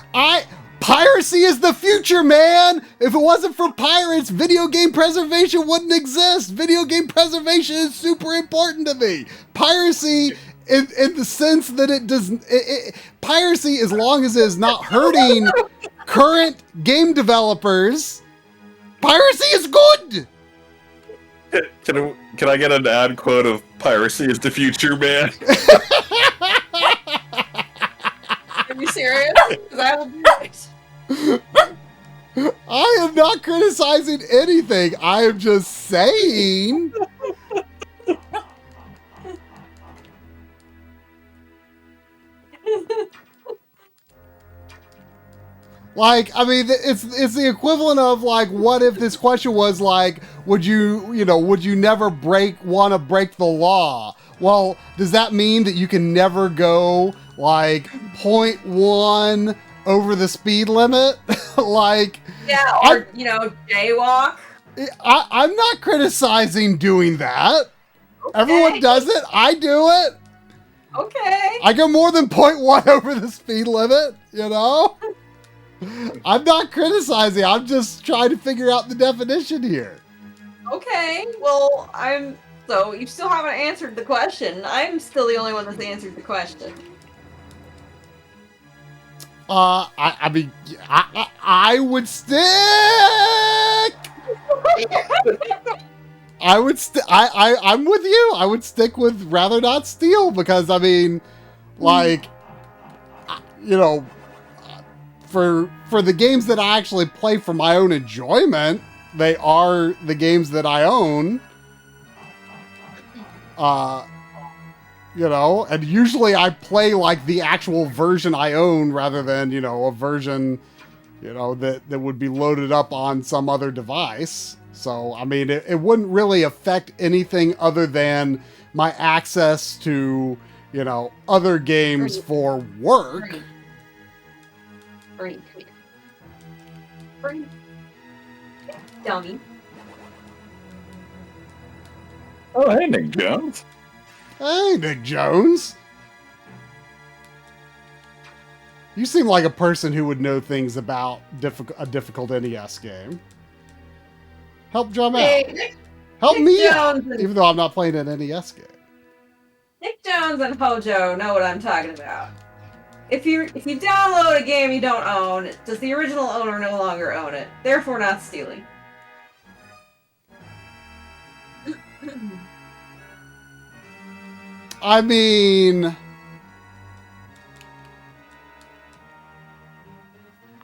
piracy is the future, man. If it wasn't for pirates, video game preservation wouldn't exist. Video game preservation is super important to me. Piracy, in the sense that it doesn't, piracy, as long as it is not hurting current game developers, piracy is good. Can I get an ad quote of "Piracy is the future, man"? Are you serious? Because I will do it. I am not criticizing anything. I am just saying. Like, I mean, it's the equivalent of like, what if this question was like, would you never want to break the law? Well, does that mean that you can never go like 0.1 over the speed limit? Like, yeah, or jaywalk. I'm not criticizing doing that. Okay. Everyone does it. I do it. Okay. I go more than 0.1 over the speed limit, you know? I'm not criticizing. I'm just trying to figure out the definition here. Okay. Well, so you still haven't answered the question. I'm still the only one that's answered the question. I mean, I would stick. I'm with you. I would stick with rather not steal because I mean, like, for the games that I actually play for my own enjoyment, they are the games that I own. And usually I play like the actual version I own rather than, a version, that would be loaded up on some other device. So, I mean, it wouldn't really affect anything other than my access to, other games for work. Free. Dummy. Oh, hey, Nick Jones. Hey, Nick Jones. You seem like a person who would know things about a difficult NES game. Help Drum out. Help me out, even though I'm not playing an NES game. Nick Jones and Hojo know what I'm talking about. If you download a game you don't own, does the original owner no longer own it? Therefore not stealing. I mean,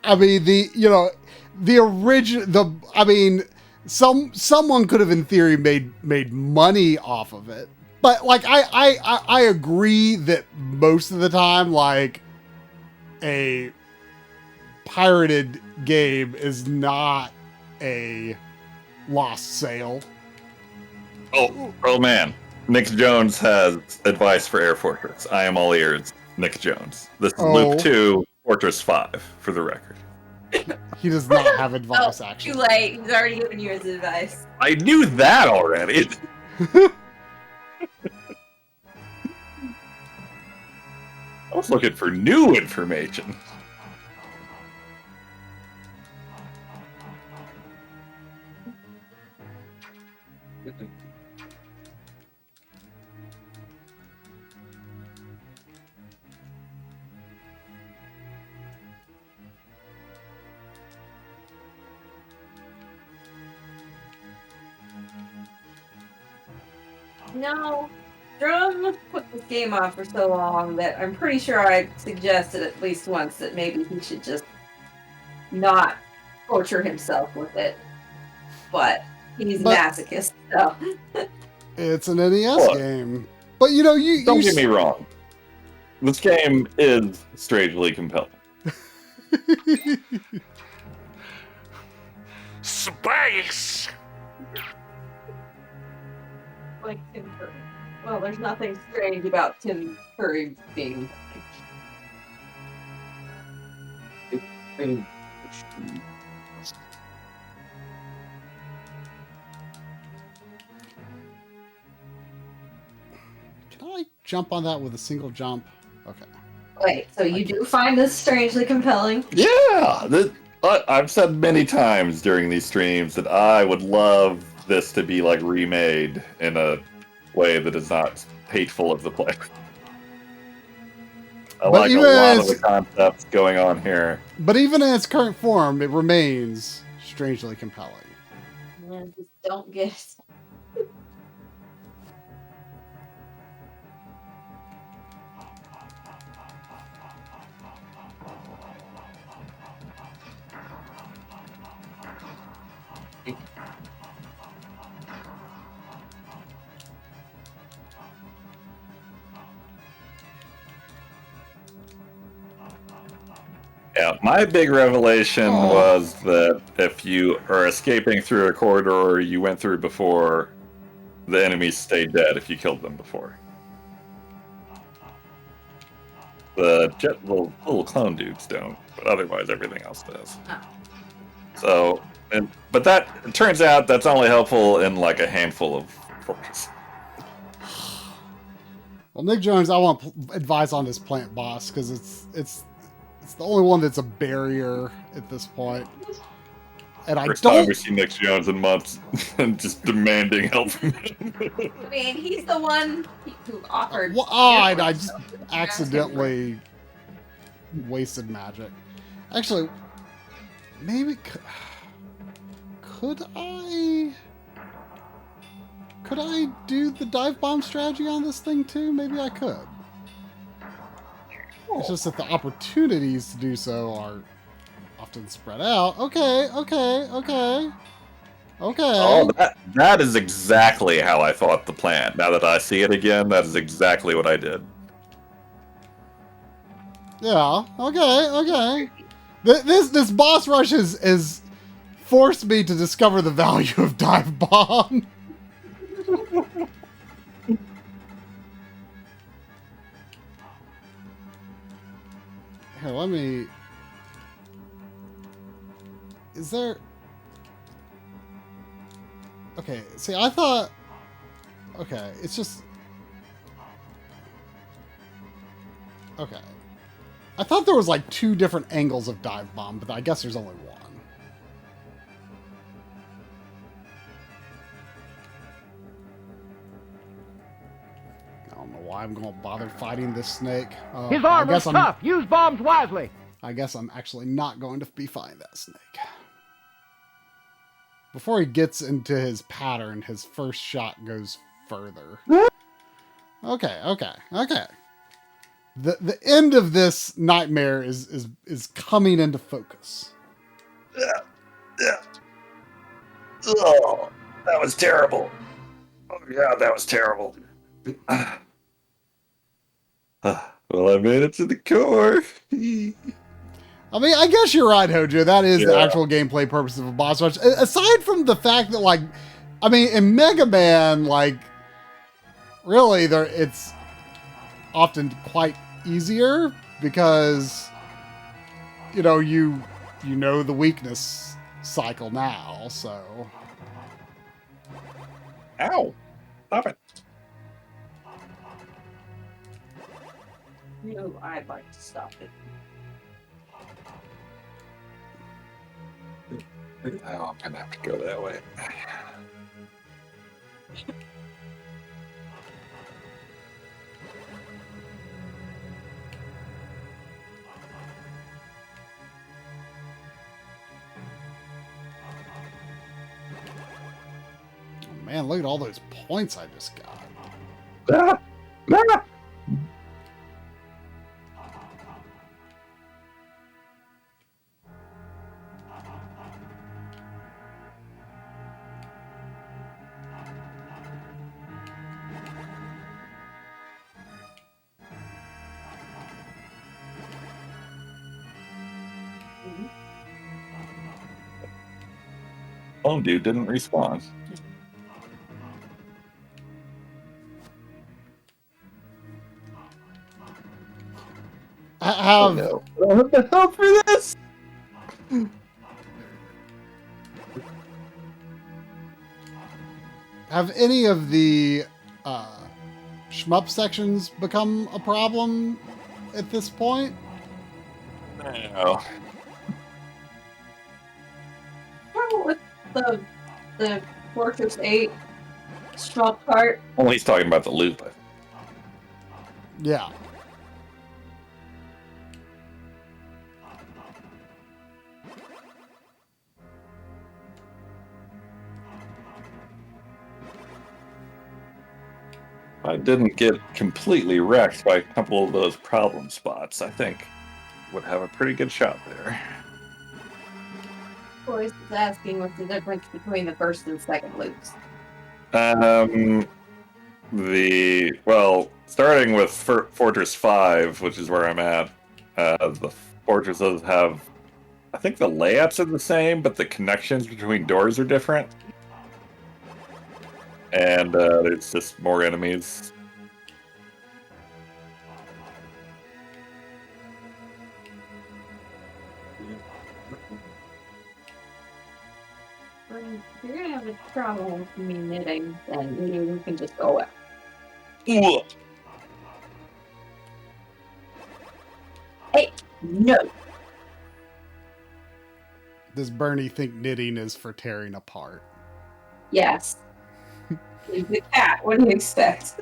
the original, someone could have in theory made money off of it. But like, I agree that most of the time, like, a pirated game is not a lost sale. Oh man. Nick Jones has advice for Air Fortress. I am all ears, Nick Jones. This is Loop 2, Fortress 5, for the record. He does not have advice, actually. Too late. He's already given you his advice. I knew that already. I was looking for new information. No. Drum put this game off for so long that I'm pretty sure I suggested at least once that maybe he should just not torture himself with it. But He's But- masochist, so. It's an NES Look. game. But you know, Don't get me wrong. This game is strangely compelling. Space! Like Tim Curry. Well, there's nothing strange about Tim Curry being. Can I jump on that with a single jump? Okay. Wait, so you do find this strangely compelling? Yeah, I've said many times during these streams that I would love this to be like remade in a way that is not hateful of the player. I But like a even lot of as- the concepts going on here. But even in its current form, it remains strangely compelling. I just don't get it. Yeah, my big revelation Aw. was that if you are escaping through a corridor you went through before, the enemies stay dead if you killed them before. The little clone dudes don't, but otherwise everything else does. Oh. So, but that it turns out that's only helpful in like a handful of fortresses. Well, Nick Jones, I want advice on this plant boss because it's the only one that's a barrier at this point. And I First time don't. we see Nick Jones in months, and just demanding help from him. I mean, he's the one who offered. Well, I just accidentally wasted magic. Actually, maybe could I do the dive bomb strategy on this thing too? Maybe I could. It's just that the opportunities to do so are often spread out. Okay. Oh, that is exactly how I thought the plan. Now that I see it again, that is exactly what I did. Yeah. Okay. This boss rush has forced me to discover the value of dive bomb. Here, let me. Is there? Okay. See, I thought. Okay, it's just. Okay. I thought there was like 2 different angles of dive bomb, but I guess there's only one. I don't know why I'm going to bother fighting this snake. His I armor's guess I'm- tough. Use bombs wisely. I guess I'm actually not going to be fighting that snake. Before he gets into his pattern, his first shot goes further. Okay. The end of this nightmare is coming into focus. Oh, that was terrible. Oh yeah, that was terrible. Well, I made it to the core. I mean, I guess you're right, Hojo. That is the Yeah. actual gameplay purpose of a boss rush. Aside from the fact that, like, I mean, in Mega Man, like, really, it's often quite easier because, you know the weakness cycle now, so. Ow! Stop it. No, I'd like to stop it. Oh, I'm gonna have to go that way. Oh, man, look at all those points I just got. Ah! Ah! Phone dude didn't respawn. Have no. I don't have the help for this. have any of the shmup sections become a problem at this point? No. Oh, with the Fortress 8 shop part. Well, he's talking about the loop. Yeah. I didn't get completely wrecked by a couple of those problem spots. I think would have a pretty good shot there. Boys is asking what's the difference between the first and second loops. Starting with Fortress 5, which is where I'm at, the fortresses have, I think the layouts are the same, but the connections between doors are different. And there's just more enemies. If you're gonna have a problem with me knitting, then maybe we can just go away. Ugh. Hey, no. Does Bernie think knitting is for tearing apart? Yes. He's the cat. What do you expect?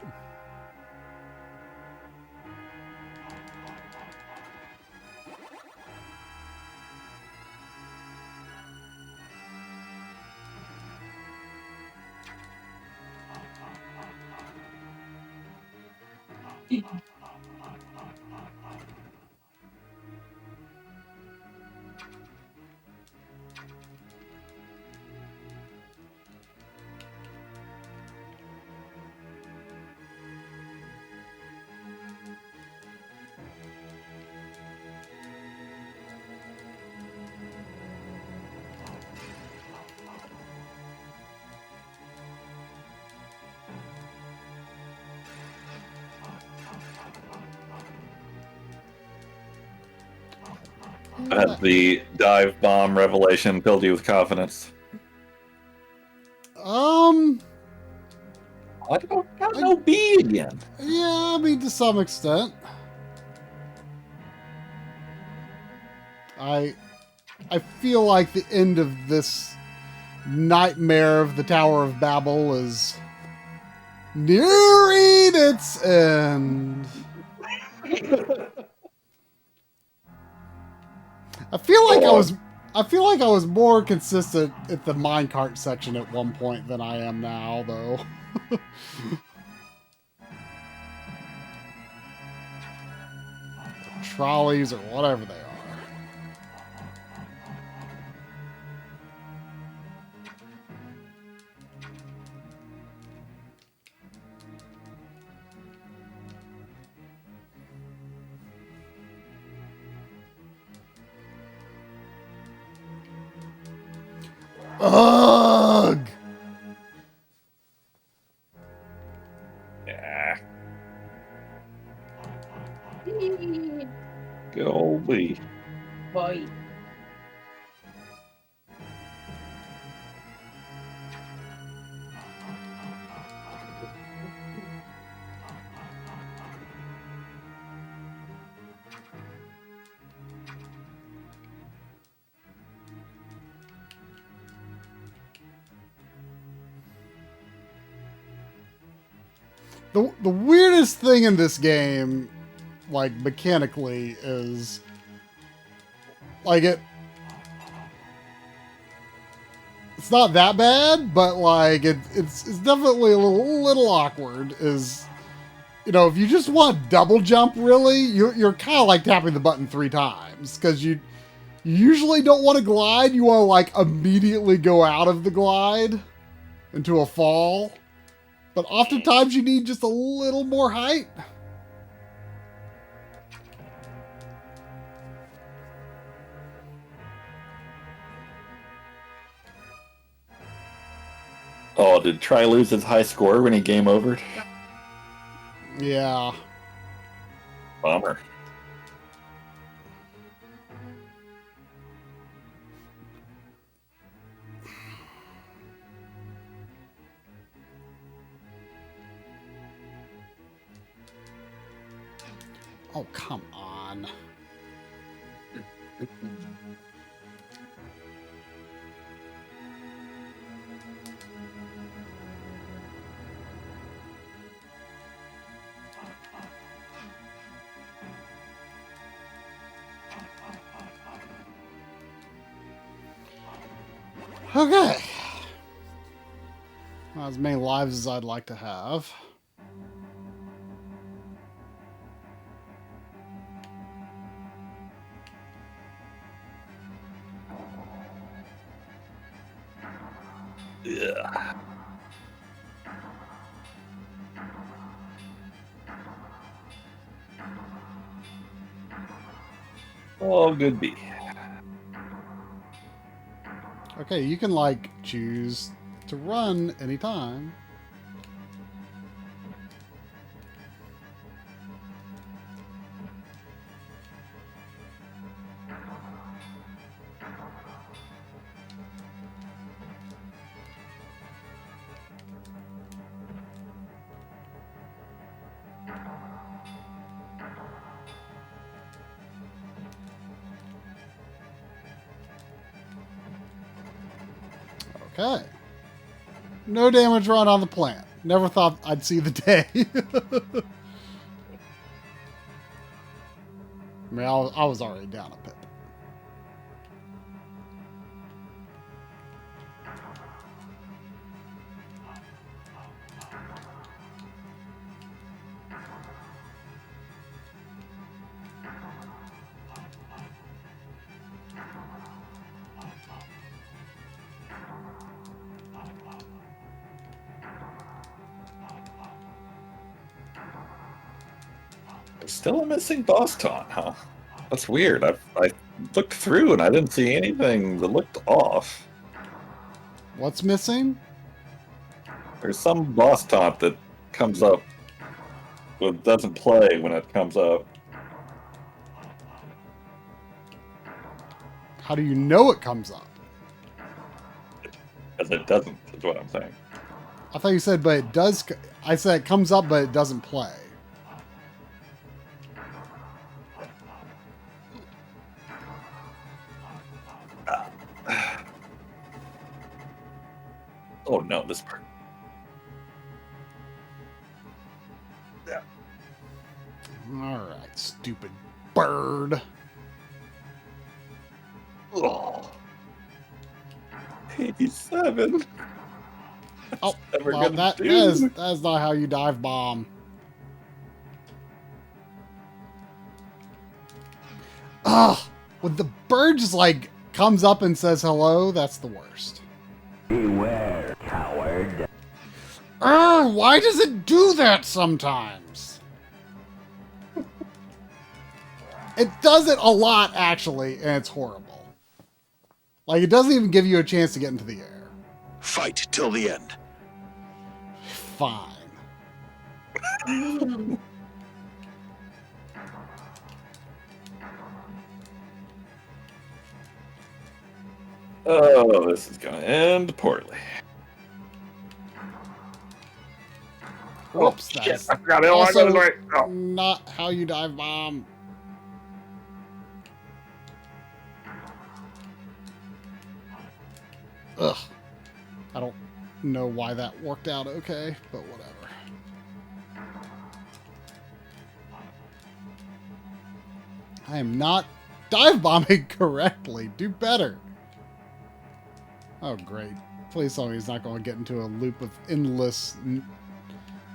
Has the dive bomb revelation filled you with confidence? I don't got no B again. Yeah, I mean, to some extent. I feel like the end of this nightmare of the Tower of Babel is nearing its end. I feel like I was more consistent at the minecart section at one point than I am now, though. Trolleys or whatever they are. Ugh! Yeah. Golly. Boy. The weirdest thing in this game, like, mechanically, is, like, it's not that bad, but, like, it's definitely a little awkward, is, you know, if you just want double jump, really, you're kind of like tapping the button 3 times, because you usually don't want to glide, you want to, like, immediately go out of the glide into a fall. But oftentimes you need just a little more height. Oh, did Try lose his high score when he game overed? Yeah. Bummer. Oh, come on. Okay. Not as many lives as I'd like to have. Yeah. Oh, good be. Okay, you can, like, choose to run anytime. Okay. No damage run on the plant. Never thought I'd see the day. I mean, I was already down a pip. Still a missing boss taunt, huh? That's weird. I looked through and I didn't see anything that looked off. What's missing? There's some boss taunt that comes up, but doesn't play when it comes up. How do you know it comes up? Because it doesn't, is what I'm saying. I thought you said, but it does. I said it comes up, but it doesn't play. Oh no, this part. Yeah. Alright, stupid bird. Oh. 87. Oh, Never well, gonna that do. is not how you dive bomb. Ugh! When the bird just, like, comes up and says hello, that's the worst. Beware, coward. Why does it do that sometimes? It does it a lot, actually, and it's horrible. Like, it doesn't even give you a chance to get into the air. Fight till the end. Fine. Oh, this is gonna end poorly. Whoops, Shit, that's I forgot it. Oh, I got also it right. Oh. not how you dive bomb. Ugh. I don't know why that worked out okay, but whatever. I am not dive bombing correctly. Do better. Oh, great. Please tell me he's not going to get into a loop of endless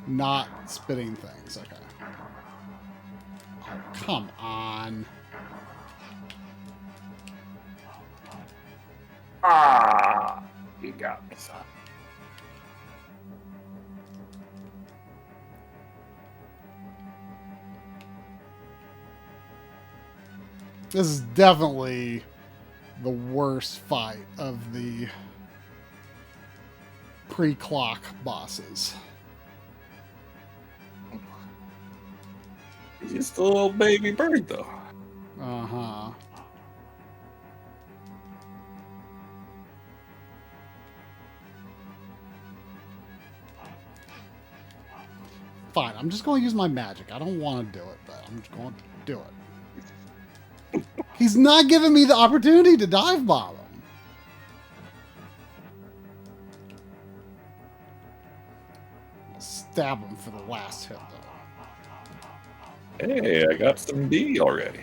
not spitting things. Okay. Oh, come on. Ah, he got me, son. This is definitely the worst fight of the pre-clock bosses. He's still a little baby bird, though. Uh-huh. Fine, I'm just going to use my magic. I don't want to do it, but I'm just going to do it. He's not giving me the opportunity to dive bomb him. I'll stab him for the last hit, though. Hey, I got some D already.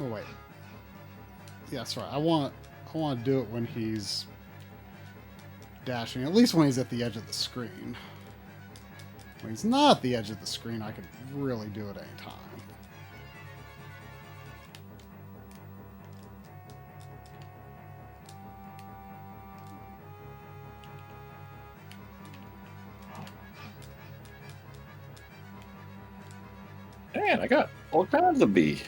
Oh wait. Yeah, that's right. I want to do it when he's dashing. At least when he's at the edge of the screen. When he's not at the edge of the screen, I can really do it any time. Man, I got all kinds of B.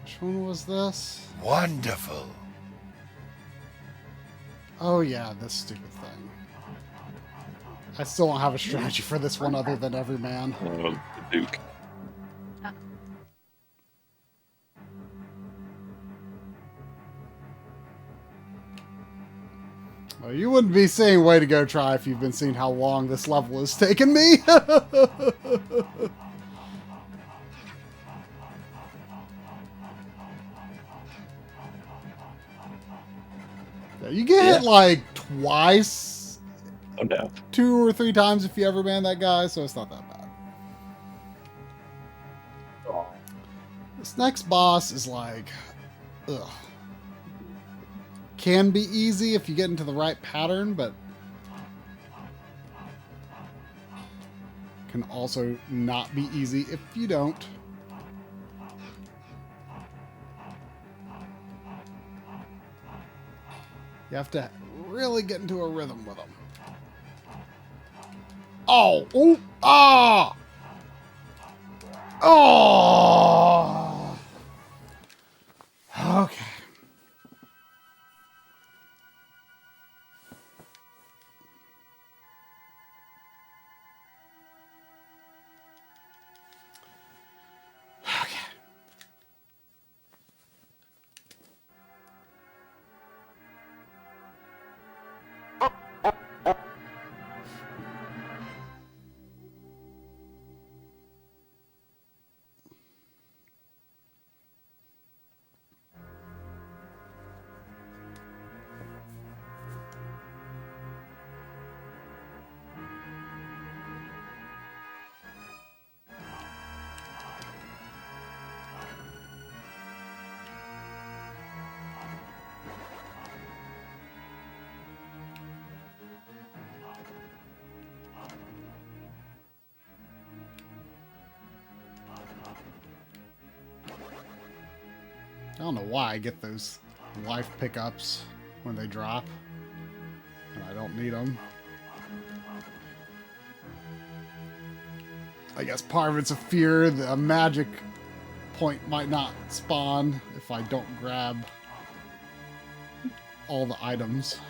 Which one was this? Wonderful. Oh yeah, this stupid thing. I still don't have a strategy for this one other than Everyman. The Duke. Well, you wouldn't be saying way to go try if you've been seeing how long this level has taken me. You get hit like twice. Oh no. 2 or 3 times if you ever ban that guy, so it's not that bad. This next boss is like, ugh. Can be easy if you get into the right pattern, but can also not be easy if you don't. You have to really get into a rhythm with them. Oh! Ooh! Ah! Oh! Okay. I don't know why I get those life pickups when they drop, and I don't need them. I guess part of it's a fear that a magic point might not spawn if I don't grab all the items.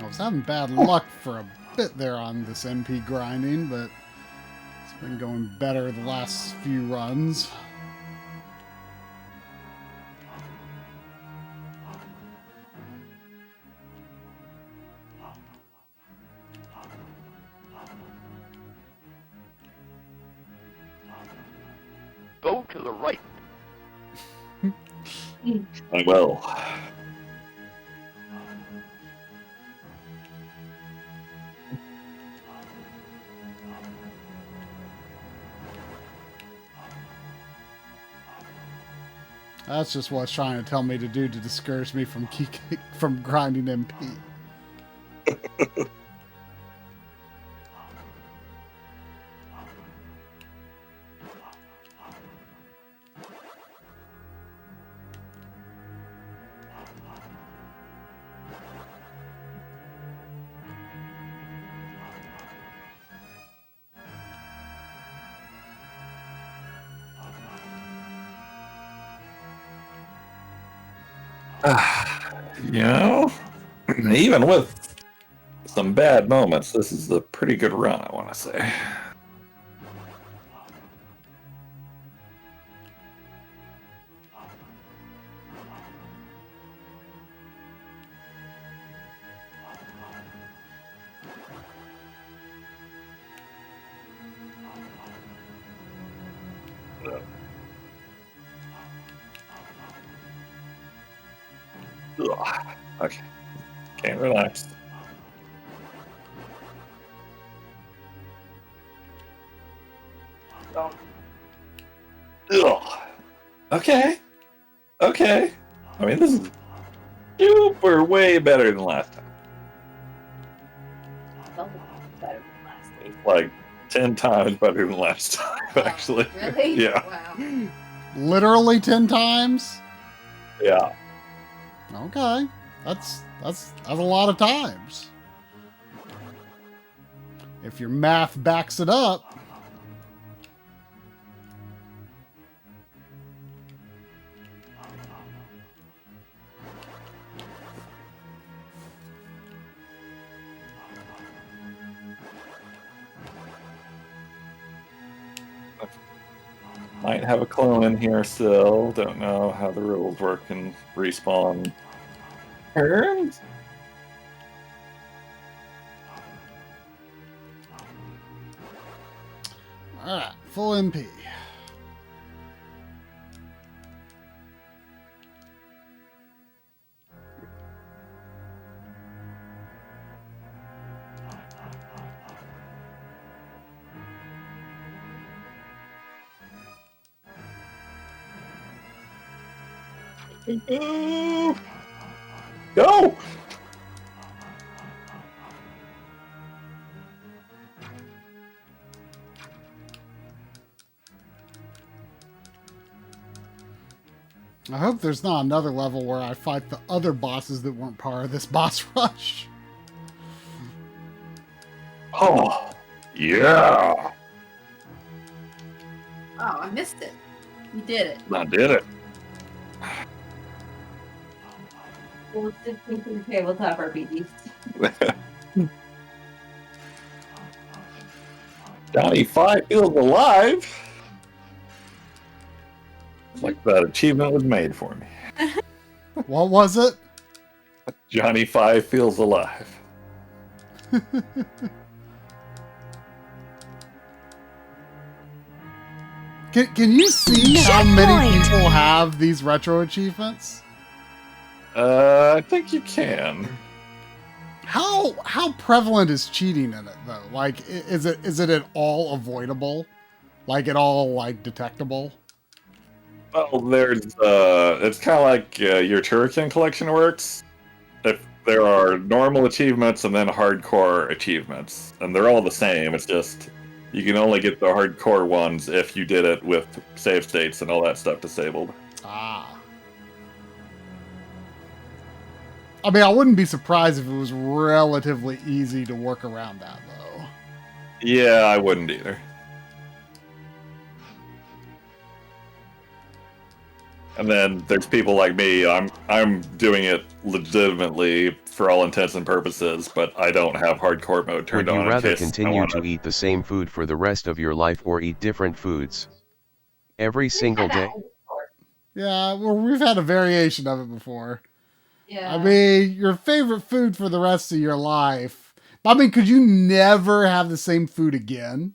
I was having bad luck for a bit there on this NP grinding, but it's been going better the last few runs. Go to the right. I will. That's just what it's trying to tell me to do to discourage me from from grinding MP. You know, even with some bad moments, this is a pretty good run, I want to say. Ugh. Okay. Can't relax. Ugh. Okay. Okay. I mean, this is super way better than last time. Better than last week. Like 10 times better than last time, actually. Really? Yeah. Wow. Literally 10 times? Yeah. Okay. That's a lot of times. If your math backs it up. Might have a clone in here still. Don't know how the rules work in respawn turns. Alright, full MP. Go! I hope there's not another level where I fight the other bosses that weren't part of this boss rush. Oh, yeah. Oh, I missed it. You did it. I did it. Well, it's just tabletop RPGs. Johnny 5 feels alive. It's like that achievement was made for me. What was it? Johnny 5 feels alive. Can you see how many people have these retro achievements? I think you can. How prevalent is cheating in it though? Like, is it at all avoidable? Like, at all like detectable? Well, there's it's kind of like your Turrican collection works. If there are normal achievements and then hardcore achievements, and they're all the same. It's just you can only get the hardcore ones if you did it with save states and all that stuff disabled. Ah. I mean, I wouldn't be surprised if it was relatively easy to work around that, though. Yeah, I wouldn't either. And then there's people like me. I'm doing it legitimately for all intents and purposes, but I don't have hardcore mode turned Would on. you rather in case continue to eat the same food for the rest of your life or eat different foods every single day? Yeah, well, we've had a variation of it before. Yeah. I mean, your favorite food for the rest of your life. I mean, could you never have the same food again?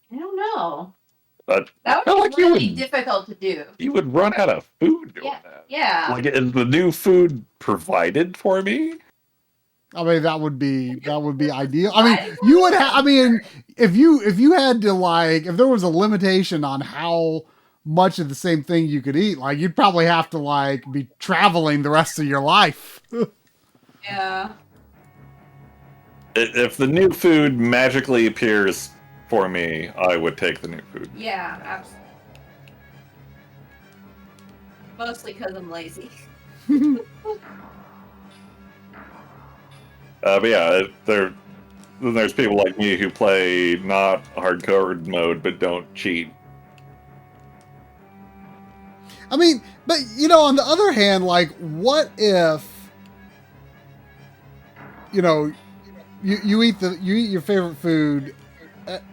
I don't know. But That would be really difficult to do. You would run out of food doing that. Yeah. Like, is the new food provided for me? I mean, that would be ideal. I mean, you would have. I mean, if you had to, like, if there was a limitation on how much of the same thing you could eat, like, you'd probably have to, like, be traveling the rest of your life. Yeah. If the new food magically appears for me, I would take the new food. Yeah, absolutely. Mostly because I'm lazy. But yeah, then there's people like me who play not hardcore mode but don't cheat. I mean, but you know, on the other hand, like, what if, you know, you eat your favorite food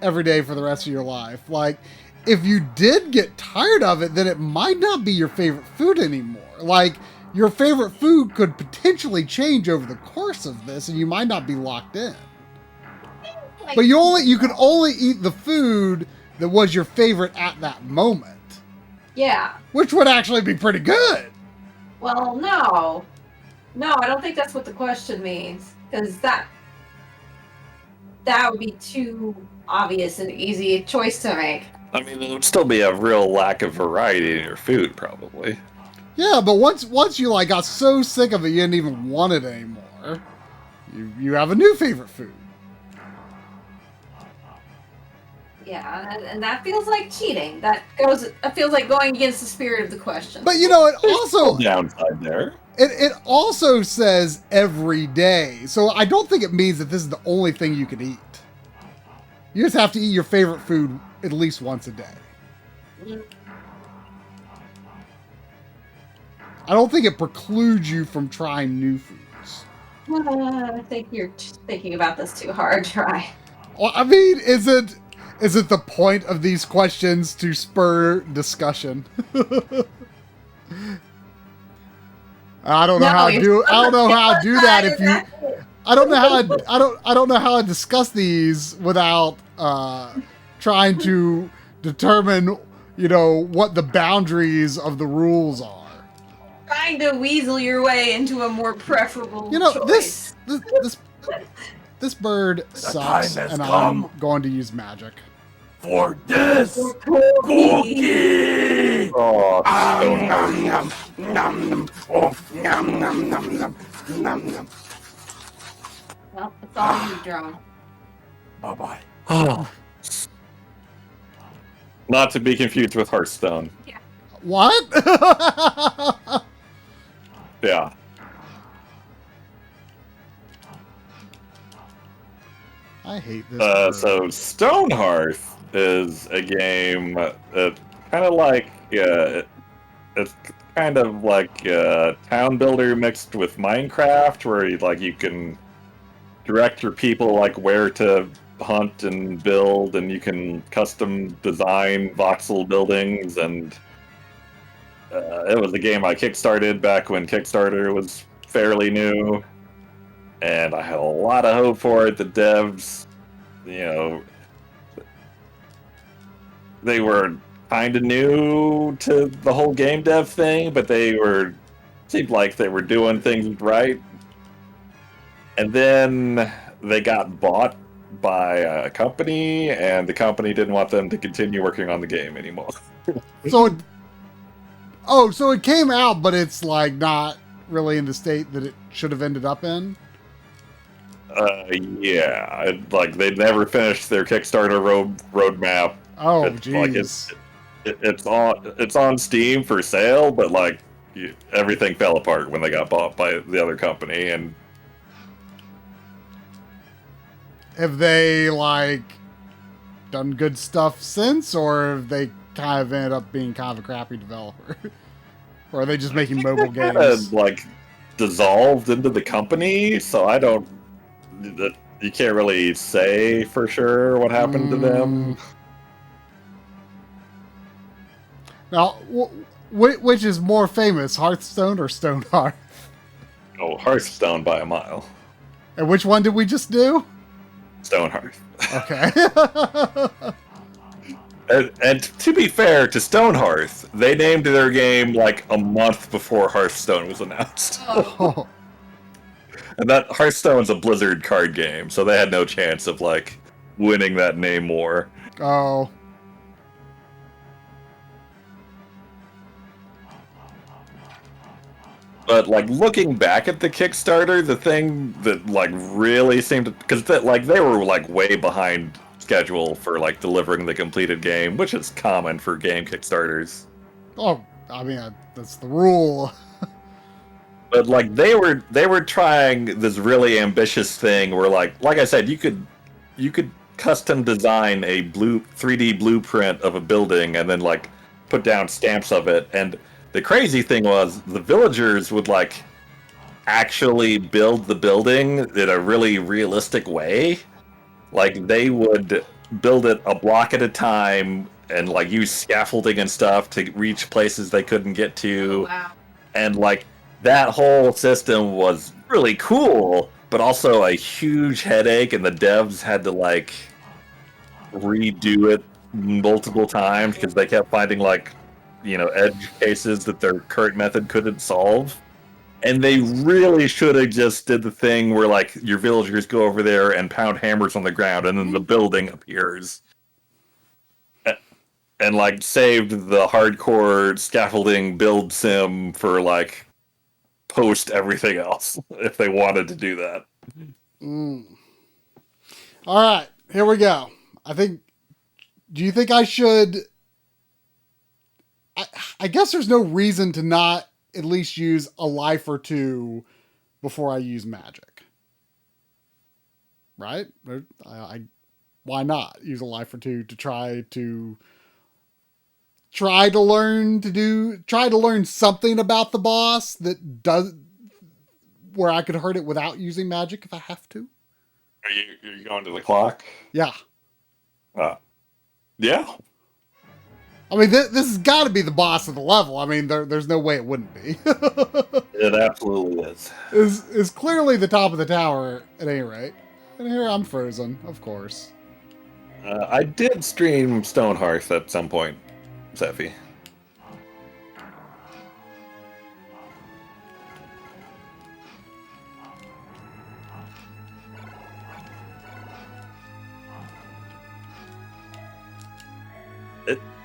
every day for the rest of your life? Like, if you did get tired of it, then it might not be your favorite food anymore. Like, your favorite food could potentially change over the course of this, and you might not be locked in. But you could only eat the food that was your favorite at that moment. Yeah. Which would actually be pretty good. Well, no. No, I don't think that's what the question means. Because that would be too obvious and easy a choice to make. I mean, there would still be a real lack of variety in your food, probably. Yeah, but once you, like, got so sick of it you didn't even want it anymore, you have a new favorite food. Yeah, and that feels like cheating. That feels like going against the spirit of the question. But you know, it also downside there. It also says every day, so I don't think it means that this is the only thing you can eat. You just have to eat your favorite food at least once a day. I don't think it precludes you from trying new foods. I think you're thinking about this too hard, Try. Well, I mean, is it the point of these questions to spur discussion? I don't know how to do that if you. I don't know how to discuss these without trying to determine, you know, what the boundaries of the rules are. Trying to weasel your way into a more preferable choice. This This bird sucks, and I'm going to use magic. For this cookie! Oh, nom, nom, nom. Oh, nom, nom, nom, nom, nom, nom. Well, it's all you, Drone. Bye-bye. Oh. Not to be confused with Hearthstone. Yeah. What? Yeah. I hate this. So Stonehearth is a game that kind of like it's kind of like Town Builder mixed with Minecraft, where you can direct your people like where to hunt and build, and you can custom design voxel buildings. And it was a game I kickstarted back when Kickstarter was fairly new. And I had a lot of hope for it. The devs, they were kind of new to the whole game dev thing, but seemed like they were doing things right. And then they got bought by a company, and the company didn't want them to continue working on the game anymore. So it came out, but it's like not really in the state that it should have ended up in. Yeah, they never finished their Kickstarter roadmap. Oh, jeez. It's on Steam for sale, but everything fell apart when they got bought by the other company. And have they done good stuff since, or have they kind of ended up being kind of a crappy developer? Or are they just making mobile Kinda, games? like, dissolved into the company, so I don't... You can't really say for sure what happened to them. Now, which is more famous, Hearthstone or Stonehearth? Oh, Hearthstone by a mile. And which one did we just do? Stonehearth. Okay. And to be fair to Stonehearth, they named their game like a month before Hearthstone was announced. Oh. And that Hearthstone's a Blizzard card game, so they had no chance of like winning that name war. Oh. But like looking back at the Kickstarter, the thing that like really seemed to, because like they were like way behind schedule for like delivering the completed game, which is common for game Kickstarters. Oh, I mean, that's the rule. But like they were trying this really ambitious thing where like I said, you could custom design a 3D blueprint of a building and then like put down stamps of it. And the crazy thing was the villagers would like actually build the building in a really realistic way. Like they would build it a block at a time and like use scaffolding and stuff to reach places they couldn't get to. Oh, wow. And like that whole system was really cool, but also a huge headache, and the devs had to like redo it multiple times because they kept finding like, you know, edge cases that their current method couldn't solve. And they really should have just did the thing where like your villagers go over there and pound hammers on the ground and then the building appears. And like saved the hardcore scaffolding build sim for like post everything else if they wanted to do that. All right, here we go. Do you think I should... I guess there's no reason to not at least use a life or two before I use magic. Right? Why not use a life or two to try to learn something about the boss that does, where I could hurt it without using magic if I have to? Are you going to the clock? Yeah. Yeah. I mean, this has got to be the boss of the level. I mean, there's no way it wouldn't be. It absolutely is. Is clearly the top of the tower at any rate. And here I'm frozen, of course. I did stream Stonehearth at some point, Sephi.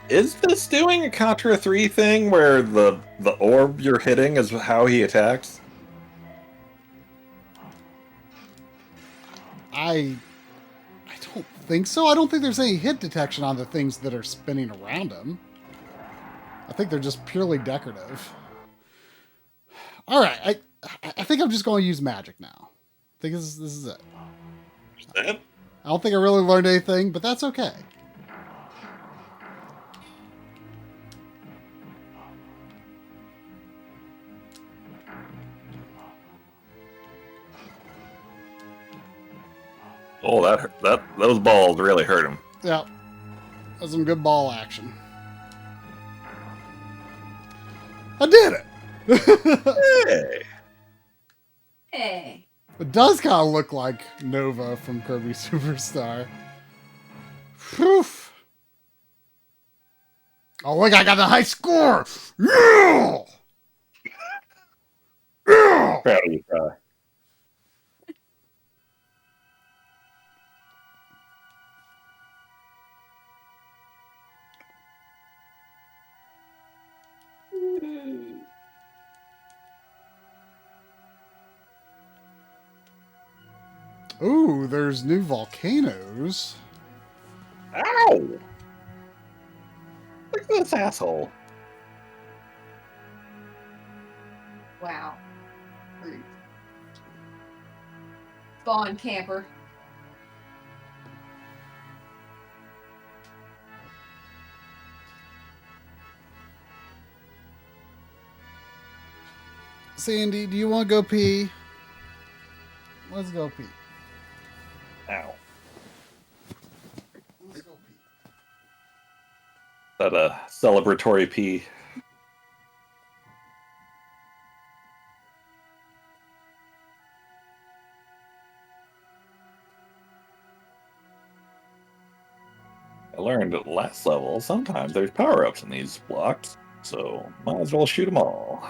Is this doing a Contra 3 thing where the orb you're hitting is how he attacks? I don't think so. I don't think there's any hit detection on the things that are spinning around him. I think they're just purely decorative. All right, I think I'm just going to use magic now. I think this is it. Is that? I don't think I really learned anything, but that's okay. Oh, those balls really hurt him. Yeah, that's some good ball action. I did it! Hey. Hey. It does kind of look like Nova from Kirby Superstar. Whew. Oh, look, I got the high score! Yeah! Yeah! Proud of you, brother. Ooh, there's new volcanoes. Ow! Look at this asshole. Wow. Rude. Spawn camper. Sandy, do you want to go pee? Let's go pee. Ow. Let's go pee. That celebratory pee. I learned at last level, sometimes there's power-ups in these blocks, so might as well shoot them all.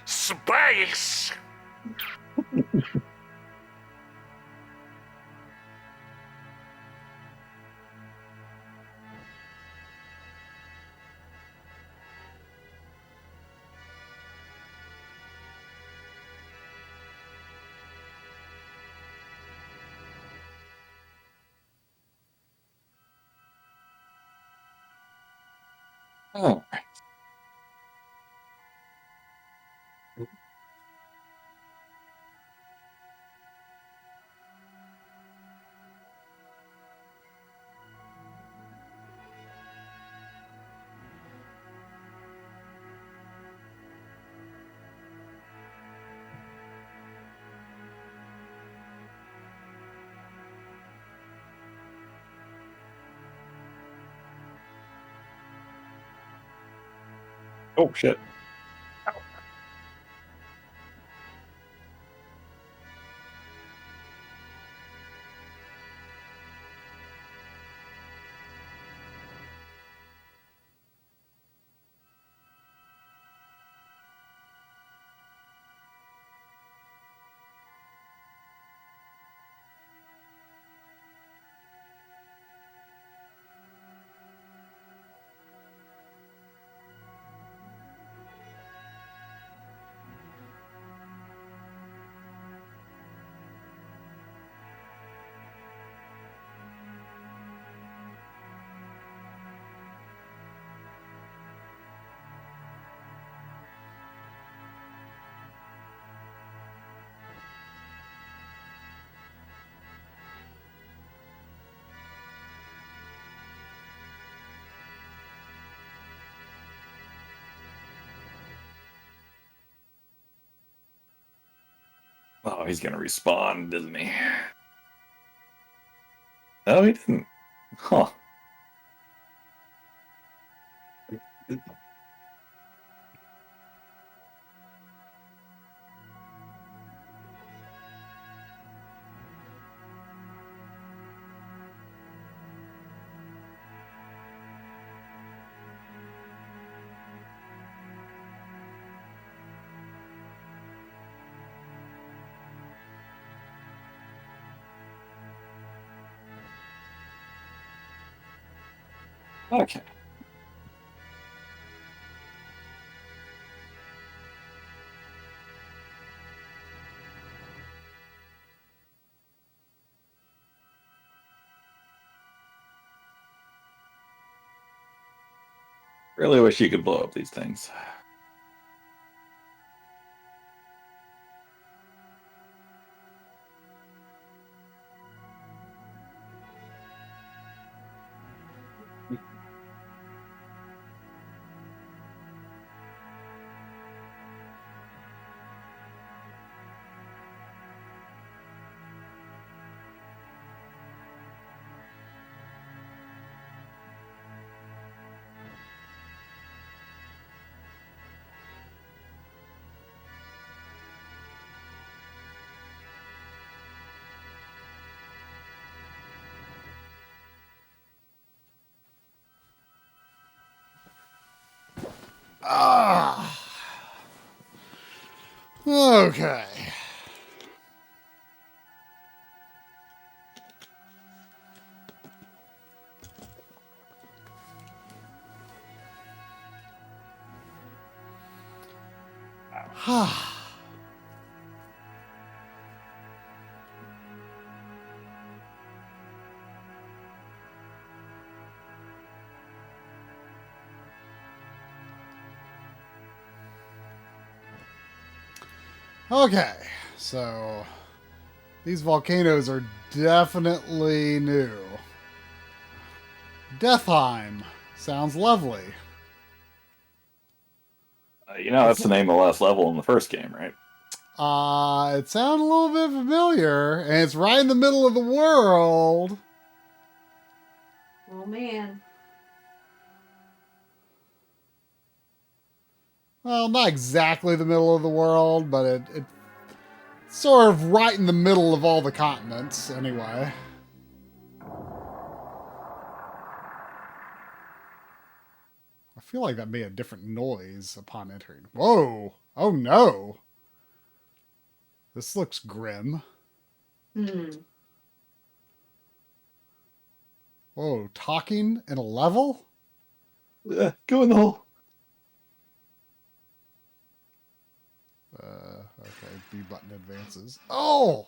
Space! Oh. Oh, shit. Oh, he's gonna respawn, doesn't he? No, he didn't. Huh. Okay. Really wish you could blow up these things. Ah. Okay. Okay, so these volcanoes are definitely new. Deathheim sounds lovely. You know, that's the name of the last level in the first game, right? It sounded a little bit familiar, and it's right in the middle of the world. Oh man. Well, not exactly the middle of the world, but it's sort of right in the middle of all the continents, anyway. I feel like that made a different noise upon entering. Whoa! Oh no! This looks grim. Whoa, talking in a level? Yeah, go in the hole. Okay, B button advances. Oh!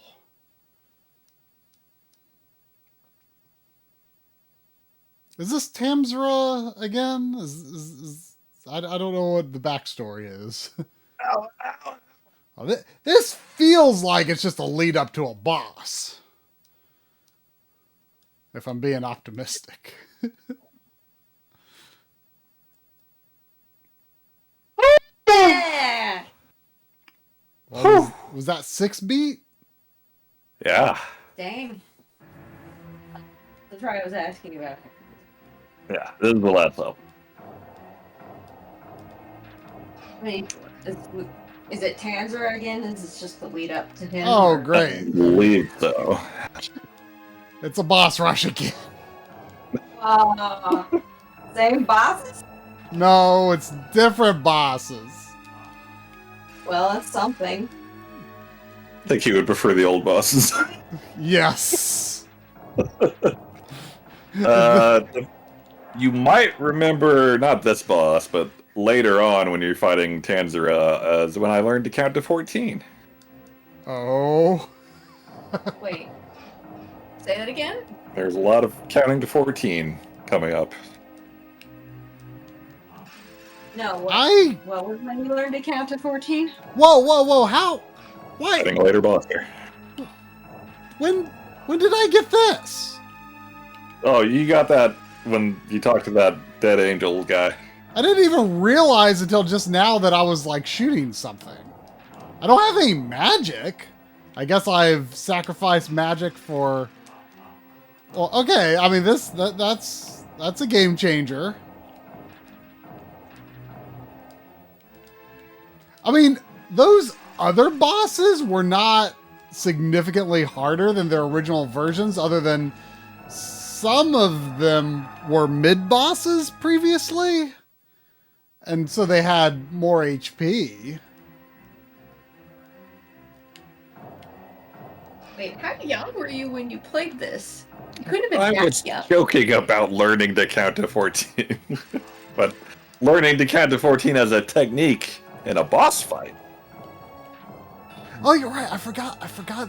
Is this Tamsra again? I don't know what the backstory is. Ow, ow. Oh, this feels like it's just a lead up to a boss. If I'm being optimistic. Yeah. Was that 6-beat? Yeah. Dang. That's what I was asking about. Yeah, this is the last level. I mean, is it Tanzra again? Is this just the lead up to him? Oh, or- I great. believe so. It's a boss rush again. Same bosses? No, it's different bosses. Well, that's something. I think he would prefer the old bosses. Yes. You might remember, not this boss, but later on when you're fighting Tanzra, is when I learned to count to 14. Oh. Wait. Say that again? There's a lot of counting to 14 coming up. No. What was when you learned to count to 14? Whoa, how? Why? Fighting a later boss there. When did I get this? Oh, you got that when you talked to that dead angel guy. I didn't even realize until just now that I was like shooting something. I don't have any magic. I guess I've sacrificed magic for. Well, okay. I mean, that's a game changer. I mean, those other bosses were not significantly harder than their original versions, other than some of them were mid-bosses previously, and so they had more HP. Wait, how young were you when you played this? You couldn't have been I was that young. joking about learning to count to 14. But learning to count to 14 as a technique in a boss fight. Oh, you're right. I forgot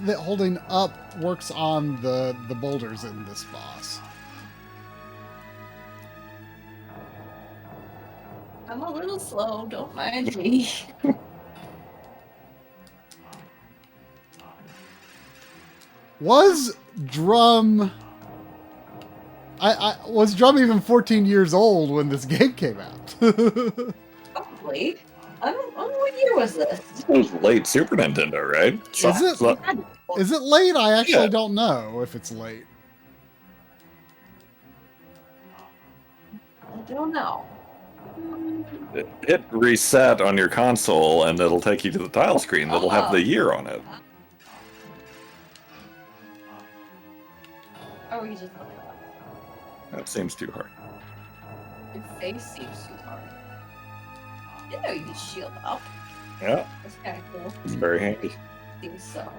that holding up works on the boulders in this boss. I'm a little slow, don't mind me. Was Drum... was Drum even 14 years old when this game came out? Probably. I don't know, what year was this? It was late Super Nintendo, right? Is it late? I actually Yeah. don't know if it's late. I don't know. Hit reset on your console and it'll take you to the tile screen that'll have the year on it. Oh, you just look it up. That seems too hard. Your face seems too hard. You know you can shield up. Yeah, That's kind of cool. it's very handy. Seems so.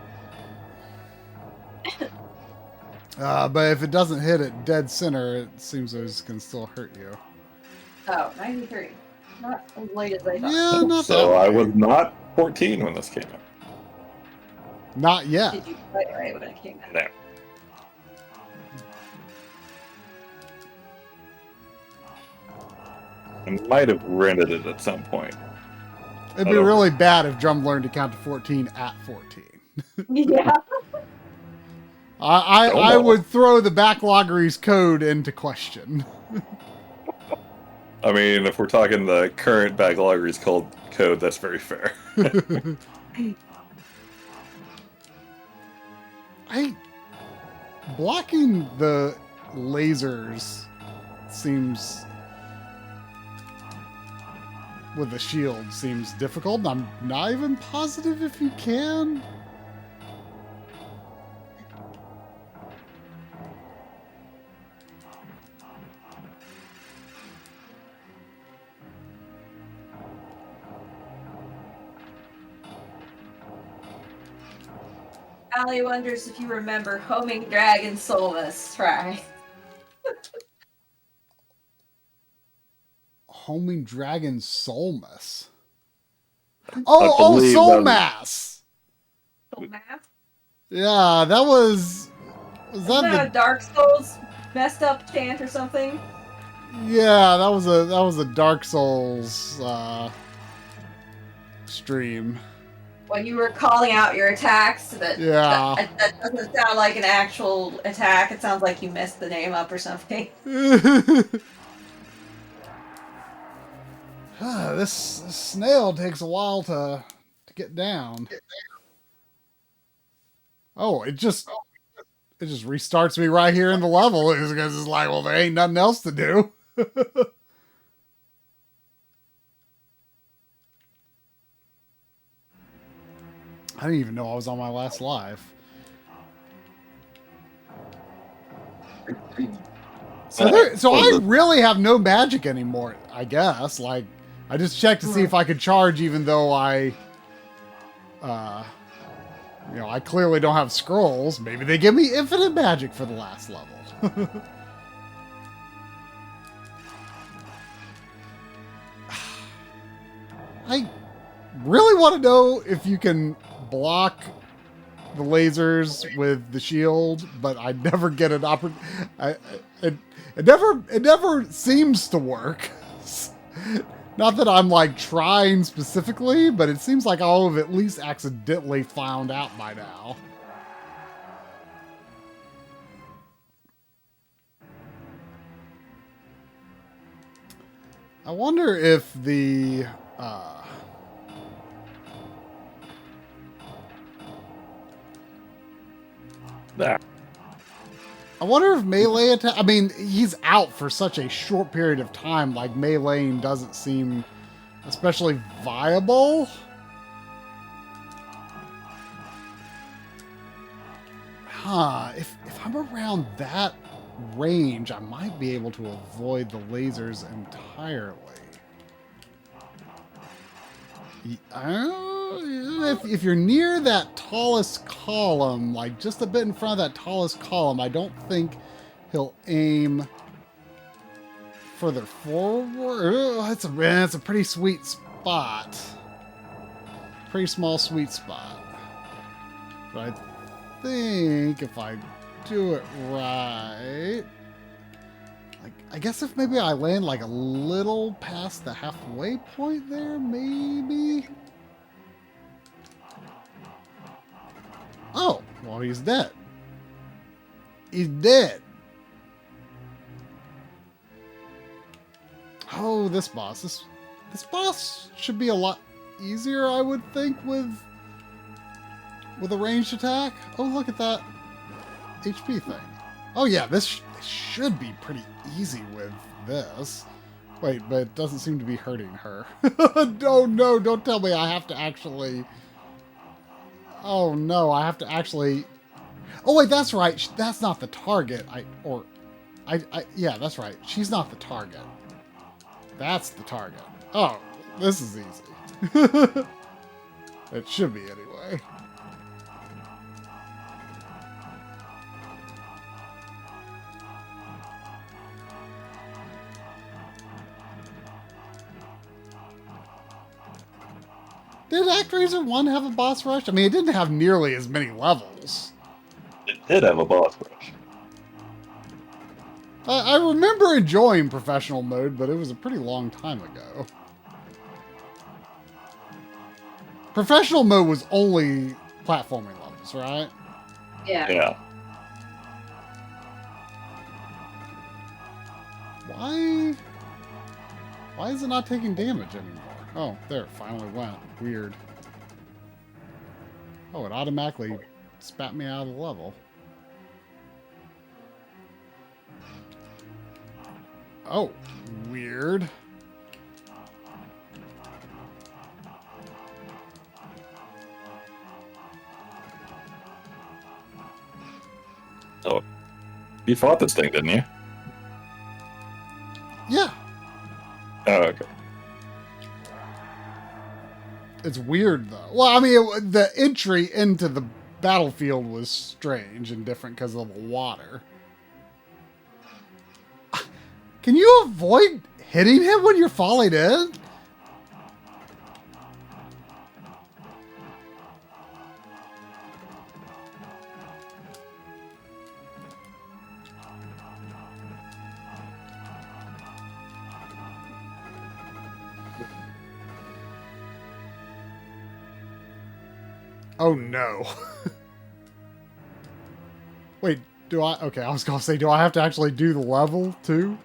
But if it doesn't hit it dead center, it seems those can still hurt you. Oh, 93. Not as late as I thought. Yeah, not So that I late. was not 14 when this came out. Not yet. Did you play it right when it came out? No. I might have rented it at some point. It'd be really bad if Drum learned to count to 14 at 14. Yeah. I would throw the Backloggery's code into question. I mean, if we're talking the current Backloggery's code, that's very fair. Blocking the lasers seems... with the shield seems difficult, and I'm not even positive if you can. Allie wonders if you remember Homing Dragon Solus. Try. Homing Dragon Solmas. Oh, believe Solmas! Soul Math? Yeah, that was... Was Isn't that that a Dark Souls messed up chant or something? Yeah, that was a Dark Souls stream. When you were calling out your attacks, that doesn't sound like an actual attack. It sounds like you messed the name up or something. This snail takes a while to get down. Oh, it just restarts me right here in the level because it's like, well, there ain't nothing else to do. I didn't even know I was on my last life. So I really have no magic anymore, I guess. Like, I just checked to see if I could charge, even though I clearly don't have scrolls. Maybe they give me infinite magic for the last level. I really want to know if you can block the lasers with the shield, but I never get an opportunity. It never seems to work. Not that I'm like trying specifically, but it seems like I'll have at least accidentally found out by now. I wonder if the I wonder if melee attack... I mean, he's out for such a short period of time, like meleeing doesn't seem especially viable. Huh, if I'm around that range, I might be able to avoid the lasers entirely. If you're near that tallest column, like just a bit in front of that tallest column, I don't think he'll aim further forward. That's a pretty sweet spot. Pretty small sweet spot. But I think if I do it right... I guess if maybe I land like a little past the halfway point there, maybe? Oh, well, he's dead. He's dead. Oh, this boss. This boss should be a lot easier, I would think, with a ranged attack. Oh, look at that HP thing. Oh, yeah, this should be pretty easy with this. Wait, but it doesn't seem to be hurting her. Oh, no, don't tell me I have to actually... Oh, no, I have to actually... Oh, wait, that's right. That's not the target. Yeah, that's right. She's not the target. That's the target. Oh, this is easy. It should be, anyway. Did ActRaiser 1 have a boss rush? I mean, it didn't have nearly as many levels. It did have a boss rush. I remember enjoying professional mode, but it was a pretty long time ago. Professional mode was only platforming levels, right? Yeah. Why? Why is it not taking damage anymore? Oh, there, it finally went. Weird. Oh, it automatically spat me out of the level. Oh, weird. Oh, you fought this thing, didn't you? Yeah. Oh, okay. It's weird, though. Well, I mean, the entry into the battlefield was strange and different because of the water. Can you avoid hitting him when you're falling in? Oh no. Wait, do I? Okay, I was gonna say, do I have to actually do the level too?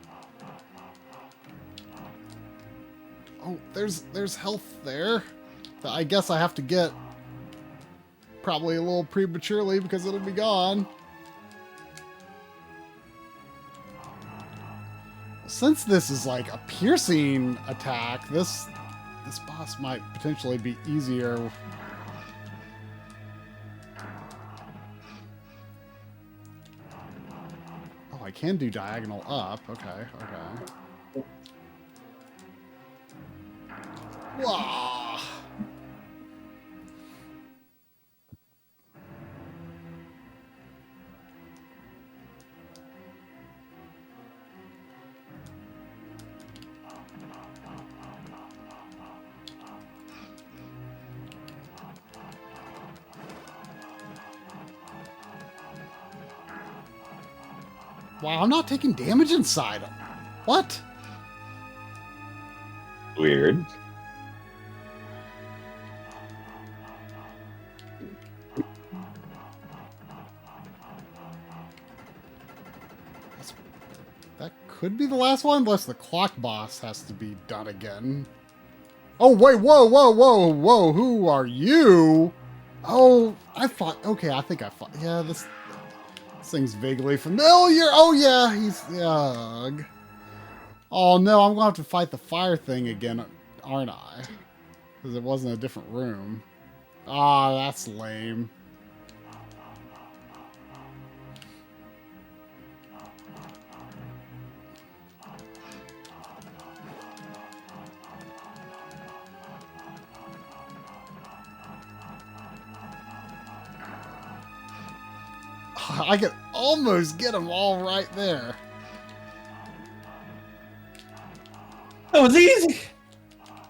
Oh, there's health there that I guess I have to get probably a little prematurely because it'll be gone. Since this is like a piercing attack, this boss might potentially be easier. Oh, I can do diagonal up. Okay, okay. Wah! Wow, I'm not taking damage inside him. What? Weird. That could be the last one, unless the clock boss has to be done again. Oh, wait, whoa, whoa, whoa, whoa, who are you? Oh, I fought, okay, I think I fought, yeah, this thing's vaguely familiar. Oh, yeah, he's, ugh. Oh, no, I'm going to have to fight the fire thing again, aren't I? Because it wasn't a different room. Ah, that's lame. I could almost get them all right there. That was easy.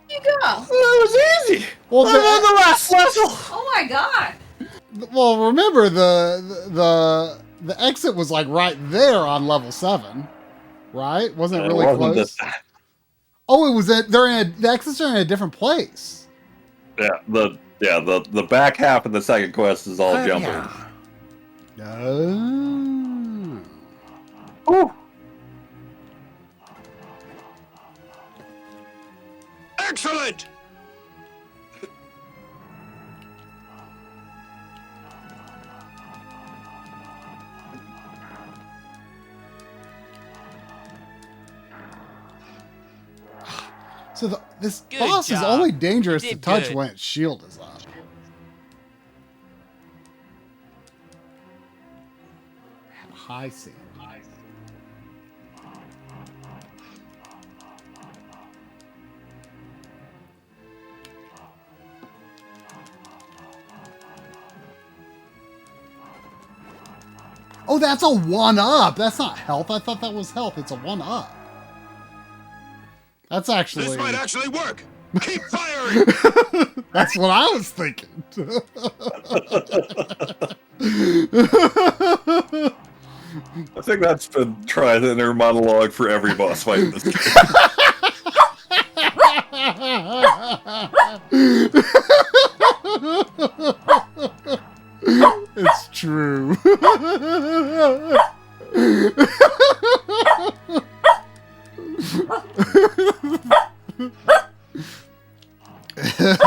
You go. That was easy. Well, I'm on the last level. Oh my god. Well, remember the exit was like right there on level 7, right? Wasn't it really close? Oh, it was at the exits are in a different place. Yeah, the back half of the second quest is all jumping. Yeah. Oh. Ooh. Excellent! So this Good boss is job. only dangerous You to did touch good. when its shield is up. High C. Oh, that's a 1-up. That's not health. I thought that was health. It's a 1-up. That's actually... This might actually work! Keep firing! That's what I was thinking. I think that's been tried in their monologue for every boss fight in this game. It's true.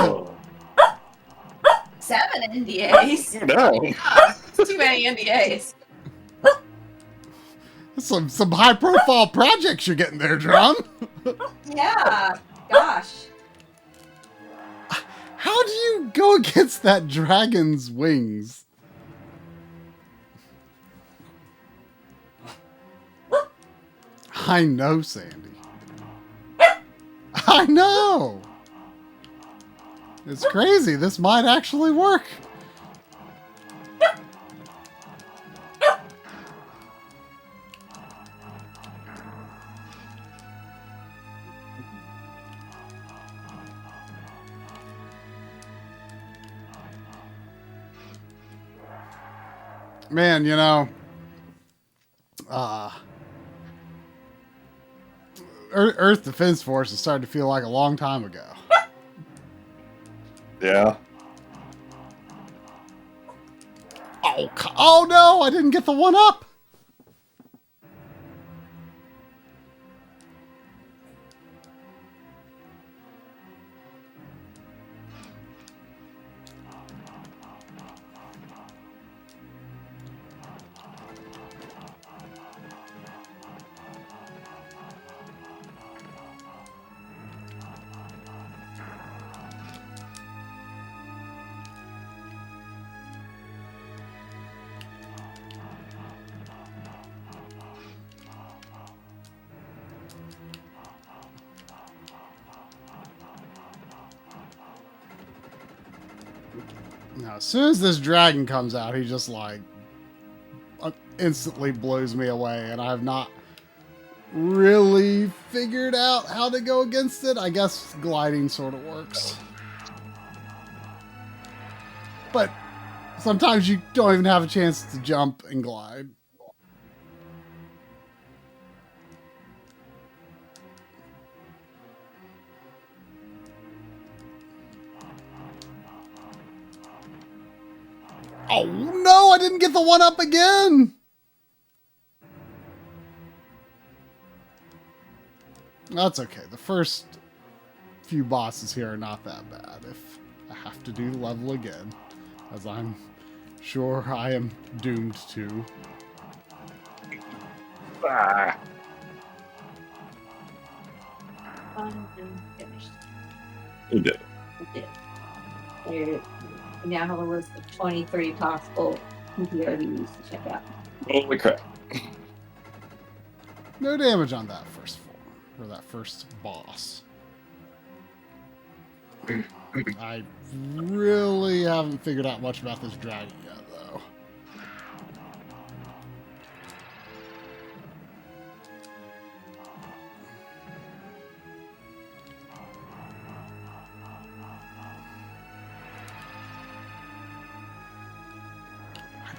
Oh, 7 NDAs. no. Yeah, too many NDAs. Some high profile projects you're getting there, Drum. Yeah, gosh. How do you go against that dragon's wings? I know, Sandy. I know. It's crazy. This might actually work. Man, you know, Earth Defense Force is starting to feel like a long time ago. Yeah. Oh no, I didn't get the one up. Now, as soon as this dragon comes out, he just like instantly blows me away, and I have not really figured out how to go against it. I guess gliding sort of works. But sometimes you don't even have a chance to jump and glide. Oh no, I didn't get the one up again! That's okay. The first few bosses here are not that bad if I have to do the level again, as I'm sure I am doomed to. Ah. Finished. You did. There, we now have a list of 23 possible PTRDs to check out. Holy crap. No damage on that first floor, or that first boss. I really haven't figured out much about this dragon yet, though.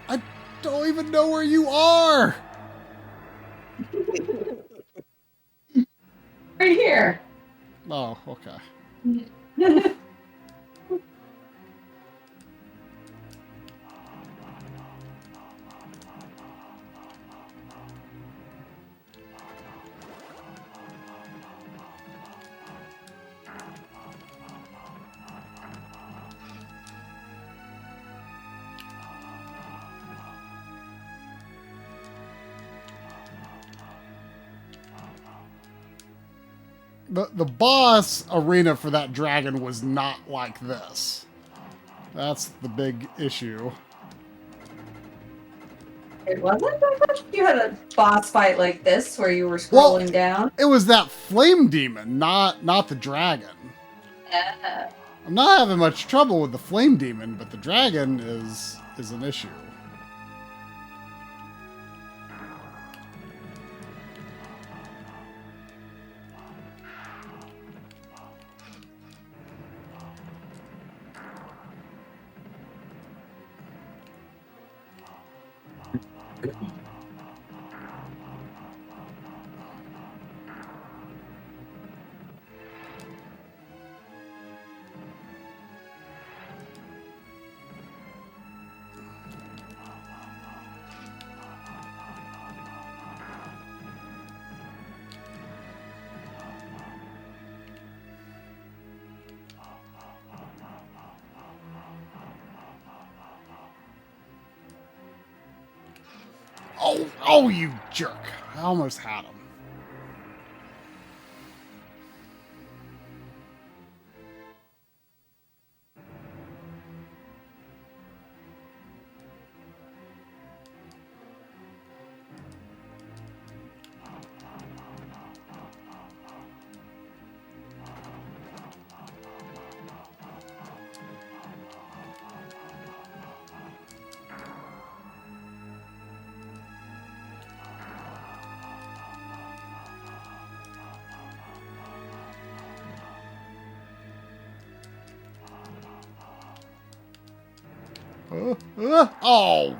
I don't even know where you are! Right here. Oh, okay. The boss arena for that dragon was not like this. That's the big issue. It wasn't? I thought you had a boss fight like this where you were scrolling down. It was that flame demon, not the dragon. I'm not having much trouble with the flame demon, but the dragon is an issue. Oh, you jerk. I almost had him. Oh. Oh.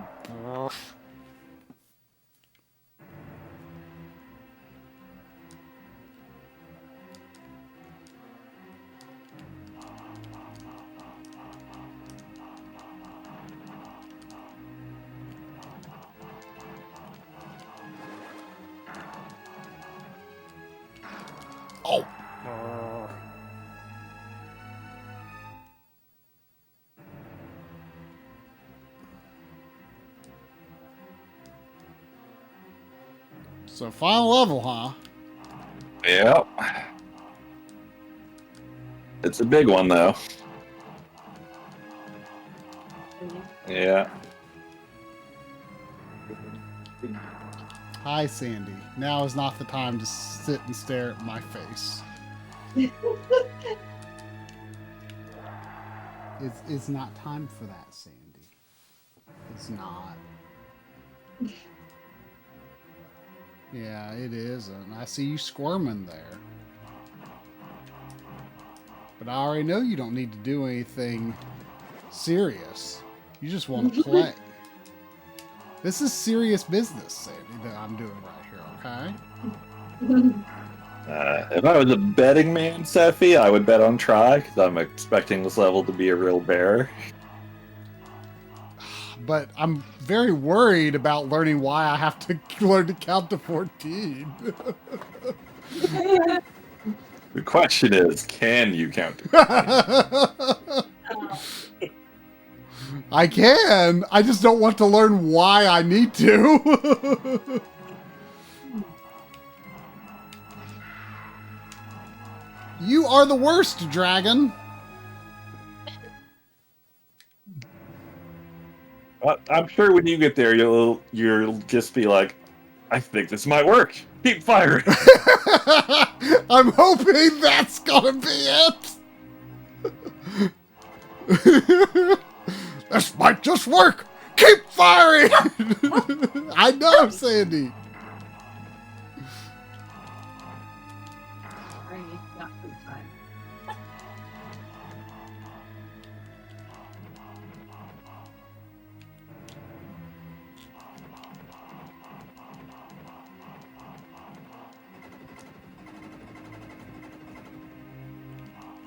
So final level, huh? Yep. It's a big one, though. Yeah. Hi, Sandy. Now is not the time to sit and stare at my face. It's not time for that, Sandy. It's not. Yeah, it isn't. I see you squirming there. But I already know you don't need to do anything serious. You just want to play. This is serious business, Sandy, that I'm doing right here, okay? If I was a betting man, Sephi, I would bet on try, because I'm expecting this level to be a real bear. But I'm very worried about learning why I have to learn to count to 14. The question is, can you count to 20? I can. I just don't want to learn why I need to. You are the worst, dragon. I'm sure when you get there, you'll just be like, I think this might work. Keep firing. I'm hoping that's gonna be it. This might just work. Keep firing. I know, Sandy.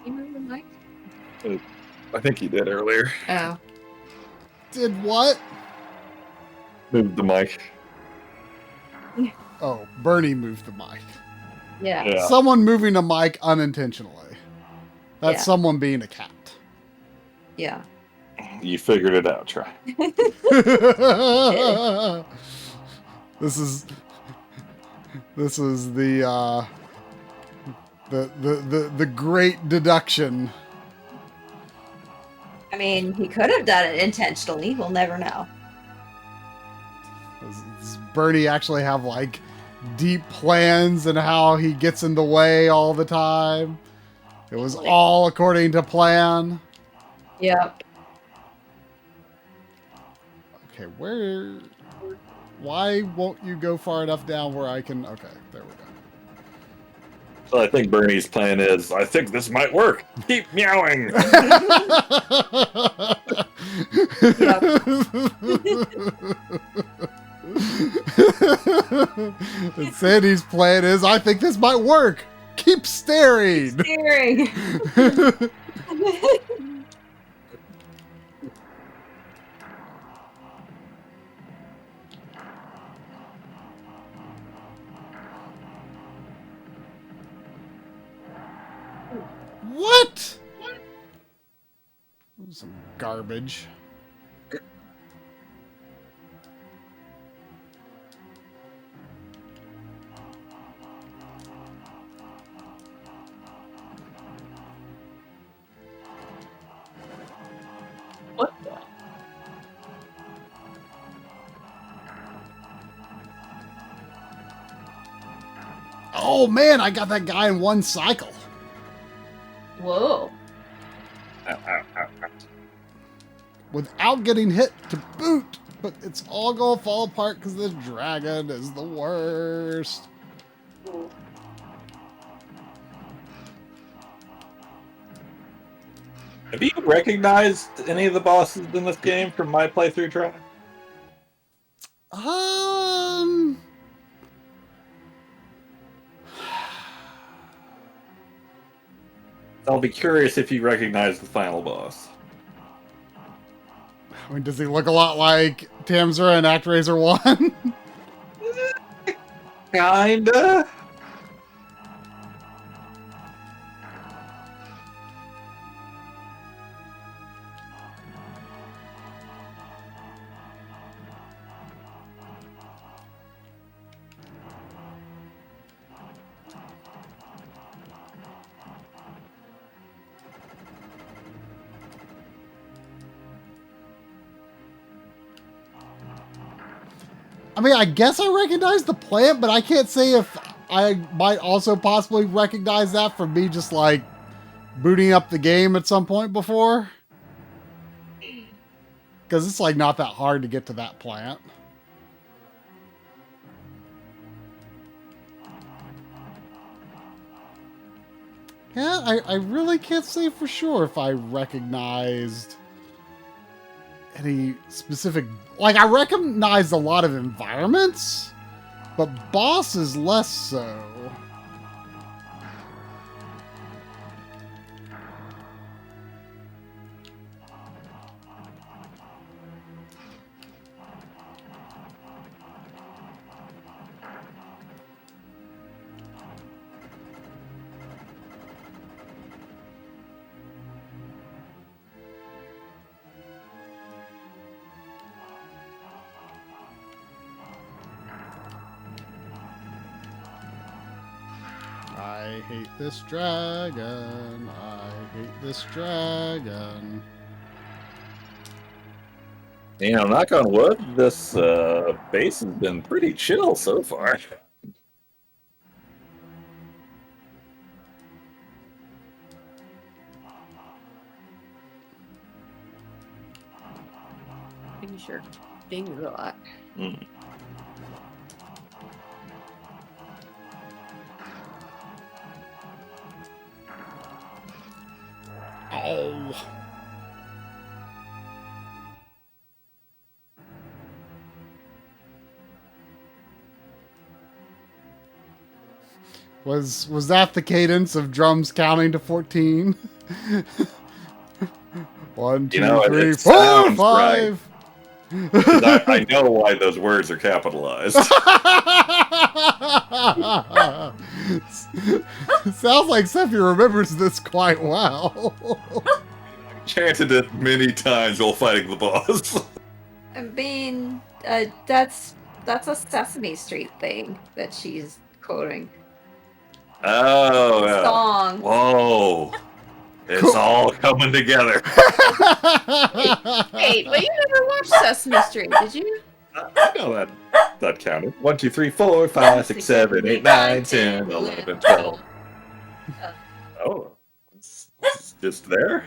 You move the mic? I think he did earlier. Oh. Did what? Moved the mic. Oh, Bernie moved the mic. Yeah. Someone moving a mic unintentionally. That's Yeah. someone being a cat. Yeah. You figured it out, Try. This is the great deduction. I mean, he could have done it intentionally. We'll never know. Does Bernie actually have like deep plans and how he gets in the way all the time? It was all according to plan. Yep. Okay, why won't you go far enough down where I can... Okay, there we go. So I think Bernie's plan is, I think this might work. Keep meowing. And Sandy's plan is, I think this might work. Keep staring. Keep staring. What? Some garbage. What the? Oh man, I got that guy in one cycle. Whoa. Without getting hit to boot. But it's all gonna fall apart because the dragon is the worst. Have you recognized any of the bosses in this game from my playthrough try? I'll be curious if you recognize the final boss. I mean, does he look a lot like Tamzra in ActRaiser 1? Kinda. I mean, I guess I recognize the plant, but I can't say if I might also possibly recognize that from me just like booting up the game at some point before. Because it's like not that hard to get to that plant. Yeah, I really can't say for sure if I recognized any specific... Like, I recognized a lot of environments, but bosses less so. I hate this dragon. I hate this dragon. You know, knock on wood, this base has been pretty chill so far. Making sure things a lot. Mm. Oh. Was that the cadence of drums counting to 14? 1, 2, You know, 3, it 4, sounds 5. I know why those words are capitalized. Sounds like Sephi remembers this quite well. Chanted it many times while fighting the boss. I mean, that's a Sesame Street thing that she's quoting. Oh, yeah. Song. Whoa. It's Cool. all coming together. Hey, but you never watched Sesame Street, did you? I know that counted. 1, 2, 3, 4, 5, 6, 7, 8, 9, 10, 11, 12. Oh. It's just there?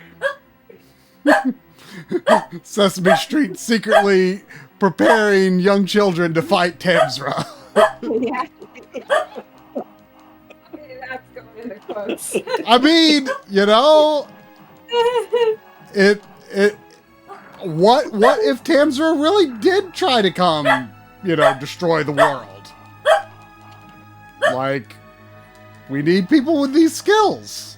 Sesame Street secretly preparing young children to fight Tamzra. Yeah. That's going in the quotes. I mean, you know, what if Tamzra really did try to come, destroy the world? Like, we need people with these skills.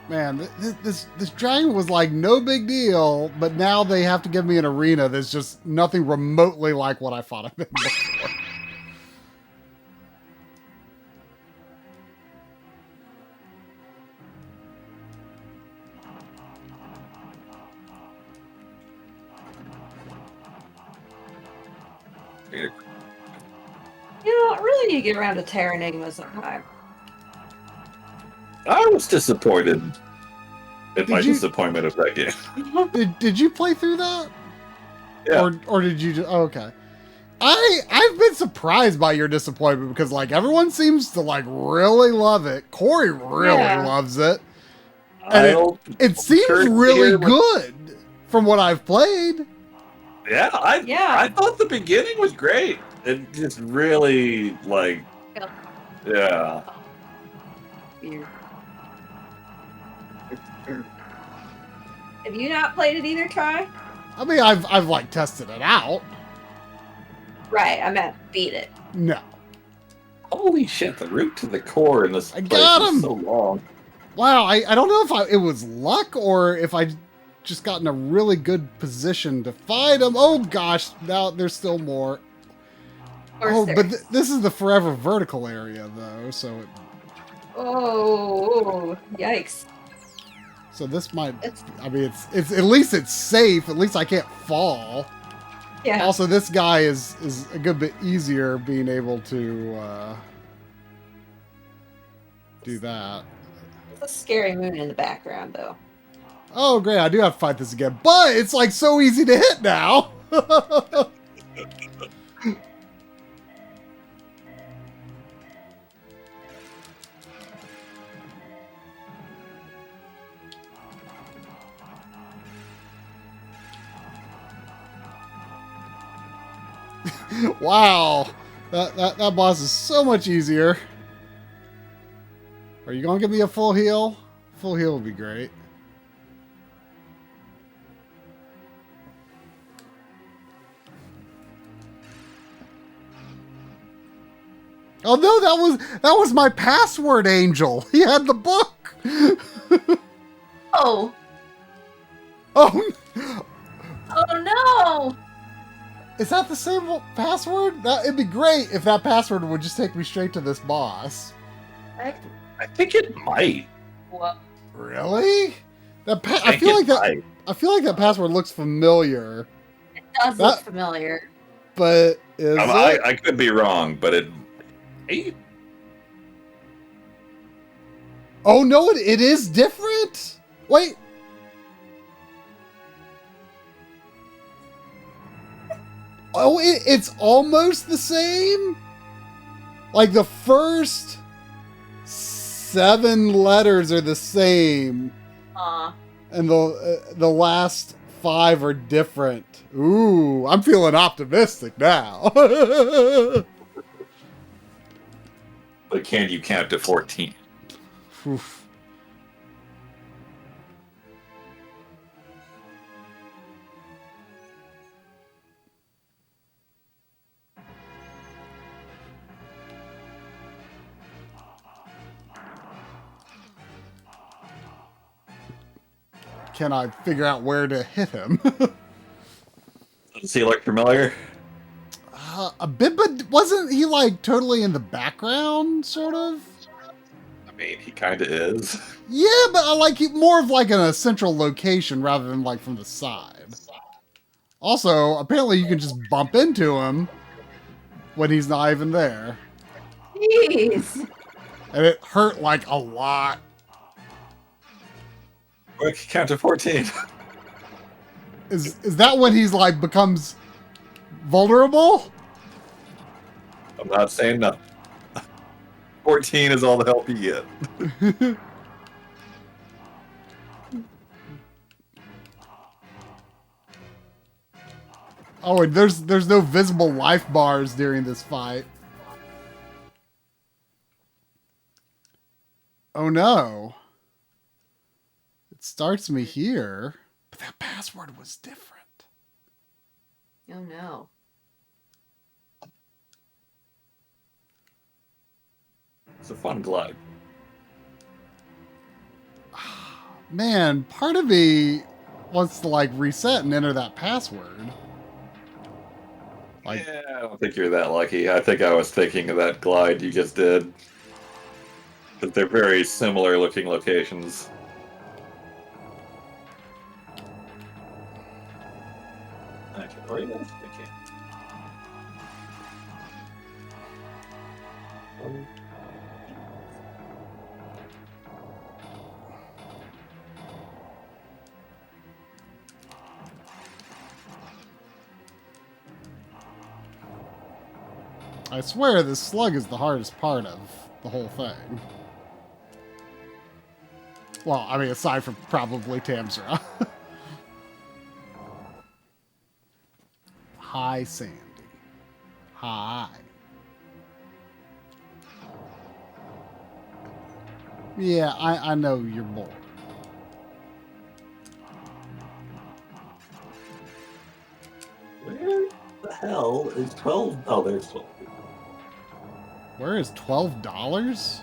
Man, this dragon was like no big deal, but now they have to give me an arena that's just nothing remotely like what I fought him in before. You know, I really need to get around to Terra Enigma sometime. I was disappointed in my disappointment of that game. Did you play through that? Yeah. Or did you just... Oh, okay. I've been surprised by your disappointment because, like, everyone seems to, like, really love it. Corey really loves it. And it seems really good from what I've played. Yeah, I thought the beginning was great. It just really, like, yeah. Have you not played it either, Try? I mean, I've like tested it out. Right, I meant beat it. No. Holy shit, the route to the core in this place got is so long. Wow, I don't know if it was luck or if I just got in a really good position to fight him. Oh gosh, now there's still more. But this is the forever vertical area though, so it... Oh, yikes. So this might, I mean, it's at least it's safe. At least I can't fall. Yeah. Also, this guy is a good bit easier being able to do that. There's a scary moon in the background, though. Oh, great. I do have to fight this again. But it's, like, so easy to hit now. Wow, that boss is so much easier. Are you gonna give me a full heal? Full heal would be great. Oh no, that was my password angel. He had the book. Oh. Oh. Oh no. Is that the same password? It'd be great if that password would just take me straight to this boss. I think it might. What? Really? I feel like that password looks familiar. It does look familiar. But is it? I could be wrong, but it. Oh no, it is different. Wait. Oh, it's almost the same? Like the first 7 letters are the same. And the last 5 are different. Ooh, I'm feeling optimistic now. But can you count to 14? Oof. Can I figure out where to hit him? Does he look familiar? A bit, but wasn't he like totally in the background, sort of? I mean, he kind of is. Yeah, but I like it more of like in a central location rather than like from the side. Also, apparently you can just bump into him when he's not even there. Jeez. And it hurt like a lot. Quick, count to 14. Is that when he's like becomes vulnerable? I'm not saying nothing. 14 is all the help you get. Oh, and there's no visible life bars during this fight. Oh no. It starts me here, but that password was different. Oh no. It's a fun glide. Man, part of me wants to like reset and enter that password. Like, Yeah, I don't think you're that lucky. I think I was thinking of that glide you just did. But they're very similar looking locations. Okay, where are you? Okay. I swear this slug is the hardest part of the whole thing. Well, I mean, aside from probably Tamsra. Hi, Sandy. Hi. Yeah, I know you're bored. Where the hell is 12? Oh, there's 12. Where is $12?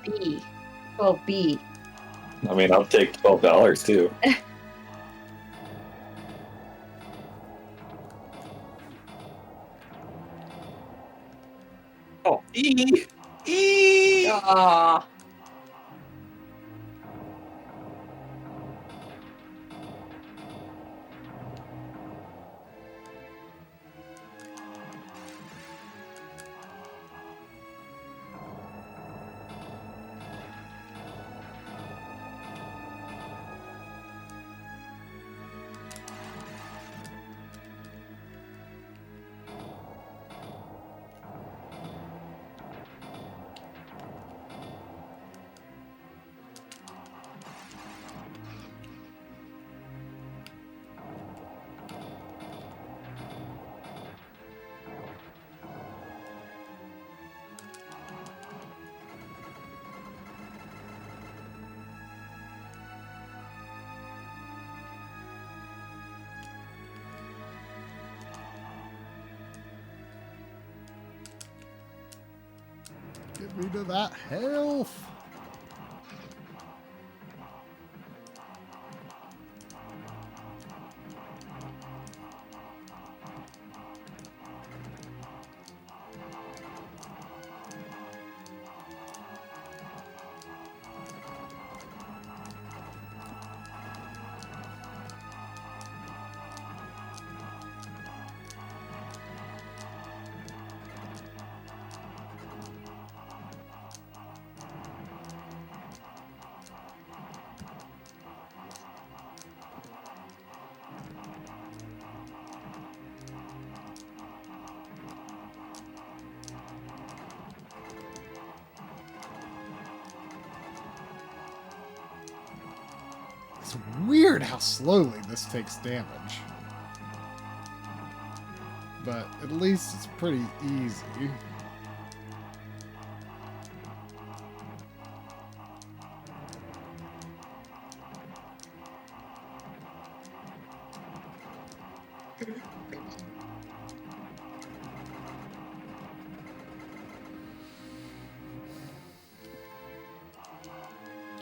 B. Oh, B. I mean, I'll take $12 too. Oh, E! E! Aw. Get me to that health. It's weird how slowly this takes damage. But at least it's pretty easy.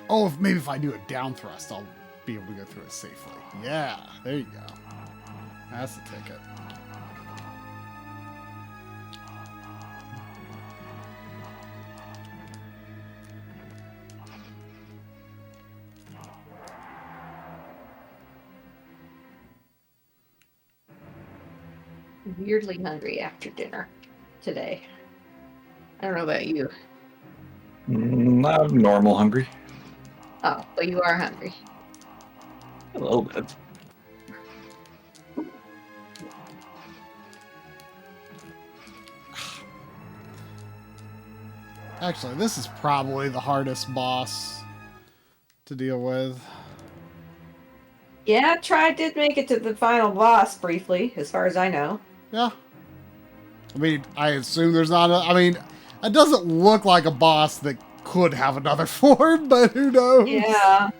Oh, maybe if I do a down thrust, I'll be able to go through it safely. Yeah, there you go. That's the ticket. Weirdly hungry after dinner today. I don't know about you. I'm normal hungry. Oh, but you are hungry. A little bit. Actually, this is probably the hardest boss to deal with. Yeah, did make it to the final boss briefly, as far as I know. Yeah. I mean, I assume there's not a... I mean, it doesn't look like a boss that could have another form, but who knows? Yeah.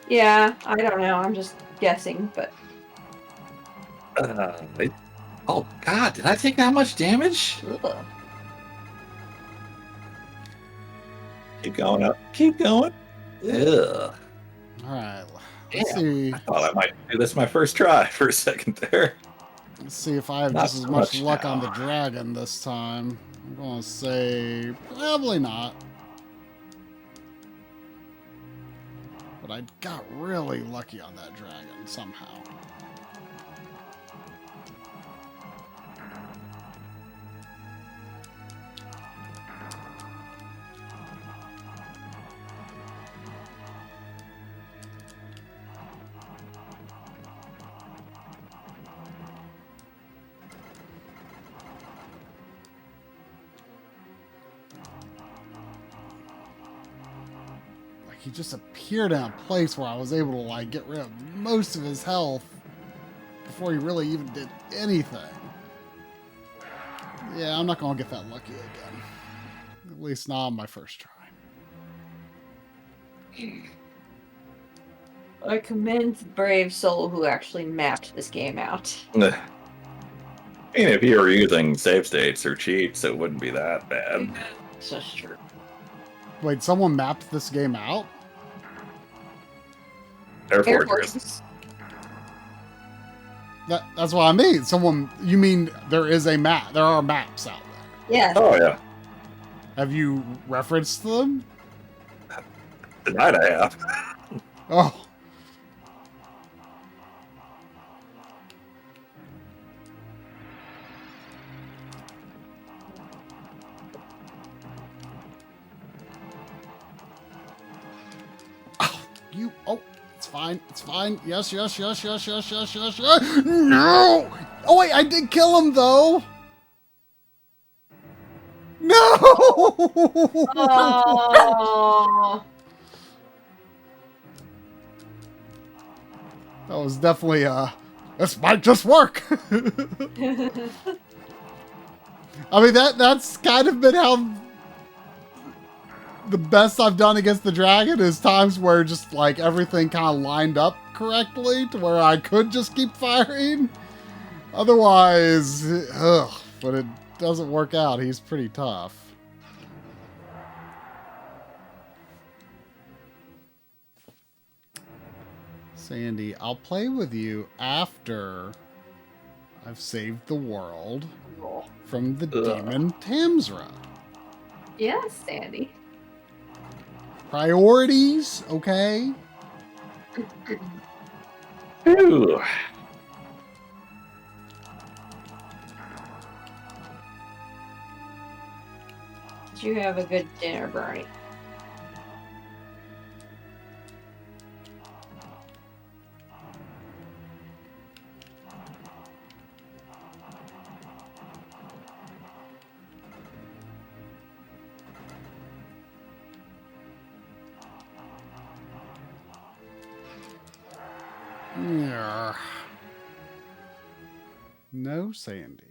Yeah, I don't know. I'm just guessing, but... Oh, God, did I take that much damage? Ugh. Keep going up. Keep going. Ugh. Alright, let's see. I thought I might do this my first try for a second there. Let's see if I have Not just as so much much luck now. on the dragon this time. I'm gonna say probably not. But I got really lucky on that dragon somehow. He just appeared in a place where I was able to like get rid of most of his health before he really even did anything. Yeah, I'm not gonna get that lucky again. At least not on my first try. I commend the brave soul who actually mapped this game out. I mean, if you were using save states or cheats, it wouldn't be that bad. That's true. Wait, someone mapped this game out? Air Air Fortress. Forces. That's what I mean. Someone, you mean there is a map? There are maps out there. Yeah. Oh, yeah. Have you referenced them? Tonight I have. Oh. You, oh, it's fine, it's fine. Yes, yes, yes, yes, yes, yes, yes, yes. No! Oh, wait, I did kill him, though. No! Oh. That was definitely, this might just work. I mean, that's kind of been how the best I've done against the dragon is times where just like everything kind of lined up correctly to where I could just keep firing. Otherwise, ugh, but it doesn't work out. He's pretty tough. Sandy, I'll play with you after I've saved the world from the demon Tamsra. Yes, Sandy. Priorities, okay? Ooh. Did you have a good dinner, Bernie? Yeah. No, Sandy.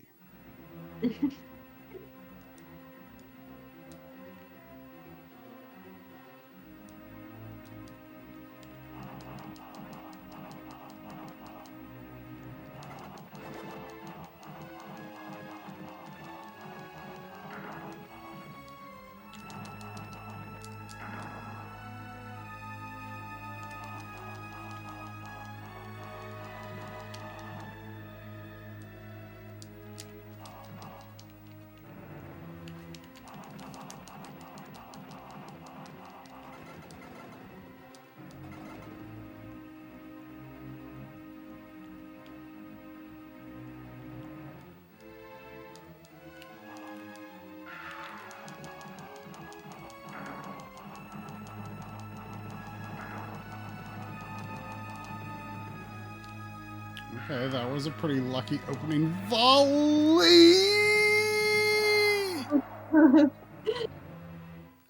Okay, that was a pretty lucky opening volley.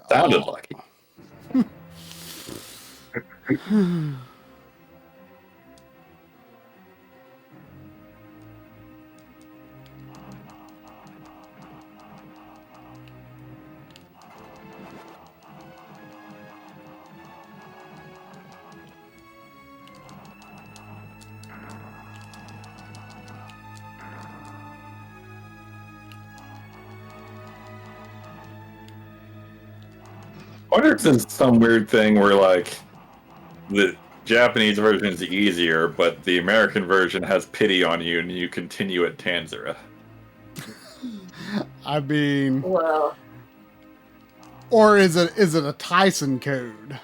Sounded lucky. I wonder if it's some weird thing where, like, the Japanese version is easier, but the American version has pity on you, and you continue at Tanzera. I mean, Well, or is it a Tyson code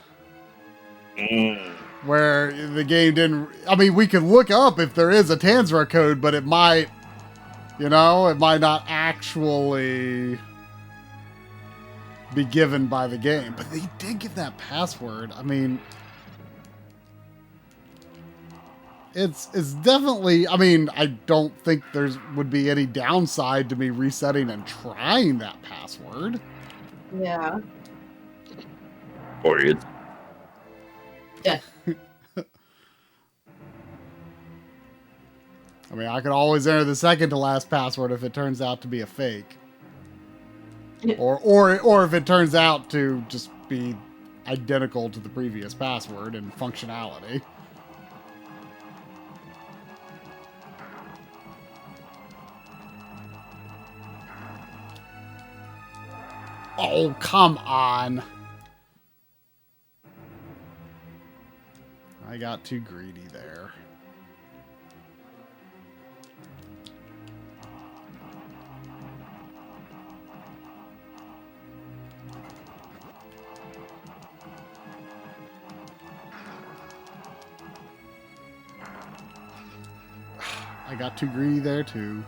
Mm. where the game didn't? I mean, we can look up if there is a Tanzera code, but it might, it might not actually be given by the game. But they did give that password. I mean, it's definitely. I mean, I don't think would be any downside to me resetting and trying that password. yeah. Or it. Yeah. I mean, I could always enter the second to last password if it turns out to be a fake. Or if it turns out to just be identical to the previous password in functionality. Oh, come on. I got too greedy there. I got too greedy there too.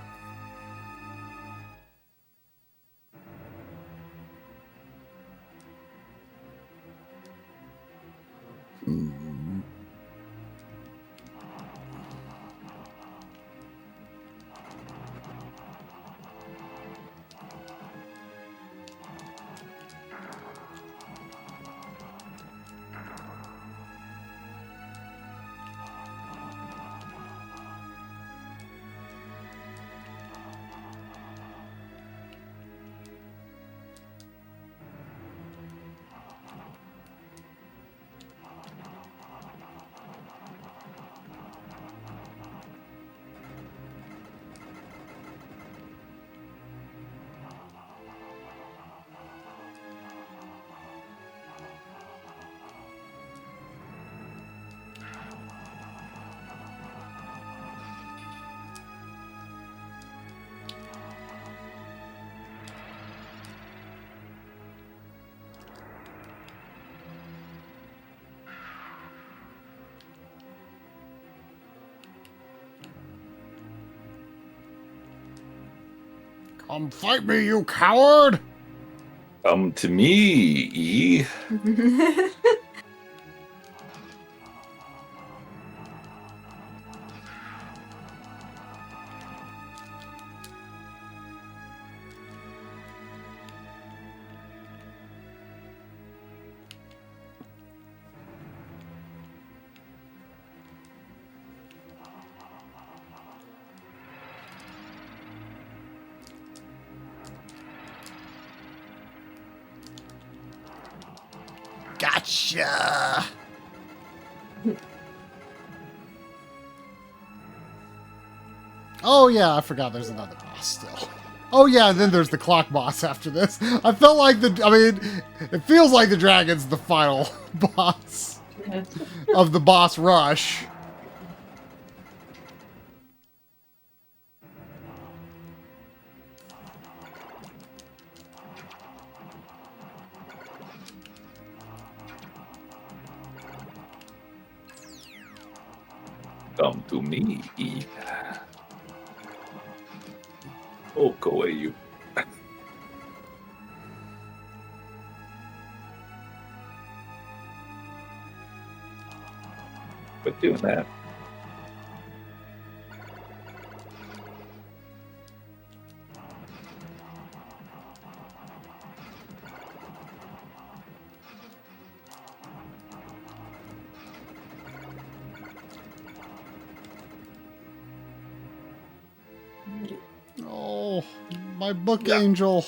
Come fight me, you coward! Come to me. Gotcha! Oh yeah, I forgot there's another boss still. Oh yeah, and then there's the clock boss after this. I felt like it feels like the dragon's the final boss of the boss rush. Come to me. Oh, go away, you. Quit doing that. Oh, my book angel.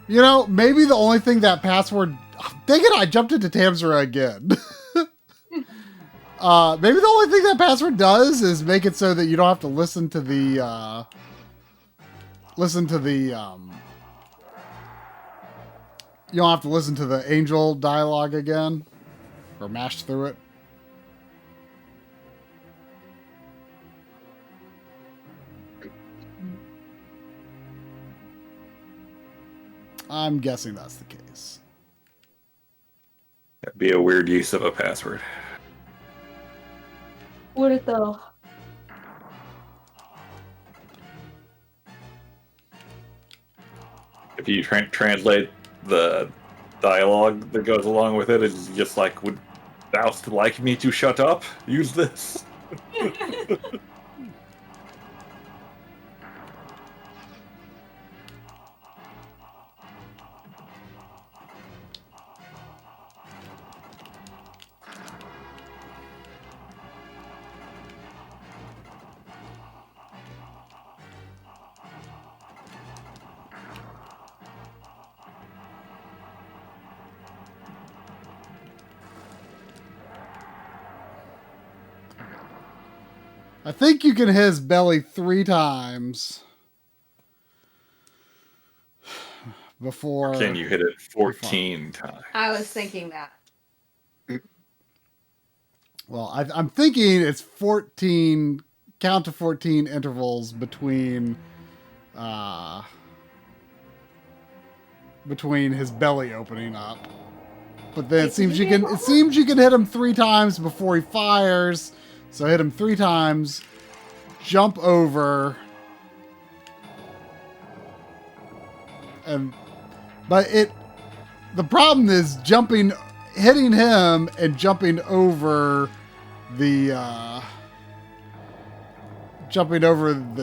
You know, maybe the only thing that password... Dang it, I jumped into Tamsura again. Maybe the only thing that password does is make it so that you don't have to listen to the... You don't have to listen to the angel dialogue again? Or mash through it? I'm guessing that's the case. That'd be a weird use of a password. Would it though? If you translate the dialogue that goes along with it, it's just like, would thou like me to shut up? Use this. I think you can hit his belly 3 times before. Can you hit it 14 times? I was thinking that. Well, I'm thinking it's 14, count to 14 intervals between his belly opening up. But then it seems you can hit him 3 times before he fires. So hit him 3 times, jump over, but the problem is hitting him and jumping over the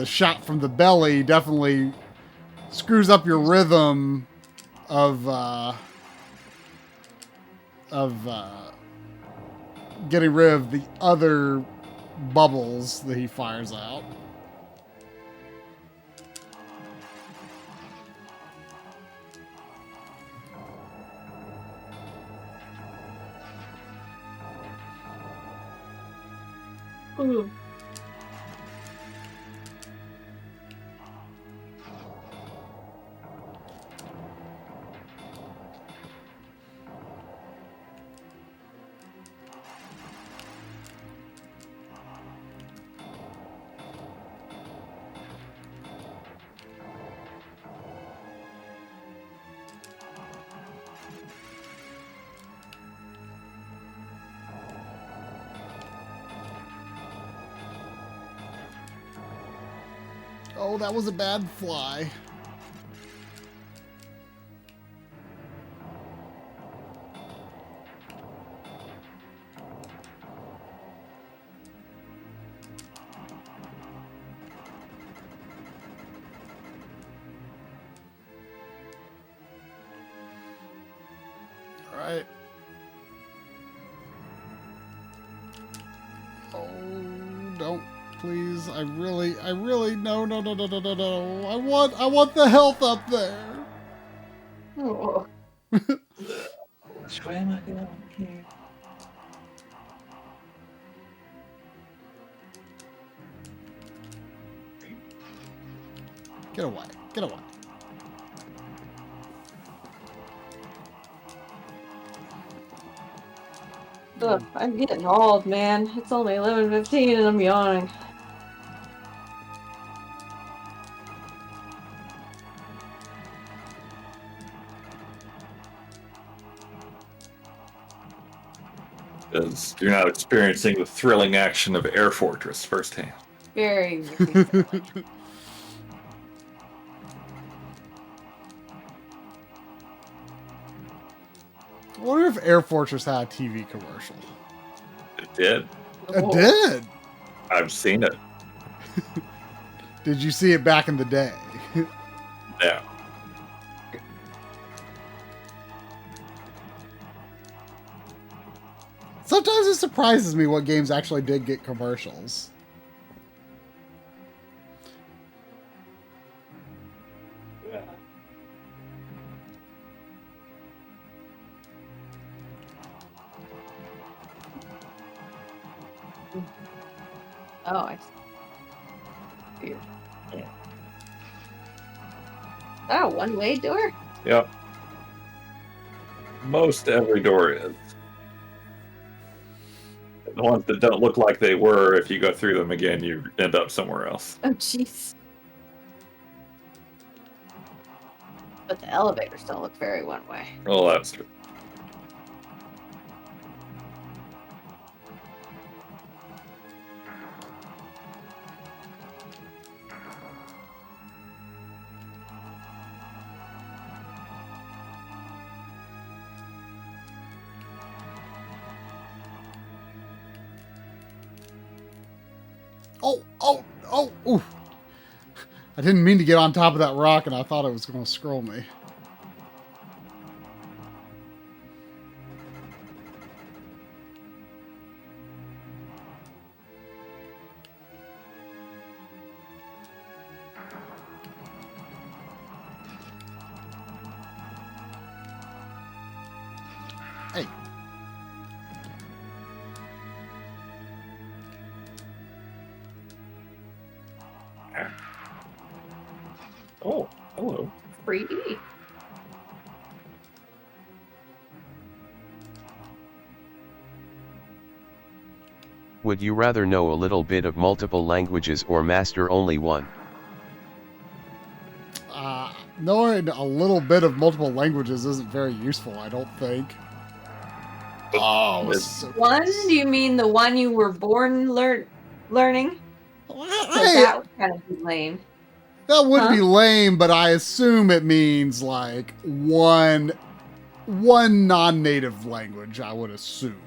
shot from the belly definitely screws up your rhythm of getting rid of the other bubbles that he fires out. Ooh. Oh, that was a bad fly. All right. Oh, don't. Please, I really, no. I want the health up there. Oh. Which way am I going here? Get away. Get away. Ugh, I'm getting old, man. It's only 11:15 and I'm yawning. Because you're not experiencing the thrilling action of Air Fortress firsthand. Very. I wonder if Air Fortress had a TV commercial. It did. It did? I've seen it. Did you see it back in the day? Yeah. Sometimes it surprises me what games actually did get commercials. Yeah. Oh, I see. Weird. Yeah. Oh, one-way door? Yep. Most every door is. The ones that don't look like they were, if you go through them again, you end up somewhere else. Oh, jeez. But the elevators don't look very one way. Well, that's true. Ooh. I didn't mean to get on top of that rock, and I thought it was going to scroll me. Hey. Oh, hello. 3D. Would you rather know a little bit of multiple languages or master only one? Knowing a little bit of multiple languages isn't very useful, I don't think. Oh, so one? Do you mean the one you were born learning? That would kind of be lame. That would be lame, but I assume it means like one non-native language, I would assume.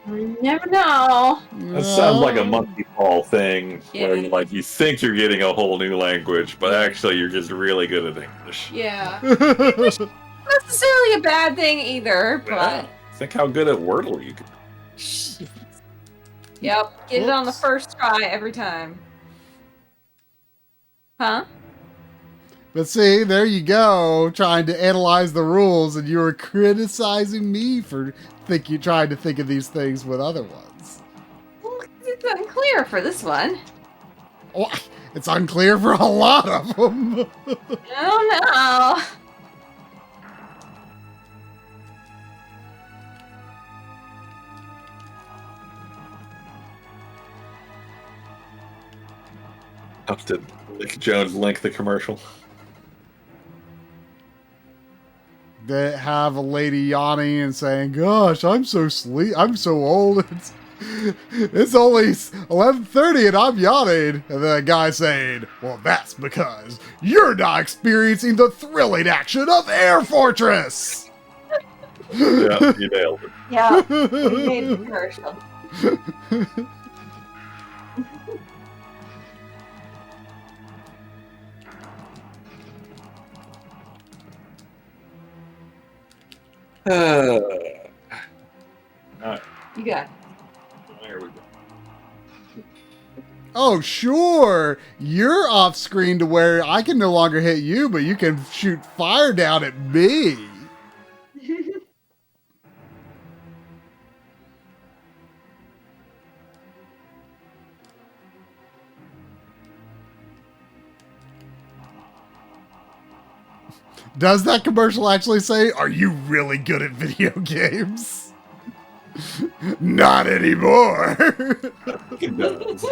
You never know. That sounds like a monkey ball thing, where you think you're getting a whole new language, but actually you're just really good at English. Yeah. Not necessarily a bad thing either, but... Think how good at Wordle you could be. Yep, get it on the first try every time. Huh? But see, there you go, trying to analyze the rules, and you were criticizing me for trying to think of these things with other ones. Well, it's unclear for this one. Well, it's unclear for a lot of them. I don't know. Did Nick Jones link the commercial? They have a lady yawning and saying, "Gosh, I'm so old. It's only 11:30 and I'm yawning." And then a guy saying, "Well, that's because you're not experiencing the thrilling action of Air Fortress." Yeah, you nailed it. Yeah, we made the commercial. Alright. You got it. There we go. Oh, sure. You're off screen to where I can no longer hit you, but you can shoot fire down at me. Does that commercial actually say, "Are you really good at video games?" Not anymore. It does.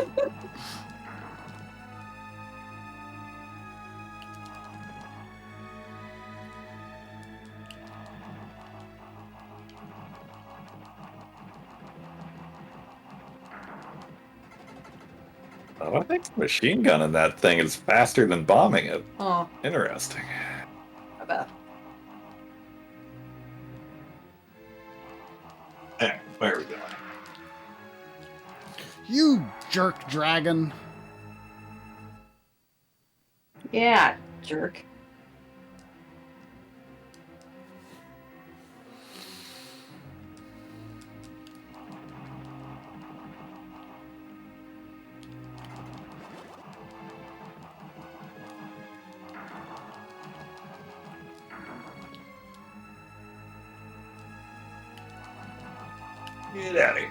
I think the machine gun in that thing is faster than bombing it. Oh, Interesting. I bet. Yeah, there we go. You jerk dragon. Yeah, jerk. Get out of here.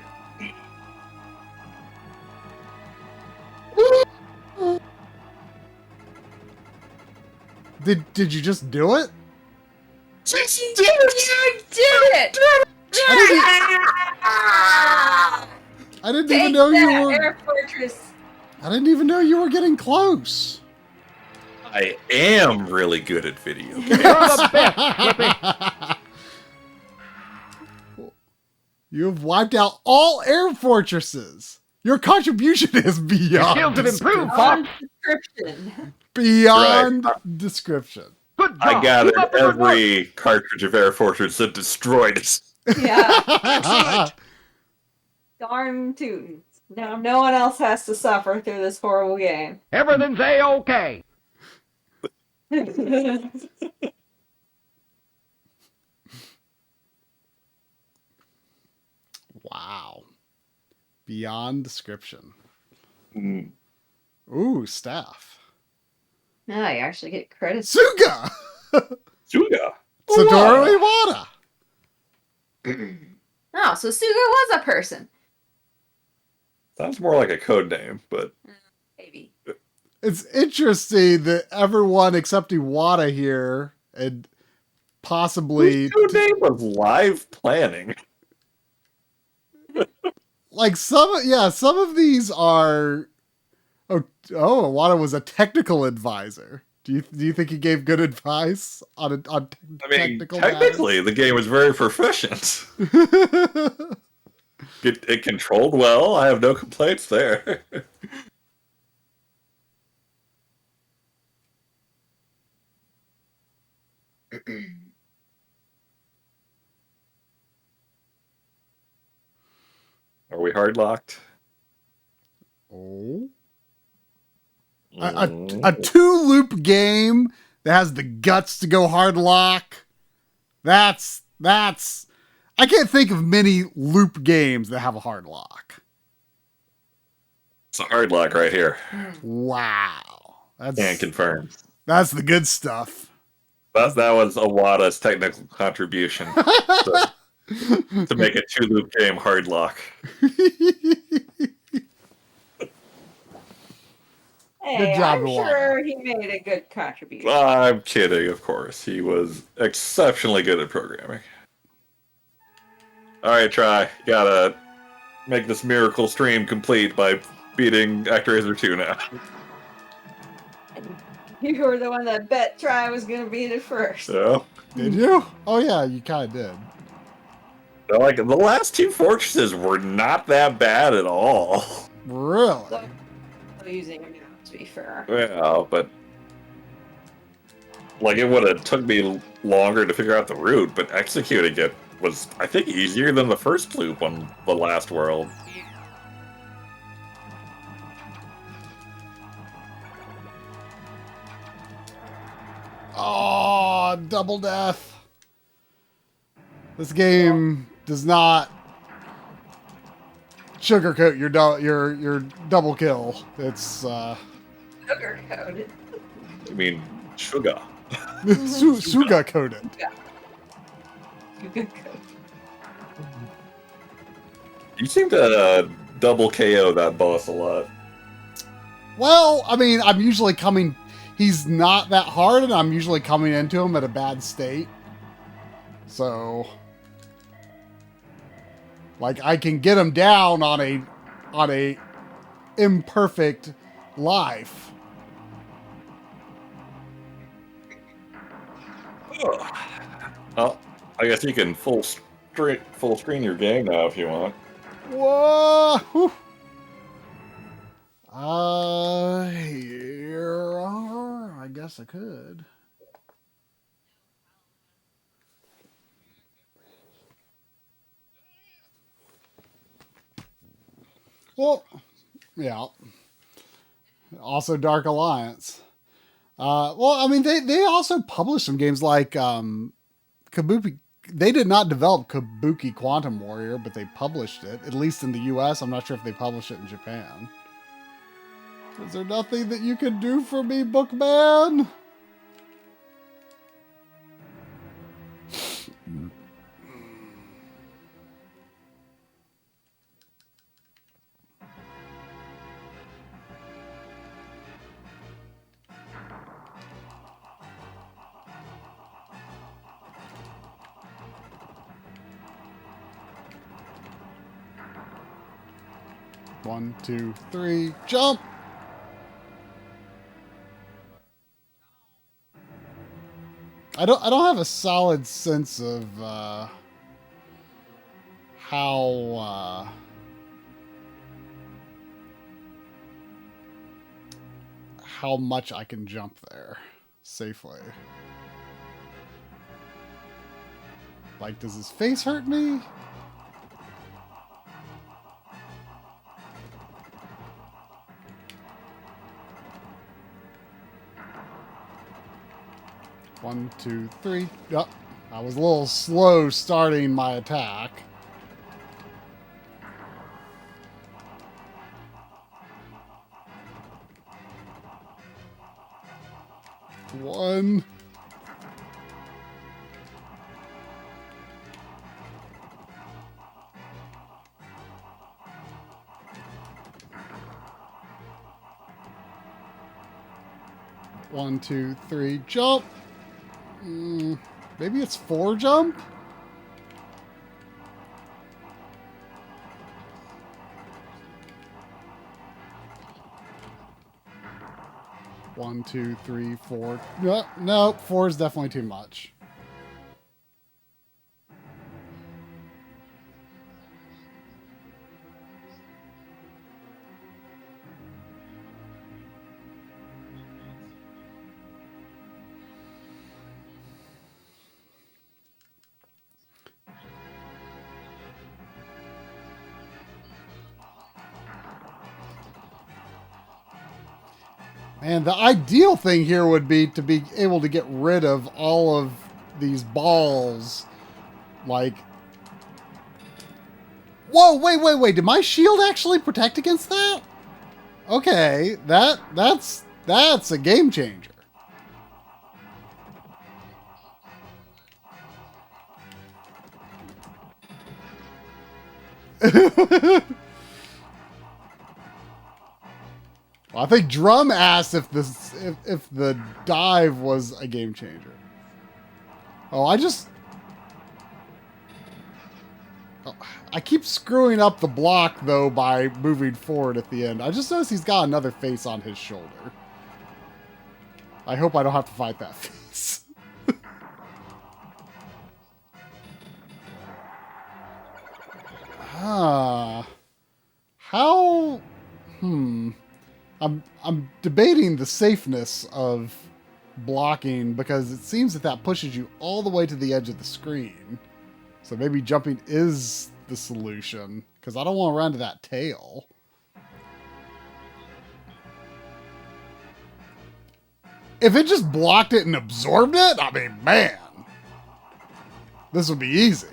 Did you just do it? Jason did it! Did it! I didn't Take even know you that, were. Air Fortress. I didn't even know you were getting close. I am really good at video games. You're the best, Flippy. You have wiped out all air fortresses. Your contribution is beyond Skills have improved, On Fox. description. beyond description. Good job. I gathered Keep up the good work. every cartridge of Air Fortress and destroyed it. Yeah. Darn tootin'. Now no one else has to suffer through this horrible game. Everything's A-OK. Wow. Beyond description. Mm. Ooh, staff. No, you actually get credit. Suga! Suga. Satoru Iwata. Oh, so Suga was a person. Sounds more like a code name, but Maybe. It's interesting that everyone except Iwata here and possibly whose code name was Live Planning. like some of these are Iwata was a technical advisor. Do you think he gave good advice on I mean, technical technically, the game was very proficient. It controlled well. I have no complaints there. Are we hard locked? Oh. A two-loop game that has the guts to go hard lock. That's I can't think of many loop games that have a hard lock. It's a hard lock right here. Wow. Can confirm. That's the good stuff. That was Awada's technical contribution to make a two-loop game hard lock. Hey, Good job, I'm Iwata. sure he made a good contribution. I'm kidding, of course. He was exceptionally good at programming. Alright, try. Gotta make this miracle stream complete by beating ActRaiser 2 now. You were the one that bet Try was going to beat it first. So, Did you? Oh yeah, you kind of did. like, the last two fortresses were not that bad at all. Really? So, using him now, to be fair. Yeah, but like it would have took me longer to figure out the route, but executing it was, I think, easier than the first loop on the last world. Oh, double death. This game does not sugarcoat your double kill. It's Sugar coated. I mean, sugar. Suga coated. Sugar coated. You seem to double KO that boss a lot. Well, I mean, I'm usually coming. He's not that hard, and I'm usually coming into him at a bad state. So, like, I can get him down on a imperfect life. Oh, I guess you can full screen your game now if you want. Whoa! Whew. Here are. I guess I could. Well, yeah. Also, Dark Alliance. Well, I mean, they also published some games like Kabuki. They did not develop Kabuki Quantum Warrior, but they published it, at least in the US. I'm not sure if they published it in Japan. Is there nothing that you can do for me, Bookman? 1, 2, 3, jump! I don't have a solid sense of how much I can jump there safely. Like, does his face hurt me? One, two, three. Yep. I was a little slow starting my attack. One. One, two, three, jump. Maybe it's 4 jump? One, two, three, 4. No, 4 is definitely too much. And the ideal thing here would be to be able to get rid of all of these balls. Like... Whoa, wait. Did my shield actually protect against that? Okay, that's a game changer. Well, I think Drum asked if the dive was a game changer. Oh, I keep screwing up the block though by moving forward at the end. I just noticed he's got another face on his shoulder. I hope I don't have to fight that face. How? I'm debating the safeness of blocking because it seems that pushes you all the way to the edge of the screen. So maybe jumping is the solution because I don't want to run to that tail. If it just blocked it and absorbed it, I mean, man, this would be easy.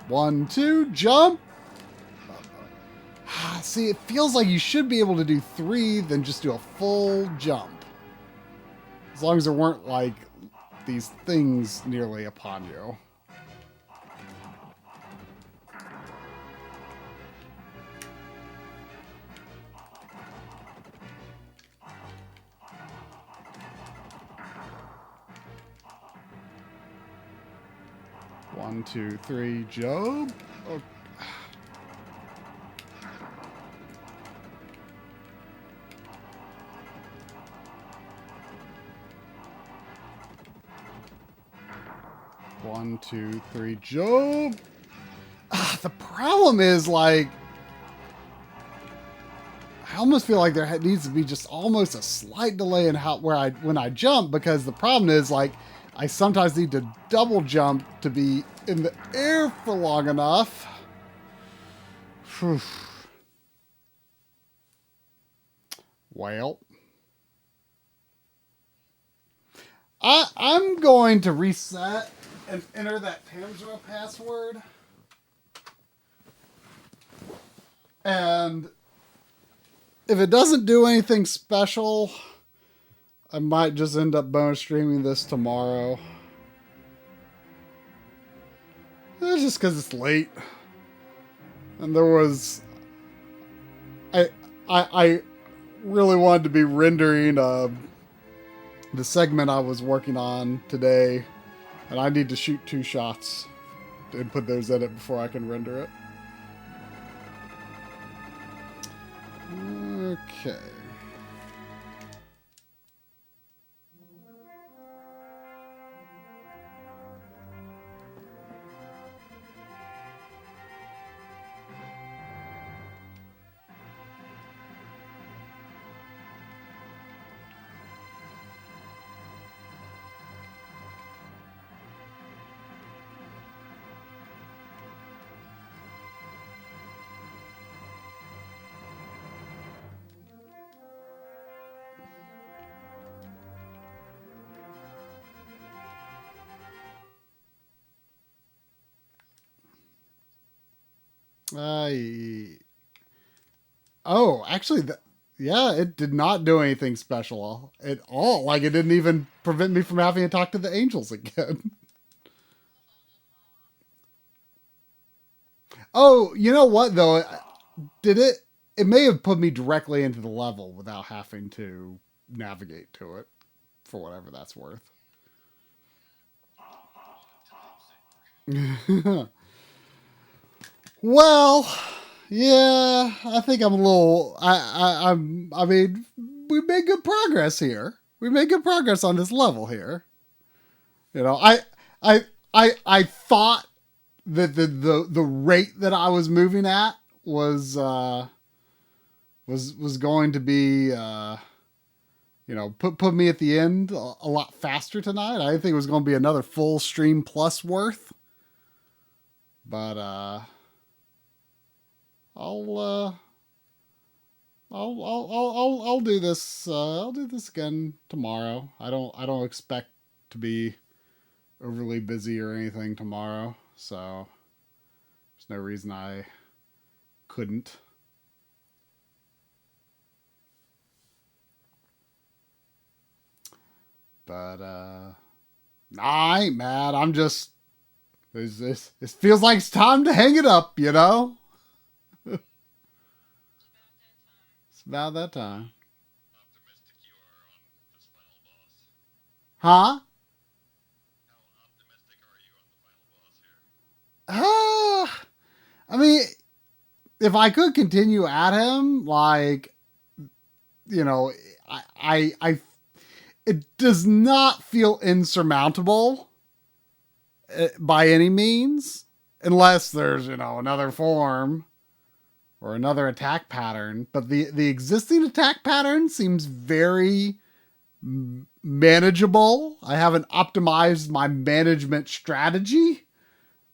One, two, jump. See, it feels like you should be able to do 3, then just do a full jump. As long as there weren't, like, these things nearly upon you. One, two, three, jump. Oh. One, two, three, jump. The problem is, like, I almost feel like there needs to be just almost a slight delay in when I jump, because the problem is, like, I sometimes need to double jump to be in the air for long enough. Whew. Well, I'm going to reset and enter that Tamsra password. And if it doesn't do anything special, I might just end up bonus streaming this tomorrow. It's just because it's late. And there was... I really wanted to be rendering the segment I was working on today. And I need to shoot 2 shots and put those in it before I can render it. Okay. Oh, actually, yeah, it did not do anything special at all. Like, it didn't even prevent me from having to talk to the angels again. Oh, you know what, though? Did it? It may have put me directly into the level without having to navigate to it, for whatever that's worth. Well, yeah, I think I'm a little. I mean, we made good progress here. We made good progress on this level here. You know, I thought that the rate that I was moving at was going to be you know, put me at the end a lot faster tonight. I didn't think it was going to be another full stream plus worth, but I'll do this. I'll do this again tomorrow. I don't expect to be overly busy or anything tomorrow, so there's no reason I couldn't. But I ain't mad. I'm just it feels like it's time to hang it up, you know? It's about that time. Huh? I mean, if I could continue at him, like, you know, I it does not feel insurmountable by any means, unless there's, you know, another form or another attack pattern. But the existing attack pattern seems very manageable. I haven't optimized my management strategy,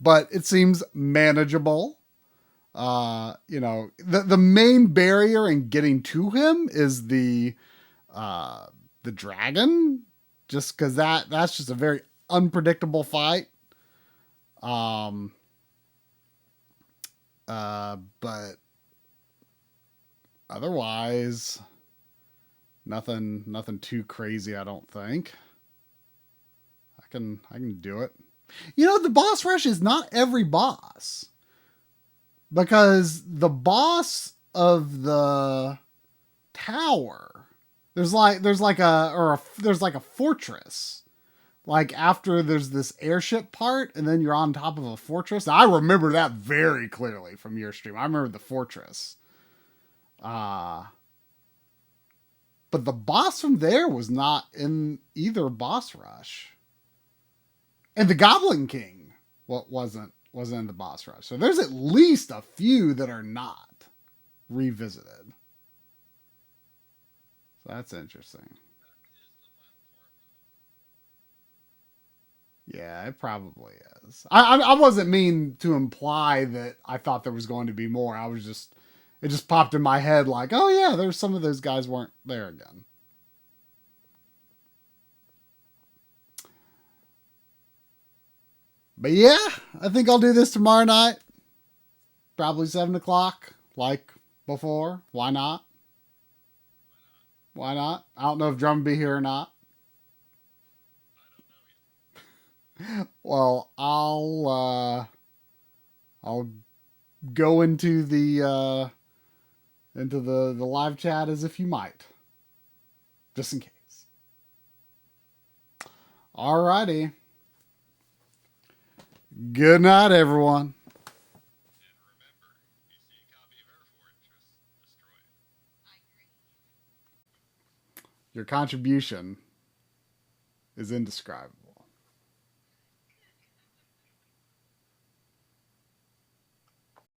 but it seems manageable. You know, the main barrier in getting to him is the dragon, just because that's just a very unpredictable fight. But otherwise, nothing too crazy, I don't think. I can do it. You know, the boss rush is not every boss, because the boss of the tower, there's like a fortress. Like, after there's this airship part, and then you're on top of a fortress. Now, I remember that very clearly from your stream. I remember the fortress. But the boss from there was not in either boss rush. And the Goblin King wasn't in the boss rush. So there's at least a few that are not revisited. So that's interesting. Yeah, it probably is. I wasn't mean to imply that I thought there was going to be more. It just popped in my head like, oh yeah, there's some of those guys weren't there again. But yeah, I think I'll do this tomorrow night. Probably 7 o'clock, like before. Why not? Why not? I don't know if Drum will be here or not. Well, I'll go into the live chat as if you might, just in case. Alrighty, Good night, everyone. Your contribution is indescribable.